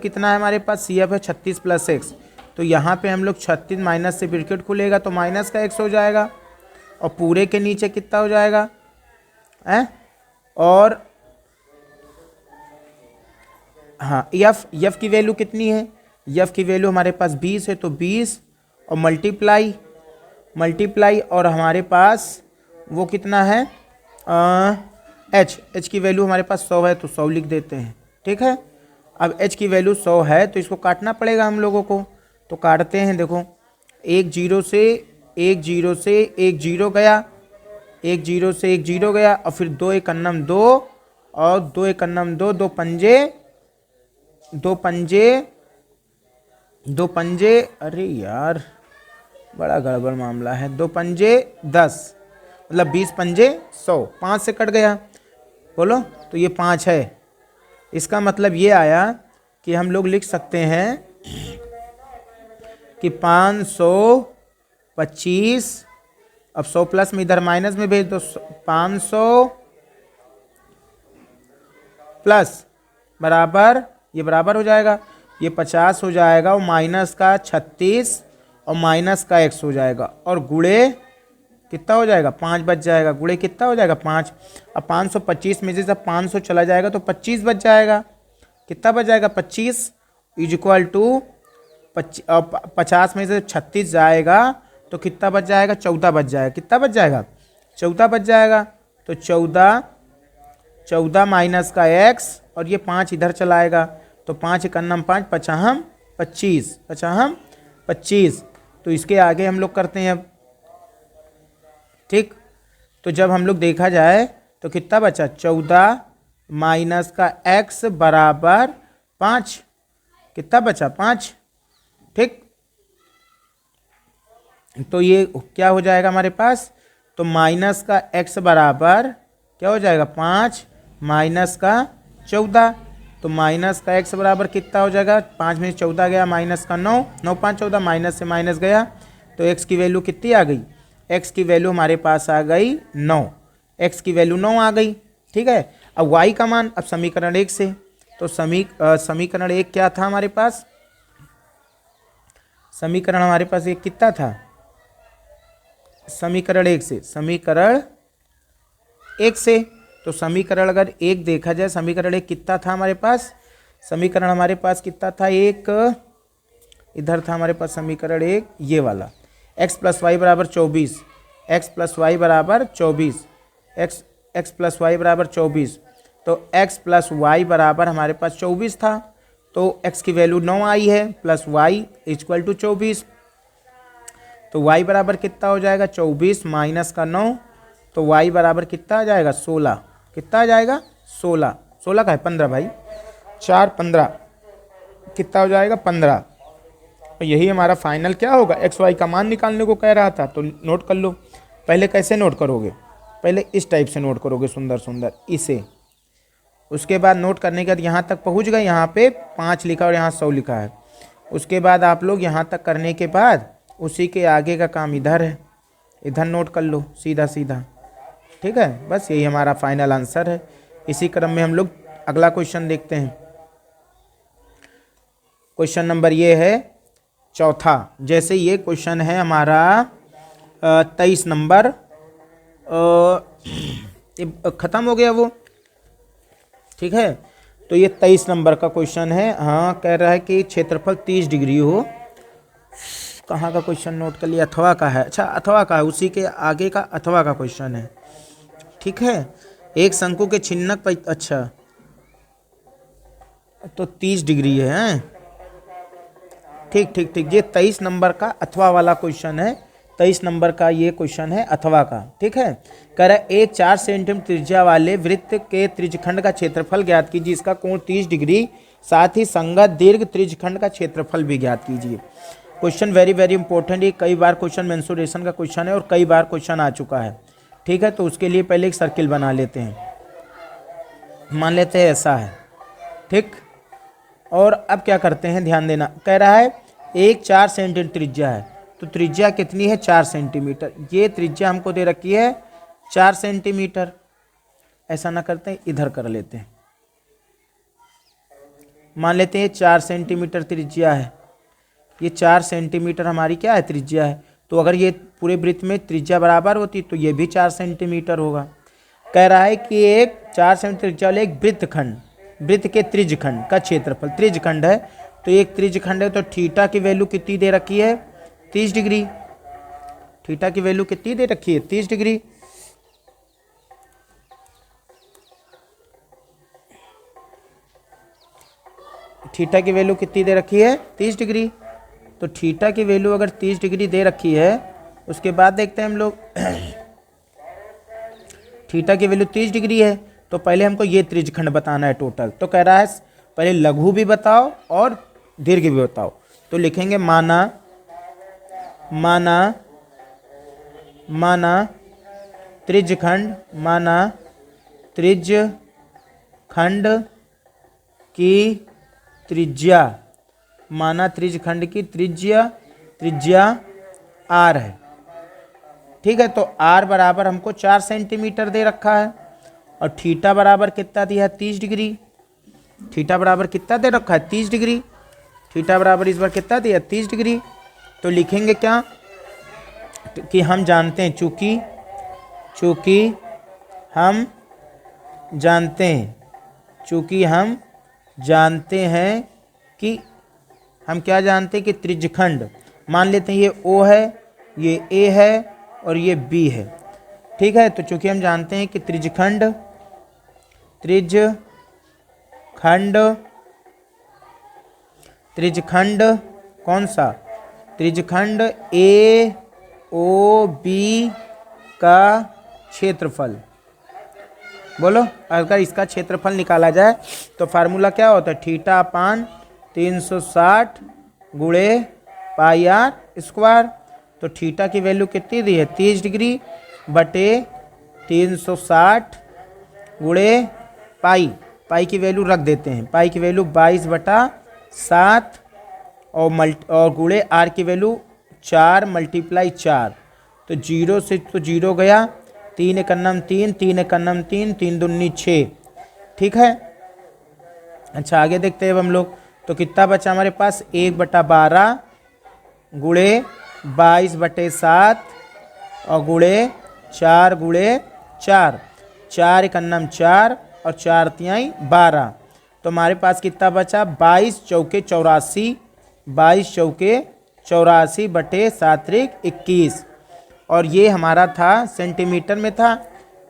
कितना है हमारे पास, CF है 36 + x। तो यहाँ पे हम लोग 36 माइनस से ब्रैकेट खुलेगा तो माइनस का x हो जाएगा, और पूरे के नीचे कितना हो जाएगा और हाँ F की वैल्यू कितनी है, F की वैल्यू हमारे पास 20 है, तो 20 और मल्टीप्लाई और हमारे पास वो कितना है H की वैल्यू हमारे पास 100 है, तो 100 लिख देते हैं, ठीक है। अब H की वैल्यू 100 है तो इसको काटना पड़ेगा हम लोगों को, तो काटते हैं। देखो एक जीरो से एक जीरो से एक जीरो गया, एक जीरो से एक जीरो गया, और फिर दो एक अन्नम दो, और दो एक अन्नम दो, दो पंजे, दो पंजे, दो पंजे, अरे यार बड़ा गड़बड़ मामला है, दो पंजे 10, मतलब 20 पंजे 100, 5 से कट गया, बोलो तो ये 5 है। इसका मतलब ये आया कि हम लोग लिख सकते हैं कि 525, अब 100 प्लस में इधर माइनस में भेज दो, 500 प्लस बराबर, ये बराबर हो जाएगा, ये 50 हो जाएगा, और माइनस का 36 और माइनस का x हो जाएगा, और गुणे कितना हो जाएगा 5 बच जाएगा, गुणे कितना हो जाएगा 5। अब 525 में से जब 500 चला जाएगा तो 25 बच जाएगा, कितना बच जाएगा 25 इज इक्वल टू 50 में से 36 जाएगा तो कितना बच जाएगा 14 बच जाएगा, कितना बच जाएगा 14 बच जाएगा। तो 14 माइनस का x, और ये 5 इधर चलाएगा, तो 5 एक अन्नम 5, पचाहम 25, पचाहम 25। तो इसके आगे हम लोग करते हैं अब, ठीक। तो जब हम लोग देखा जाए तो कितना बचा 14 माइनस का x बराबर 5, कितना बचा 5, ठीक। तो ये क्या हो जाएगा हमारे पास, तो माइनस का x बराबर क्या हो जाएगा 5 माइनस का 14, तो माइनस का x बराबर कितना हो जाएगा, 5 में 14 गया, माइनस का 9, 9 5 14, माइनस से माइनस गया, तो x की वैल्यू कितनी आ गई, x की वैल्यू हमारे पास आ गई 9, x की वैल्यू 9 आ गई, ठीक है। अब y का मान, अब समीकरण 1 से, तो समीकरण 1 क्या था हमारे पास, समीकरण हमारे पास एक कितना था, समीकरण 1 से, समीकरण 1 से, तो समीकरण अगर 1 देखा जाए, समीकरण 1 कितना था हमारे पास, समीकरण हमारे पास कितना था, एक इधर था हमारे पास समीकरण 1 ये वाला, x प्लस वाई बराबर 24, x प्लस वाई बराबर 24, x प्लस वाई बराबर 24, तो x प्लस वाई बराबर हमारे पास 24 था, तो x की वैल्यू 9 आई है, प्लस y इक्वल टू 24, तो y बराबर कितना हो जाएगा 24 माइनस का 9, तो y बराबर कितना आ जाएगा 16, कितना आ जाएगा 16, 16 का है 15 भाई, 4 15 कितना हो जाएगा 15। तो यही हमारा फाइनल क्या होगा, एक्स वाई का मान निकालने को कह रहा था, तो नोट कर लो। पहले कैसे नोट करोगे, पहले इस टाइप से नोट करोगे, सुंदर सुंदर इसे, उसके बाद नोट करने के बाद यहाँ तक पहुँच गए, यहाँ पे 5 लिखा और यहाँ 100 लिखा है, उसके बाद आप लोग यहाँ तक करने के बाद उसी के आगे का काम इधर है, इधर नोट कर लो सीधा सीधा, ठीक है। बस यही हमारा फाइनल आंसर है। इसी क्रम में हम लोग अगला क्वेश्चन देखते हैं। क्वेश्चन नंबर ये है चौथा, जैसे ये क्वेश्चन है हमारा 23 नंबर, ख़त्म हो गया वो, ठीक है। तो ये 23 नंबर का क्वेश्चन है, हाँ कह रहा है कि क्षेत्रफल 30 डिग्री हो, कहाँ का क्वेश्चन नोट कर लिया, अथवा का है, अच्छा अथवा का है, उसी के आगे का अथवा का क्वेश्चन है, ठीक है। एक शंकु के छिन्नक पर, अच्छा तो 30 डिग्री है, ठीक ठीक ठीक, ये 23 नंबर का अथवा वाला क्वेश्चन है, 23 नंबर का ये क्वेश्चन है अथवा का, ठीक है। कह रहा है एक 4 सेंटीमीटर त्रिज्या वाले वृत्त के त्रिज्यखंड का क्षेत्रफल ज्ञात कीजिए, इसका कोण 30 डिग्री, साथ ही संगत दीर्घ त्रिज्यखंड का क्षेत्रफल भी ज्ञात कीजिए। क्वेश्चन वेरी वेरी इंपॉर्टेंट, ये कई बार क्वेश्चन मेंसुरेशन का क्वेश्चन है और कई बार क्वेश्चन आ चुका है, ठीक है। तो उसके लिए पहले एक सर्किल बना लेते हैं, मान लेते हैं ऐसा है, ठीक। और अब क्या करते हैं, ध्यान देना, कह रहा है एक 4 सेंटीमीटर त्रिज्या है, तो त्रिज्या कितनी है 4 सेंटीमीटर, ये त्रिज्या हमको दे रखी है 4 सेंटीमीटर, ऐसा ना करते हैं इधर कर लेते हैं, मान लेते हैं 4 सेंटीमीटर त्रिज्या है, ये 4 सेंटीमीटर हमारी क्या है त्रिज्या है, तो अगर ये पूरे वृत्त में त्रिज्या बराबर होती तो ये भी 4 सेंटीमीटर होगा। कह रहा है कि एक 4 सेंटीमीटर त्रिज्या वाले एक वृत्तखंड, वृत्त के त्रिज्यखंड का क्षेत्रफल, त्रिज्यखंड है तो एक त्रिज्यखंड है, तो थीटा की वैल्यू कितनी दे रखी है 30 डिग्री, थीटा की वैल्यू कितनी दे रखी है 30 डिग्री, थीटा की वैल्यू कितनी दे रखी है 30 डिग्री, तो थीटा की वैल्यू अगर 30 डिग्री दे रखी है, उसके बाद देखते हैं हम लोग थीटा की वैल्यू 30 डिग्री है, तो पहले हमको ये त्रिज्यखंड बताना है टोटल। तो कह रहा है पहले लघु भी बताओ और दीर्घ भी बताओ। तो लिखेंगे माना त्रिज्यखंड, माना त्रिज्यखंड की त्रिज्या, माना त्रिज्यखंड की त्रिज्या r है। ठीक है, तो r बराबर हमको 4 सेंटीमीटर दे रखा है और थीटा बराबर कितना दिया है 30 डिग्री। थीटा बराबर कितना दे रखा है 30 डिग्री। थीटा बराबर इस बार कितना दिया 30 डिग्री। तो लिखेंगे क्या कि हम जानते हैं, चूंकि हम जानते हैं कि हम क्या जानते हैं कि त्रिज्यखंड, मान लेते हैं ये O है, ये A है और ये B है। ठीक है, तो चूंकि हम जानते हैं कि त्रिज्यखंड कौन सा, त्रिज्यखंड AOB का क्षेत्रफल, बोलो अगर इसका क्षेत्रफल निकाला जाए तो फार्मूला क्या होता है, थीटा अपान 360 गुणे पाई आर स्क्वायर। तो थीटा की वैल्यू कितनी दी है 30 डिग्री बटे 360 गुणे पाई की वैल्यू रख देते हैं, पाई की वैल्यू 22/7 और गुणे आर की वैल्यू 4 × 4। तो 0 से तो 0 गया, 3 एकन्नम 3, 3 एकन्नम 3, 3 दूनी 6। ठीक है, अच्छा आगे देखते हैं अब हम लोग। तो कितना बचा हमारे पास 1/12 गुणे 22/7 और गुणे 4 गुणे 4, 4 एकन्नम 4 और 4 तिहाई 12। तो हमारे पास कितना बचा 22 चौके 84, 22 चौके 84 बटे 7 21। और ये हमारा था सेंटीमीटर में था,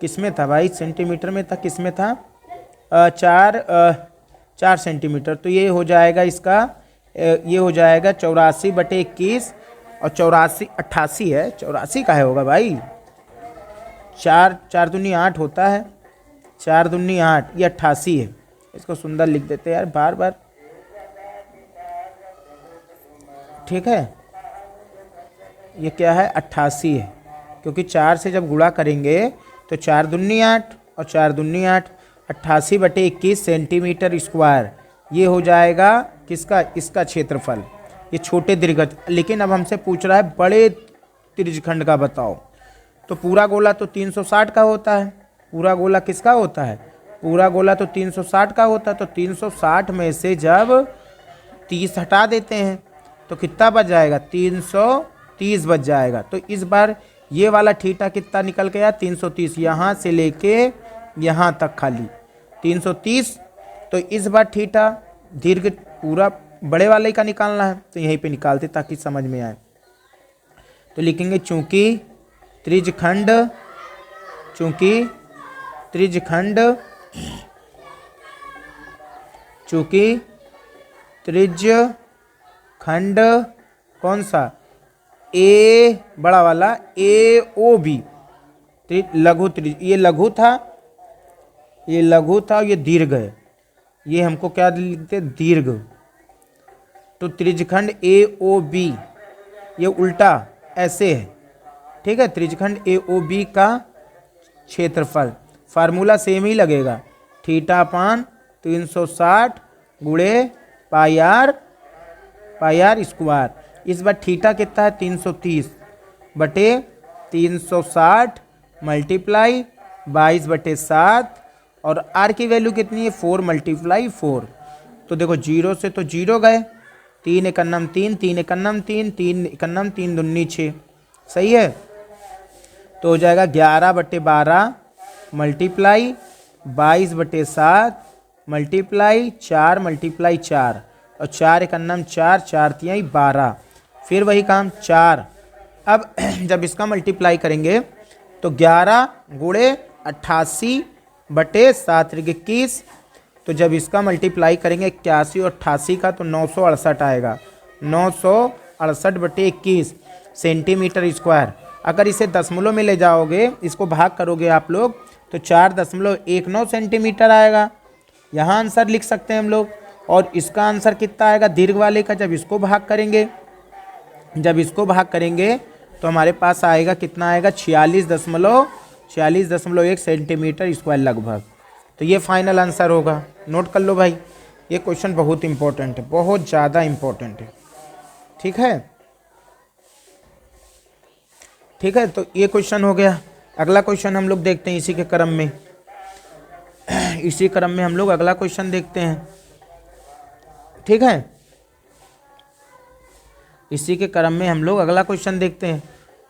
किस में था भाई, सेंटीमीटर में था, किस में था 4 सेंटीमीटर। तो ये हो जाएगा इसका, ये हो जाएगा 84/21 और 88 है, 84 का है होगा भाई, 4 दूनी 8 होता है, 4 दूनी 8, ये 88 है। इसको सुंदर लिख देते हैं यार बार बार। ठीक है, ये क्या है 88 है, क्योंकि 4 से जब गुणा करेंगे तो 4 दूनी 8 और 4 दूनी 8, 88/21 सेंटीमीटर स्क्वायर। ये हो जाएगा किसका, इसका क्षेत्रफल, ये छोटे दीर्घ। लेकिन अब हमसे पूछ रहा है बड़े त्रिज्यखंड का बताओ। तो पूरा गोला तो 360 का होता है, पूरा गोला किसका होता है, पूरा गोला तो 360 का होता है। तो 360 में से जब 30 हटा देते हैं तो कितना बच जाएगा 330 बच जाएगा। तो इस बार ये वाला थीटा कितना निकल गया 330, यहाँ से लेके यहाँ तक खाली 330। तो इस बार थीटा दीर्घ पूरा बड़े वाले का निकालना है, तो यहीं पे निकालते ताकि समझ में आए। तो लिखेंगे चूंकि त्रिज्यखंड कौन सा, ए बड़ा वाला AOB लघु ये लघु था, ये दीर्घ है, ये हमको क्या लिखते दीर्घ। तो त्रिज्यखंड AOB ये उल्टा ऐसे है। ठीक है, त्रिज्यखंड AOB का क्षेत्रफल, फार्मूला सेम ही लगेगा, थीटा अपान 360 गुणे पाई आर स्क्वायर। इस बार थीटा कितना है 330 बटे 360 मल्टीप्लाई 22/7 और आर की वैल्यू कितनी है 4 × 4। तो देखो 0 से तो 0 गए, 3 एकन्नम 3, 3 एकन्नम 3, 3 एकन्नम 3 दूनी 6, सही है। तो हो जाएगा 11/12 मल्टीप्लाई 22/7 मल्टीप्लाई 4 × 4 और 4 एकन्नम 4, 4 तिहाई 12। फिर वही काम 4। अब जब इसका मल्टीप्लाई करेंगे तो 11 गुणे 88/7 21। तो जब इसका मल्टीप्लाई करेंगे 81 और 88 का तो 968 आएगा, 68/21 सेंटीमीटर स्क्वायर। अगर इसे दशमलव में ले जाओगे, इसको भाग करोगे आप लोग, तो 4.19 सेंटीमीटर आएगा। यहाँ आंसर लिख सकते हैं हम लोग। और इसका आंसर कितना आएगा दीर्घ वाले का, जब इसको भाग करेंगे तो हमारे पास आएगा कितना आएगा 46.1 सेंटीमीटर स्क्वायर लगभग। तो ये फाइनल आंसर होगा। नोट कर लो भाई, ये क्वेश्चन बहुत इंपॉर्टेंट है, बहुत ज़्यादा इंपॉर्टेंट है। ठीक है, ठीक है, तो ये क्वेश्चन हो गया। अगला क्वेश्चन हम लोग देखते हैं इसी के क्रम में हम लोग अगला क्वेश्चन देखते हैं। ठीक है, इसी के क्रम में हम लोग अगला क्वेश्चन देखते हैं।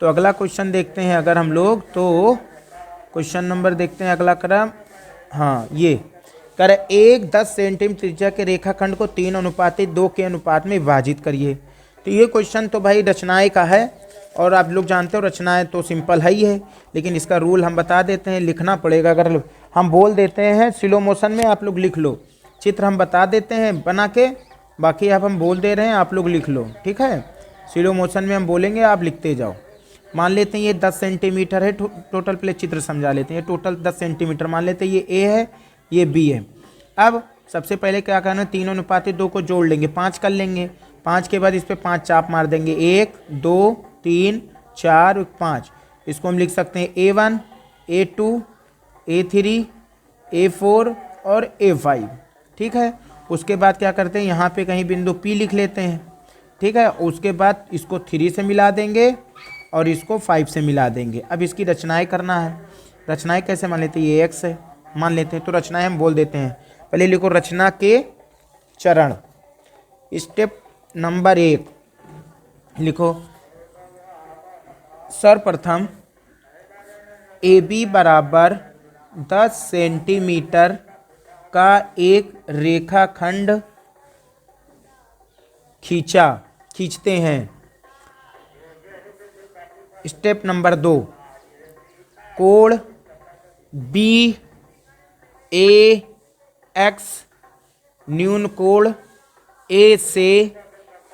तो अगला क्वेश्चन देखते हैं अगर हम लोग, तो क्वेश्चन नंबर देखते हैं अगला क्रम। हाँ, ये कर एक 10 सेंटीमीटर त्रिज्या के रेखाखंड को 3:2 के अनुपात में विभाजित करिए। तो ये क्वेश्चन तो भाई रचनाएं का है, और आप लोग जानते हो रचनाएं तो सिंपल है ही है, लेकिन इसका रूल हम बता देते हैं, लिखना पड़ेगा। अगर हम बोल देते हैं स्लो मोशन में, आप लोग लिख लो। चित्र हम बता देते हैं बना के, बाकी आप हम बोल दे रहे हैं, आप लोग लिख लो। ठीक है, स्लो मोशन में हम बोलेंगे, आप लिखते जाओ। मान लेते हैं ये 10 सेंटीमीटर है टोटल, प्ले चित्र समझा लेते हैं। टोटल 10 सेंटीमीटर मान लेते हैं, ये ए है, ये बी है। अब सबसे पहले क्या करना है, 3:2 को जोड़ लेंगे, 5 कर लेंगे। 5 के बाद इस पर 5 चाप मार देंगे, 1 2 3 4 5। इसको हम लिख सकते हैं A1 A2 A3 A4 और A5। ठीक है, उसके बाद क्या करते हैं, यहाँ पे कहीं बिंदु P लिख लेते हैं। ठीक है, उसके बाद इसको 3 से मिला देंगे और इसको 5 से मिला देंगे। अब इसकी रचनाएं करना है। रचनाएं कैसे मान लेते हैं, ये x है मान लेते हैं, तो रचनाएं हम बोल देते हैं। पहले लिखो रचना के चरण। स्टेप नंबर 1 लिखो, सर्वप्रथम AB बराबर 10 सेंटीमीटर का एक रेखाखंड खींचते हैं। स्टेप नंबर 2, कोण BAX न्यून कोण A से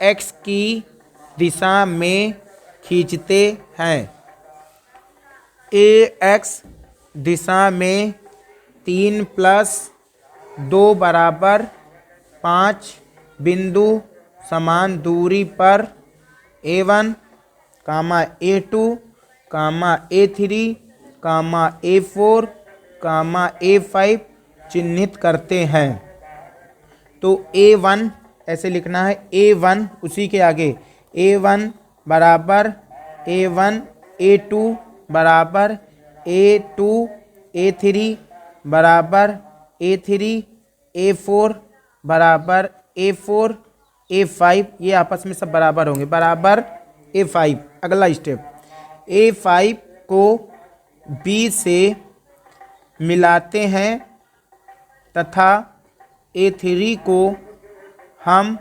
X की दिशा में खींचते हैं। AX दिशा में 3 + 2 बराबर 5 बिंदु समान दूरी पर A1, A2, A3, A4, A5 चिन्हित करते हैं। तो A1 ऐसे लिखना है, A1 उसी के आगे A1 बराबर A1 A2 बराबर A2 A3 बराबर A3 A4 बराबर A4 A5, ये आपस में सब बराबर होंगे, बराबर A5। अगला स्टेप, A5 को B से मिलाते हैं तथा A3 को हम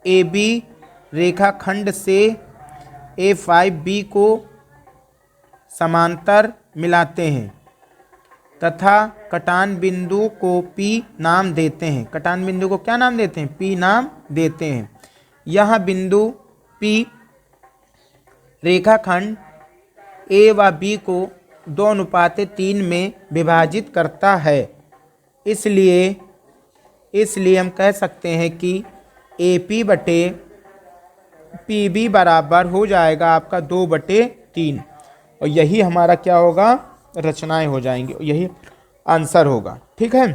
AB रेखाखंड से A5B को समांतर मिलाते हैं तथा कटान बिंदु को P नाम देते हैं। कटान बिंदु को क्या नाम देते हैं, P नाम देते हैं। यह बिंदु P रेखाखंड A व B को 2:3 में विभाजित करता है। इसलिए हम कह सकते हैं कि AP बटे PB बराबर हो जाएगा आपका 2/3, और यही हमारा क्या होगा, रचनाएं हो जाएंगी, यही आंसर होगा। ठीक है,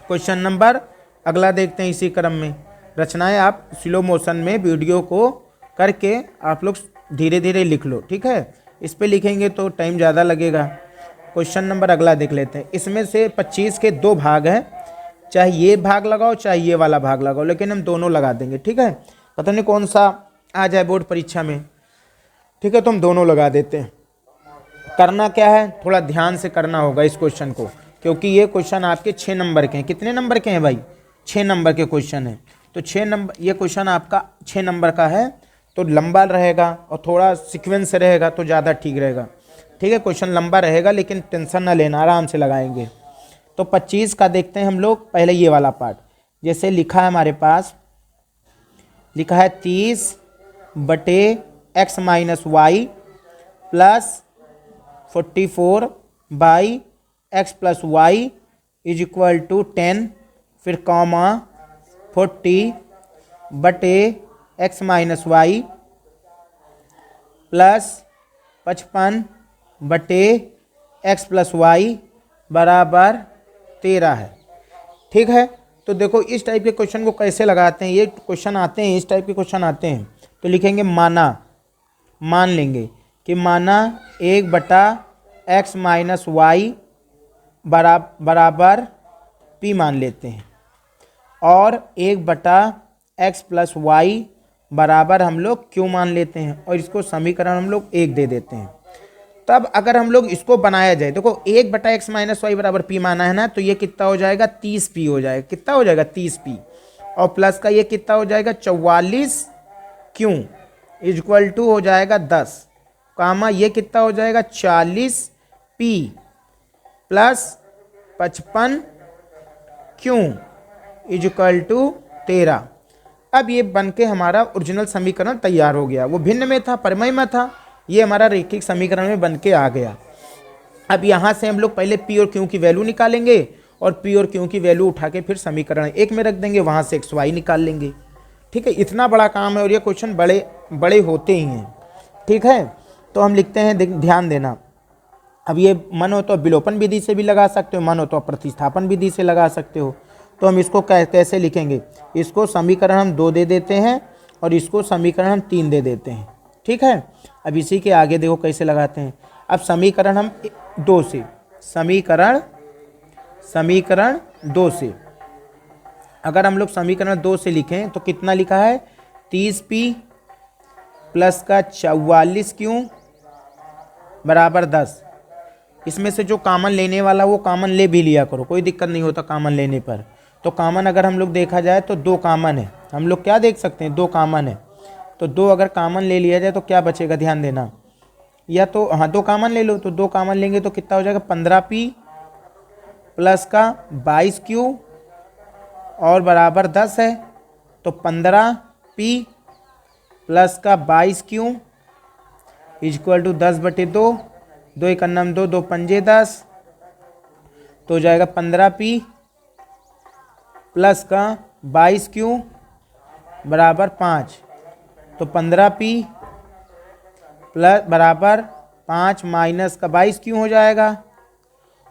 क्वेश्चन नंबर अगला देखते हैं इसी क्रम में। रचनाएं आप स्लो मोशन में वीडियो को करके आप लोग धीरे धीरे लिख लो। ठीक है, इस पे लिखेंगे तो टाइम ज़्यादा लगेगा। क्वेश्चन नंबर अगला देख लेते हैं। इसमें से 25 के 2 भाग हैं, चाहे ये भाग लगाओ चाहे ये वाला भाग लगाओ, लेकिन हम दोनों लगा देंगे। ठीक है, पता नहीं कौन सा आ जाए बोर्ड परीक्षा में। ठीक है, तो हम दोनों लगा देते हैं। करना क्या है, थोड़ा ध्यान से करना होगा इस क्वेश्चन को, क्योंकि ये क्वेश्चन आपके 6 नंबर के हैं। कितने नंबर के हैं भाई, 6 नंबर के क्वेश्चन हैं। तो 6 नंबर, ये क्वेश्चन आपका 6 नंबर का है, तो लंबा रहेगा और थोड़ा सीक्वेंस रहेगा तो ज़्यादा ठीक रहेगा। ठीक है, क्वेश्चन लंबा रहेगा लेकिन टेंशन ना लेना, आराम से लगाएंगे। तो 25 का देखते हैं हम लोग। पहले ये वाला पार्ट, जैसे लिखा है हमारे पास, लिखा है 30 बटे X minus Y plus 44 by X plus Y is equal to 10, फिर कॉमा 40 बटे एक्स माइनस वाई प्लस 55 बटे एक्स प्लस वाई बराबर 13 है। ठीक है, तो देखो इस टाइप के क्वेश्चन को कैसे लगाते हैं, ये क्वेश्चन आते हैं, इस टाइप के क्वेश्चन आते हैं। तो लिखेंगे मान लेंगे कि माना 1/x माइनस वाई बराबर p मान लेते हैं, और 1/x प्लस वाई बराबर हम लोग q मान लेते हैं, और इसको समीकरण हम लोग 1 दे देते हैं। तब अगर हम लोग इसको बनाया जाए, देखो 1/x माइनस वाई बराबर p माना है ना, तो ये कितना हो जाएगा 30p हो जाएगा। कितना हो जाएगा 30p, और प्लस का ये कितना हो जाएगा 44q इज इक्वल टू हो जाएगा 10, कामा ये कितना हो जाएगा 40p plus 55q is equal to 13। अब ये बन के हमारा ओरिजिनल समीकरण तैयार हो गया। वो भिन्न में था, परिमेय में था, ये हमारा रैखिक समीकरण में बन के आ गया। अब यहाँ से हम लोग पहले p और q की वैल्यू निकालेंगे, और p और q की वैल्यू उठा के फिर समीकरण 1 में रख देंगे, वहाँ से x y निकाल लेंगे। ठीक है, इतना बड़ा काम है, और ये क्वेश्चन बड़े बड़े होते ही हैं। ठीक है, तो हम लिखते हैं, ध्यान देना। अब ये मन हो तो विलोपन विधि से भी लगा सकते हो, मन हो तो प्रतिस्थापन विधि से लगा सकते हो। तो हम इसको कैसे लिखेंगे, इसको समीकरण हम 2 दे देते हैं, और इसको समीकरण हम 3 दे देते हैं। ठीक है, अब इसी के आगे देखो कैसे लगाते हैं। अब समीकरण हम 2 से, समीकरण 2 से अगर हम लोग समीकरण 2 से लिखें तो कितना लिखा है 30p प्लस का 44q बराबर 10। इसमें से जो कामन लेने वाला वो कामन ले भी लिया करो, कोई दिक्कत नहीं होता कामन लेने पर। तो कामन अगर हम लोग देखा जाए तो 2 कामन है, हम लोग क्या देख सकते हैं 2 कामन है। तो 2 अगर कामन ले लिया जाए तो क्या बचेगा, ध्यान देना। या तो हाँ 2 कामन ले लो, तो 2 कामन लेंगे तो कितना हो जाएगा 15p प्लस का 22q और बराबर 10 है। तो 15p प्लस का 22q इज इक्वल टू 10/2, 2 1 2, 2 5 10, तो हो जाएगा 15p प्लस का 22q बराबर 5। तो 15p प्लस बराबर 5 माइनस का 22q हो जाएगा।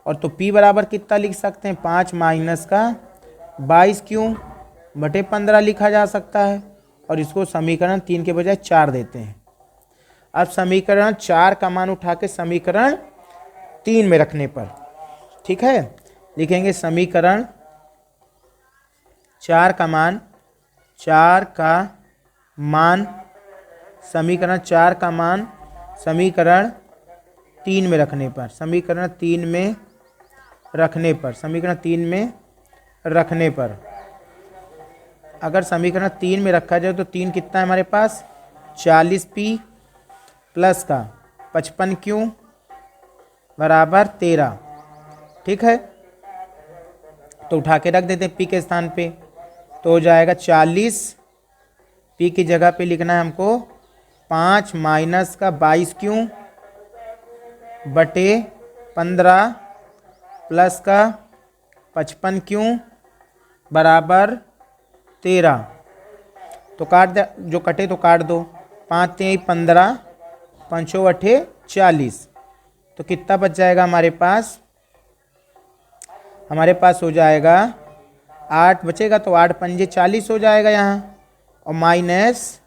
और तो p बराबर कितना लिख सकते हैं 5 माइनस का 22q बटे 15 लिखा जा सकता है। और इसको समीकरण 3 के बजाय 4 देते हैं। अब समीकरण 4 का मान उठा के समीकरण 3 में रखने पर, ठीक है, लिखेंगे समीकरण 4 का मान, समीकरण 4 का मान समीकरण 3 में रखने पर, समीकरण 3 में रखने पर अगर समीकरण 3 में रखा जाए तो 3 कितना है हमारे पास 40p प्लस का 55q बराबर 13। ठीक है, तो उठा के रख देते हैं p के स्थान पे, तो हो जाएगा 40, p की जगह पे लिखना है हमको 5 माइनस का 22q बटे 15 प्लस का 55q बराबर 13। तो काट दे, जो कटे तो काट दो, 5 3 15, 5 8 40। तो कितना बच जाएगा हमारे पास हो जाएगा 8 बचेगा, तो 8 पंजे 40 हो जाएगा यहाँ, और माइनस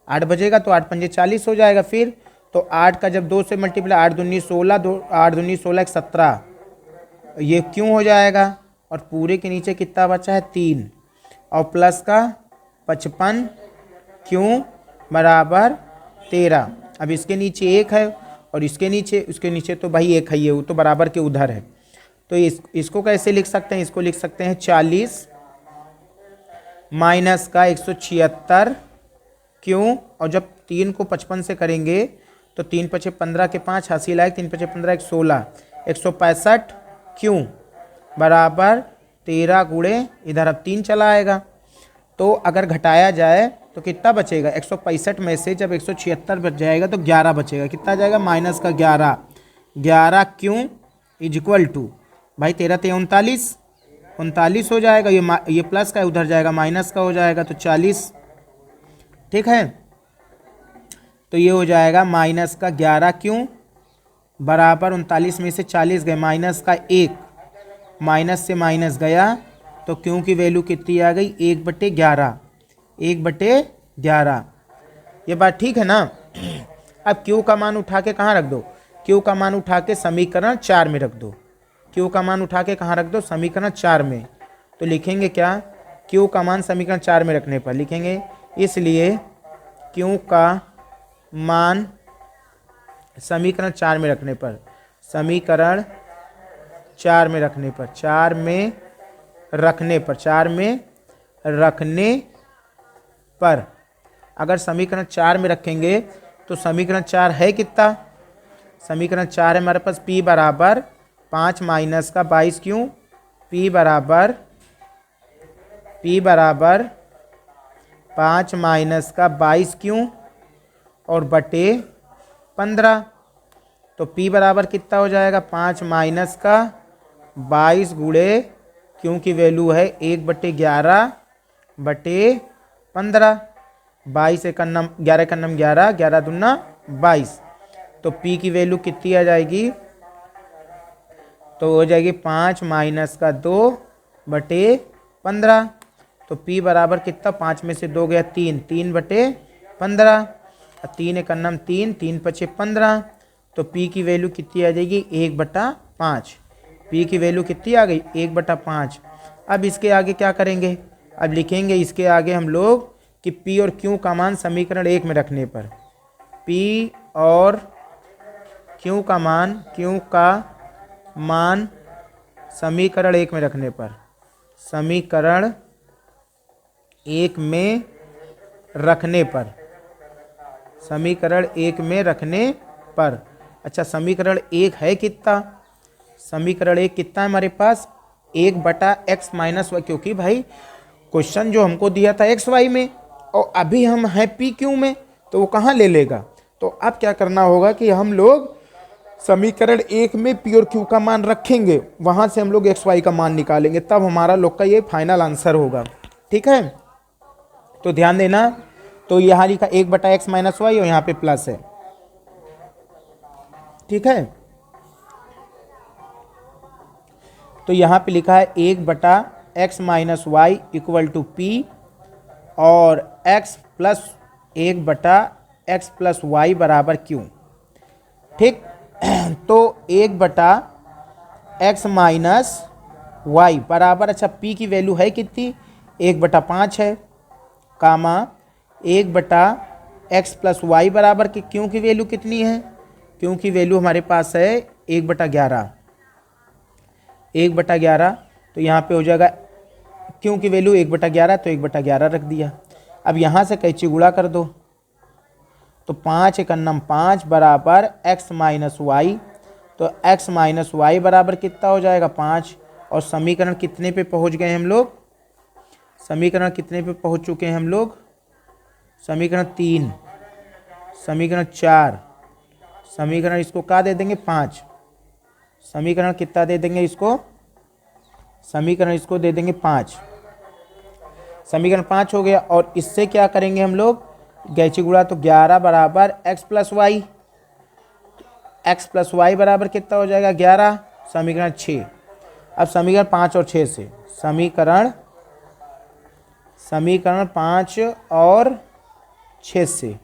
8 बचेगा तो 8 पंजे 40 हो जाएगा। फिर तो 8 का जब 2 से मल्टीप्लाई, 8 दूनी 16, 8 दूनी 16 17, ये क्यों हो जाएगा। और पूरे के नीचे कितना बचा है 3, और प्लस का 55 क्यों बराबर 13। अब इसके नीचे 1 है, और इसके नीचे तो भाई 1 है, ये वो तो बराबर के उधर है। तो इसको कैसे लिख सकते हैं, इसको लिख सकते हैं 40 माइनस का 176 क्यों, और जब 3 को 55 से करेंगे तो 3 पचे 15 के 5 हासिल आएगा, 3 पचे 15 16, 165 क्यों बराबर 13 गुणे इधर अब 3 चला आएगा। तो अगर घटाया जाए तो कितना बचेगा, 165 में से जब 176 बच जाएगा तो 11 बचेगा। कितना आ जाएगा, माइनस का 11। 11 क्यों इज इक्वल टू, भाई 13 ते 39, 39 हो जाएगा। ये प्लस का उधर जाएगा माइनस का हो जाएगा तो 40। ठीक है, तो ये हो जाएगा माइनस का 11 क्यों बराबर 39 में से 40 गए, माइनस का 1, माइनस से माइनस गया तो क्यों की वैल्यू कितनी आ गई, 1/11, 1/11। ये बात ठीक है ना। अब क्यू का मान उठा के कहाँ रख दो, क्यू का मान उठा के समीकरण 4 में रख दो। क्यू का मान उठा के कहाँ रख दो, समीकरण 4 में। तो लिखेंगे क्या, क्यू का मान समीकरण 4 में रखने पर लिखेंगे, इसलिए क्यू का मान समीकरण 4 में रखने पर, समीकरण 4 में रखने पर, 4 में रखने पर, 4 में रखने पर अगर समीकरण 4 में रखेंगे तो समीकरण 4 है कितना, समीकरण 4 है हमारे पास p बराबर 5 माइनस का 22 क्यों, p बराबर 5 माइनस का 22 क्यों और बटे 15। तो p बराबर कितना हो जाएगा, 5 माइनस का 22 गुणे क्यों की वैल्यू है 1/11 बटे 15। 22 एक अन्नम 11 एक अन्नम 11, 11 दूना 22। तो p की वैल्यू कितनी आ जाएगी, तो हो जाएगी 5 माइनस का 2 बटे 15। तो p बराबर कितना, 5 में से 2 गया 3, 3/15, 3 एक अन्नम 3, 3 पचे 15। तो p की वैल्यू कितनी आ जाएगी, 1/5। p की वैल्यू कितनी आ गई, 1/5। अब इसके आगे क्या करेंगे, अब लिखेंगे इसके आगे हम लोग कि p और q का मान समीकरण 1 में रखने पर, p और q का मान समीकरण 1 में रखने पर, समीकरण 1 में रखने पर, समीकरण 1 में रखने पर। अच्छा, समीकरण 1 है कितना, समीकरण 1 कितना है हमारे पास, 1/x माइनस वाई, क्योंकि भाई क्वेश्चन जो हमको दिया था एक्स वाई में और अभी हम हैं पी क्यू में, तो वो कहाँ ले लेगा। तो अब क्या करना होगा कि हम लोग समीकरण 1 में पी और क्यू का मान रखेंगे, वहाँ से हम लोग एक्स वाई का मान निकालेंगे, तब हमारा लोग का ये फाइनल आंसर होगा। ठीक है, तो ध्यान देना। तो यहाँ लिखा 1/x माइनस वाई और यहाँ पे प्लस है। ठीक है, तो यहाँ पे लिखा है 1/x minus Y equal to P और x plus 1/x plus Y बराबर क्यू। ठीक, तो 1/x माइनस वाई बराबर, अच्छा p की वैल्यू है कितनी, 1/5 है, कामा 1/x प्लस वाई बराबर की क्यों की वैल्यू कितनी है, क्यों की वैल्यू हमारे पास है 1/11, 1/11। तो यहाँ पे हो जाएगा क्यों की वैल्यू 1/11, तो 1/11 रख दिया। अब यहाँ से कैंची गुणा कर दो, तो 5 एक अन्नम 5 बराबर x माइनस वाई, तो x माइनस वाई बराबर कितना हो जाएगा 5। और समीकरण कितने पे पहुँच गए हम लोग, समीकरण कितने पे पहुँच चुके हैं हम लोग, समीकरण 3, समीकरण 4, समीकरण इसको क्या दे देंगे 5, समीकरण कितना दे देंगे इसको, समीकरण इसको दे देंगे 5, समीकरण 5 हो गया। और इससे क्या करेंगे हम लोग, गैची गुणा, तो 11 बराबर x plus Y, x plus Y बराबर कितना हो जाएगा 11, समीकरण 6। अब समीकरण 5 और 6 से, समीकरण 5 और 6 से,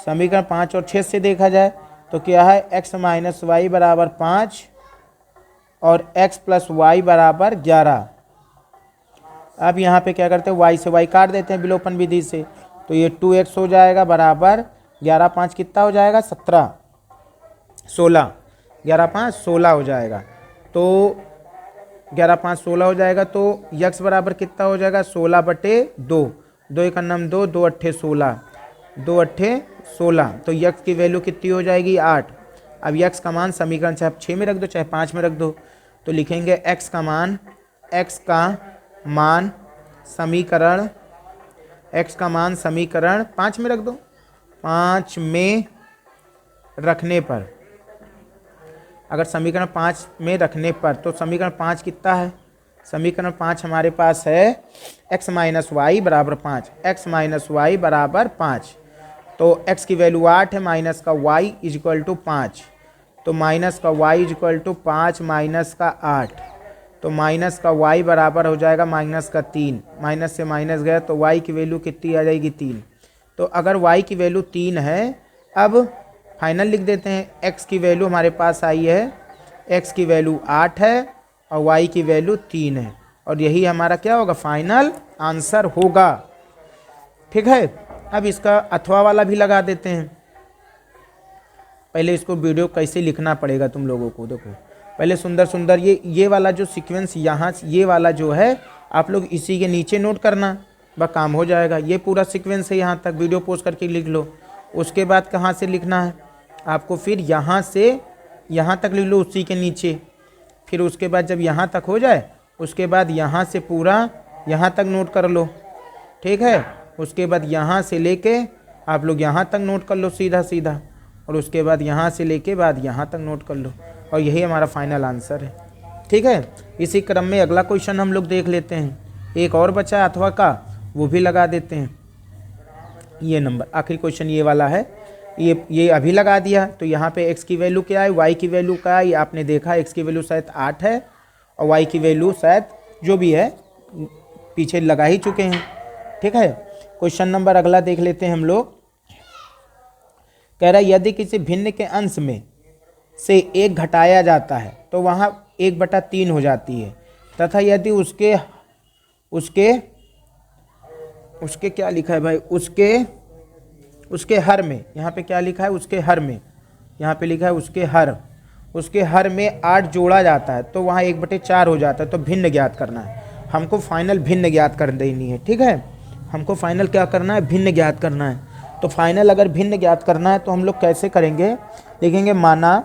समीकरण 5 और 6 से देखा जाए तो क्या है, x माइनस वाई बराबर 5 और x प्लस वाई बराबर 11। अब यहाँ पे क्या करते हैं, y से y काट देते हैं विलोपन विधि से, तो ये 2x हो जाएगा बराबर 11 5 कितना हो जाएगा 17, 16, 11 5 16 हो जाएगा। तो 11 5 16 हो जाएगा, तो x बराबर कितना हो जाएगा 16/2, 2 एक अन्नम 2, 2 अट्ठे 16, 2 अट्ठे 16। तो x की वैल्यू कितनी हो जाएगी 8। अब x का मान समीकरण चाहे 6 में रख दो चाहे 5 में रख दो, तो लिखेंगे x का मान समीकरण x का मान समीकरण 5 में रख दो। 5 में रखने पर, अगर समीकरण 5 में रखने पर, तो समीकरण 5 कितना है? समीकरण 5 हमारे पास है x माइनस वाई बराबर 5, x माइनस वाई बराबर 5। तो x की वैल्यू 8 है, माइनस का y इज इक्वल टू 5। तो माइनस का y is equal to 5 minus का 8, तो माइनस का y बराबर हो जाएगा माइनस का 3। माइनस से माइनस गया तो y की वैल्यू कितनी आ जाएगी? 3। तो अगर y की वैल्यू 3 है, अब फाइनल लिख देते हैं। x की वैल्यू हमारे पास आई है, x की वैल्यू 8 है और y की वैल्यू 3 है, और यही हमारा क्या होगा? फाइनल आंसर होगा। ठीक है, अब इसका अथवा वाला भी लगा देते हैं। पहले इसको वीडियो कैसे लिखना पड़ेगा तुम लोगों को, देखो पहले सुंदर सुंदर ये वाला जो सीक्वेंस यहाँ, ये वाला जो है आप लोग इसी के नीचे नोट करना, बस काम हो जाएगा। ये पूरा सीक्वेंस है, यहाँ तक वीडियो पोस्ट करके लिख लो। उसके बाद कहाँ से लिखना है आपको? फिर यहाँ से यहाँ तक लिख लो उसी के नीचे। फिर उसके बाद जब यहाँ तक हो जाए, उसके बाद यहाँ से पूरा यहाँ तक नोट कर लो। ठीक है, उसके बाद यहाँ से लेके आप लोग यहाँ तक नोट कर लो सीधा सीधा, और उसके बाद यहाँ से लेके बाद यहाँ तक नोट कर लो, और यही हमारा फाइनल आंसर है। ठीक है, इसी क्रम में अगला क्वेश्चन हम लोग देख लेते हैं। एक और बचा अथवा का, वो भी लगा देते हैं। ये नंबर आखिरी क्वेश्चन ये वाला है, ये अभी लगा दिया। तो यहाँ पे x की वैल्यू क्या है, y की वैल्यू क्या है, ये आपने देखा। x की वैल्यू शायद 8 है और y की वैल्यू शायद जो भी है पीछे लगा ही चुके हैं। ठीक है, क्वेश्चन नंबर अगला देख लेते हैं हम लोग। कह रहा है यदि किसी भिन्न के अंश में से 1 घटाया जाता है तो वहाँ 1/3 हो जाती है, तथा यदि उसके क्या लिखा है भाई, उसके हर में, यहाँ पे क्या लिखा है? उसके हर में, यहाँ पे लिखा है उसके हर में 8 जोड़ा जाता है तो वहाँ 1/4 हो जाता है। तो भिन्न ज्ञात करना है हमको, फाइनल भिन्न ज्ञात कर देनी है। ठीक है, हमको फाइनल क्या करना है? भिन्न ज्ञात करना है। तो फाइनल अगर भिन्न ज्ञात करना है तो हम लोग कैसे करेंगे? देखेंगे, माना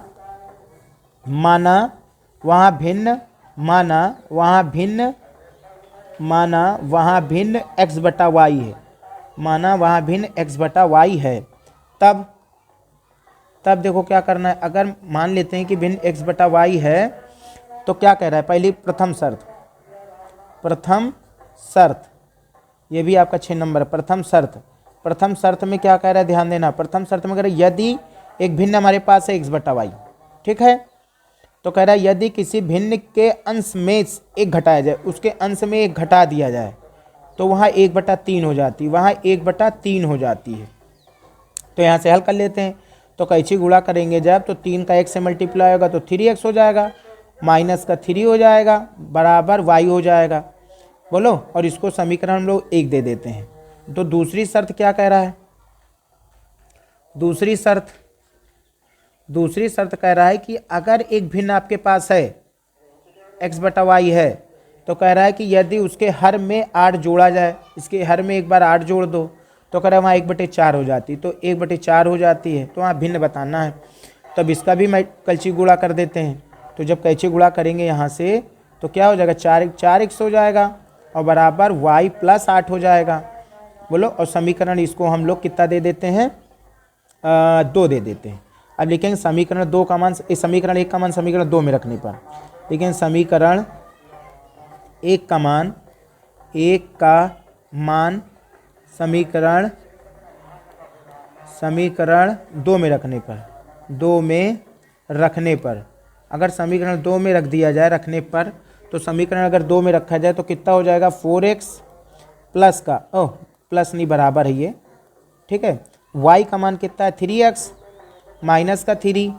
वहाँ भिन्न x बटा वाई है, माना वहाँ भिन्न x बटा वाई है। तब देखो क्या करना है। अगर मान लेते हैं कि भिन्न x बटा वाई है, तो क्या कह रहा है? पहली प्रथम शर्त, ये भी आपका 6 नंबर। प्रथम शर्त में क्या कह रहा है? ध्यान देना। प्रथम शर्त में कह रहा है यदि एक भिन्न हमारे पास है x बटा वाई, ठीक है, तो कह रहा है यदि किसी भिन्न के अंश में 1 घटाया जाए, उसके अंश में 1 घटा दिया जाए, तो वहाँ 1/3 हो जाती है, वहाँ 1/3 हो जाती है। तो यहाँ से हल कर लेते हैं। तो कैंची गुणा करेंगे जब, तो 3 का 1 से मल्टीप्लाई होगा तो 3x हो जाएगा, माइनस का 3 हो जाएगा, बराबर y हो जाएगा। बोलो, और इसको समीकरण हम लोग 1 दे देते हैं। तो दूसरी शर्त क्या कह रहा है? दूसरी शर्त कह रहा है कि अगर एक भिन्न आपके पास है x बटा वाई है, तो कह रहा है कि यदि उसके हर में 8 जोड़ा जाए, इसके हर में एक बार 8 जोड़ दो, तो कह रहा है वहाँ 1/4 हो जाती। तो 1/4 हो जाती है, तो वहाँ भिन्न बताना है। तब इसका भी मैं कैंची गुणा कर देते हैं। तो जब कैंची गुणा करेंगे यहाँ से, तो क्या हो जाएगा? 4x हो जाएगा, और बराबर y + 8 हो जाएगा। बोलो, और समीकरण इसको हम लोग कितना दे देते हैं? 2 दे देते हैं। अब लिखेंगे समीकरण 2 का मान, समीकरण 1 का मान समीकरण 2 में रखने पर, लेकिन समीकरण 1 का मान समीकरण 2 में रखने पर, अगर समीकरण 2 में रख दिया जाए, रखने पर, तो समीकरण अगर 2 में रखा जाए तो कितना हो जाएगा? 4x प्लस का, प्लस नहीं बराबर है ये, ठीक है, y का मान कितना है? 3x माइनस का 3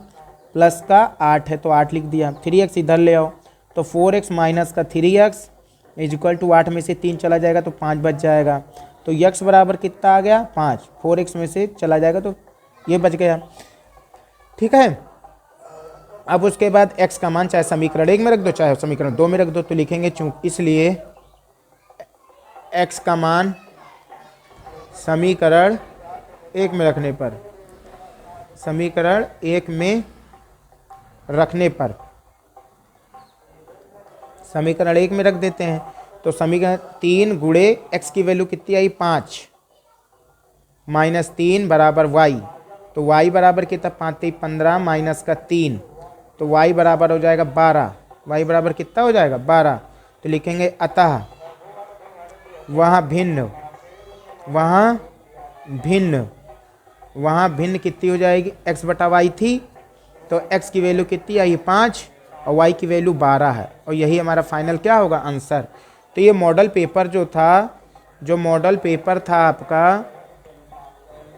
प्लस का 8 है, तो 8 लिख दिया। 3x इधर ले आओ, तो 4x माइनस का 3x इज इक्वल टू 8 में से 3 चला जाएगा तो 5 बच जाएगा। तो x बराबर कितना आ गया? 5। 4x में से चला जाएगा तो ये बच गया। ठीक है, अब उसके बाद x का मान चाहे समीकरण 1 में रख दो चाहे समीकरण 2 में रख दो, तो लिखेंगे चूंकि, इसलिए x का मान समीकरण 1 में रखने पर, समीकरण 1 में रखने पर, समीकरण 1 में रख देते हैं। तो समीकरण 3 गुणे x की वैल्यू कितनी आई? 5, -3 बराबर y। तो y बराबर कितना, 5 3 15 माइनस का 3, तो y बराबर हो जाएगा 12। y बराबर कितना हो जाएगा, 12। तो लिखेंगे अतः वहाँ भिन्न, वहाँ भिन्न, वहाँ भिन्न कितनी हो जाएगी, x बटा वाई थी, तो x की वैल्यू कितनी आई, 5, और y की वैल्यू 12 है, और यही हमारा फाइनल क्या होगा, आंसर। तो ये मॉडल पेपर जो था, जो मॉडल पेपर था आपका,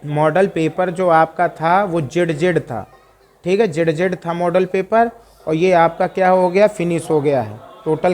मॉडल पेपर जो आपका था वो जेड था, ठीक है, जेड था मॉडल पेपर, और ये आपका क्या हो गया, फिनिश हो गया है। टोटल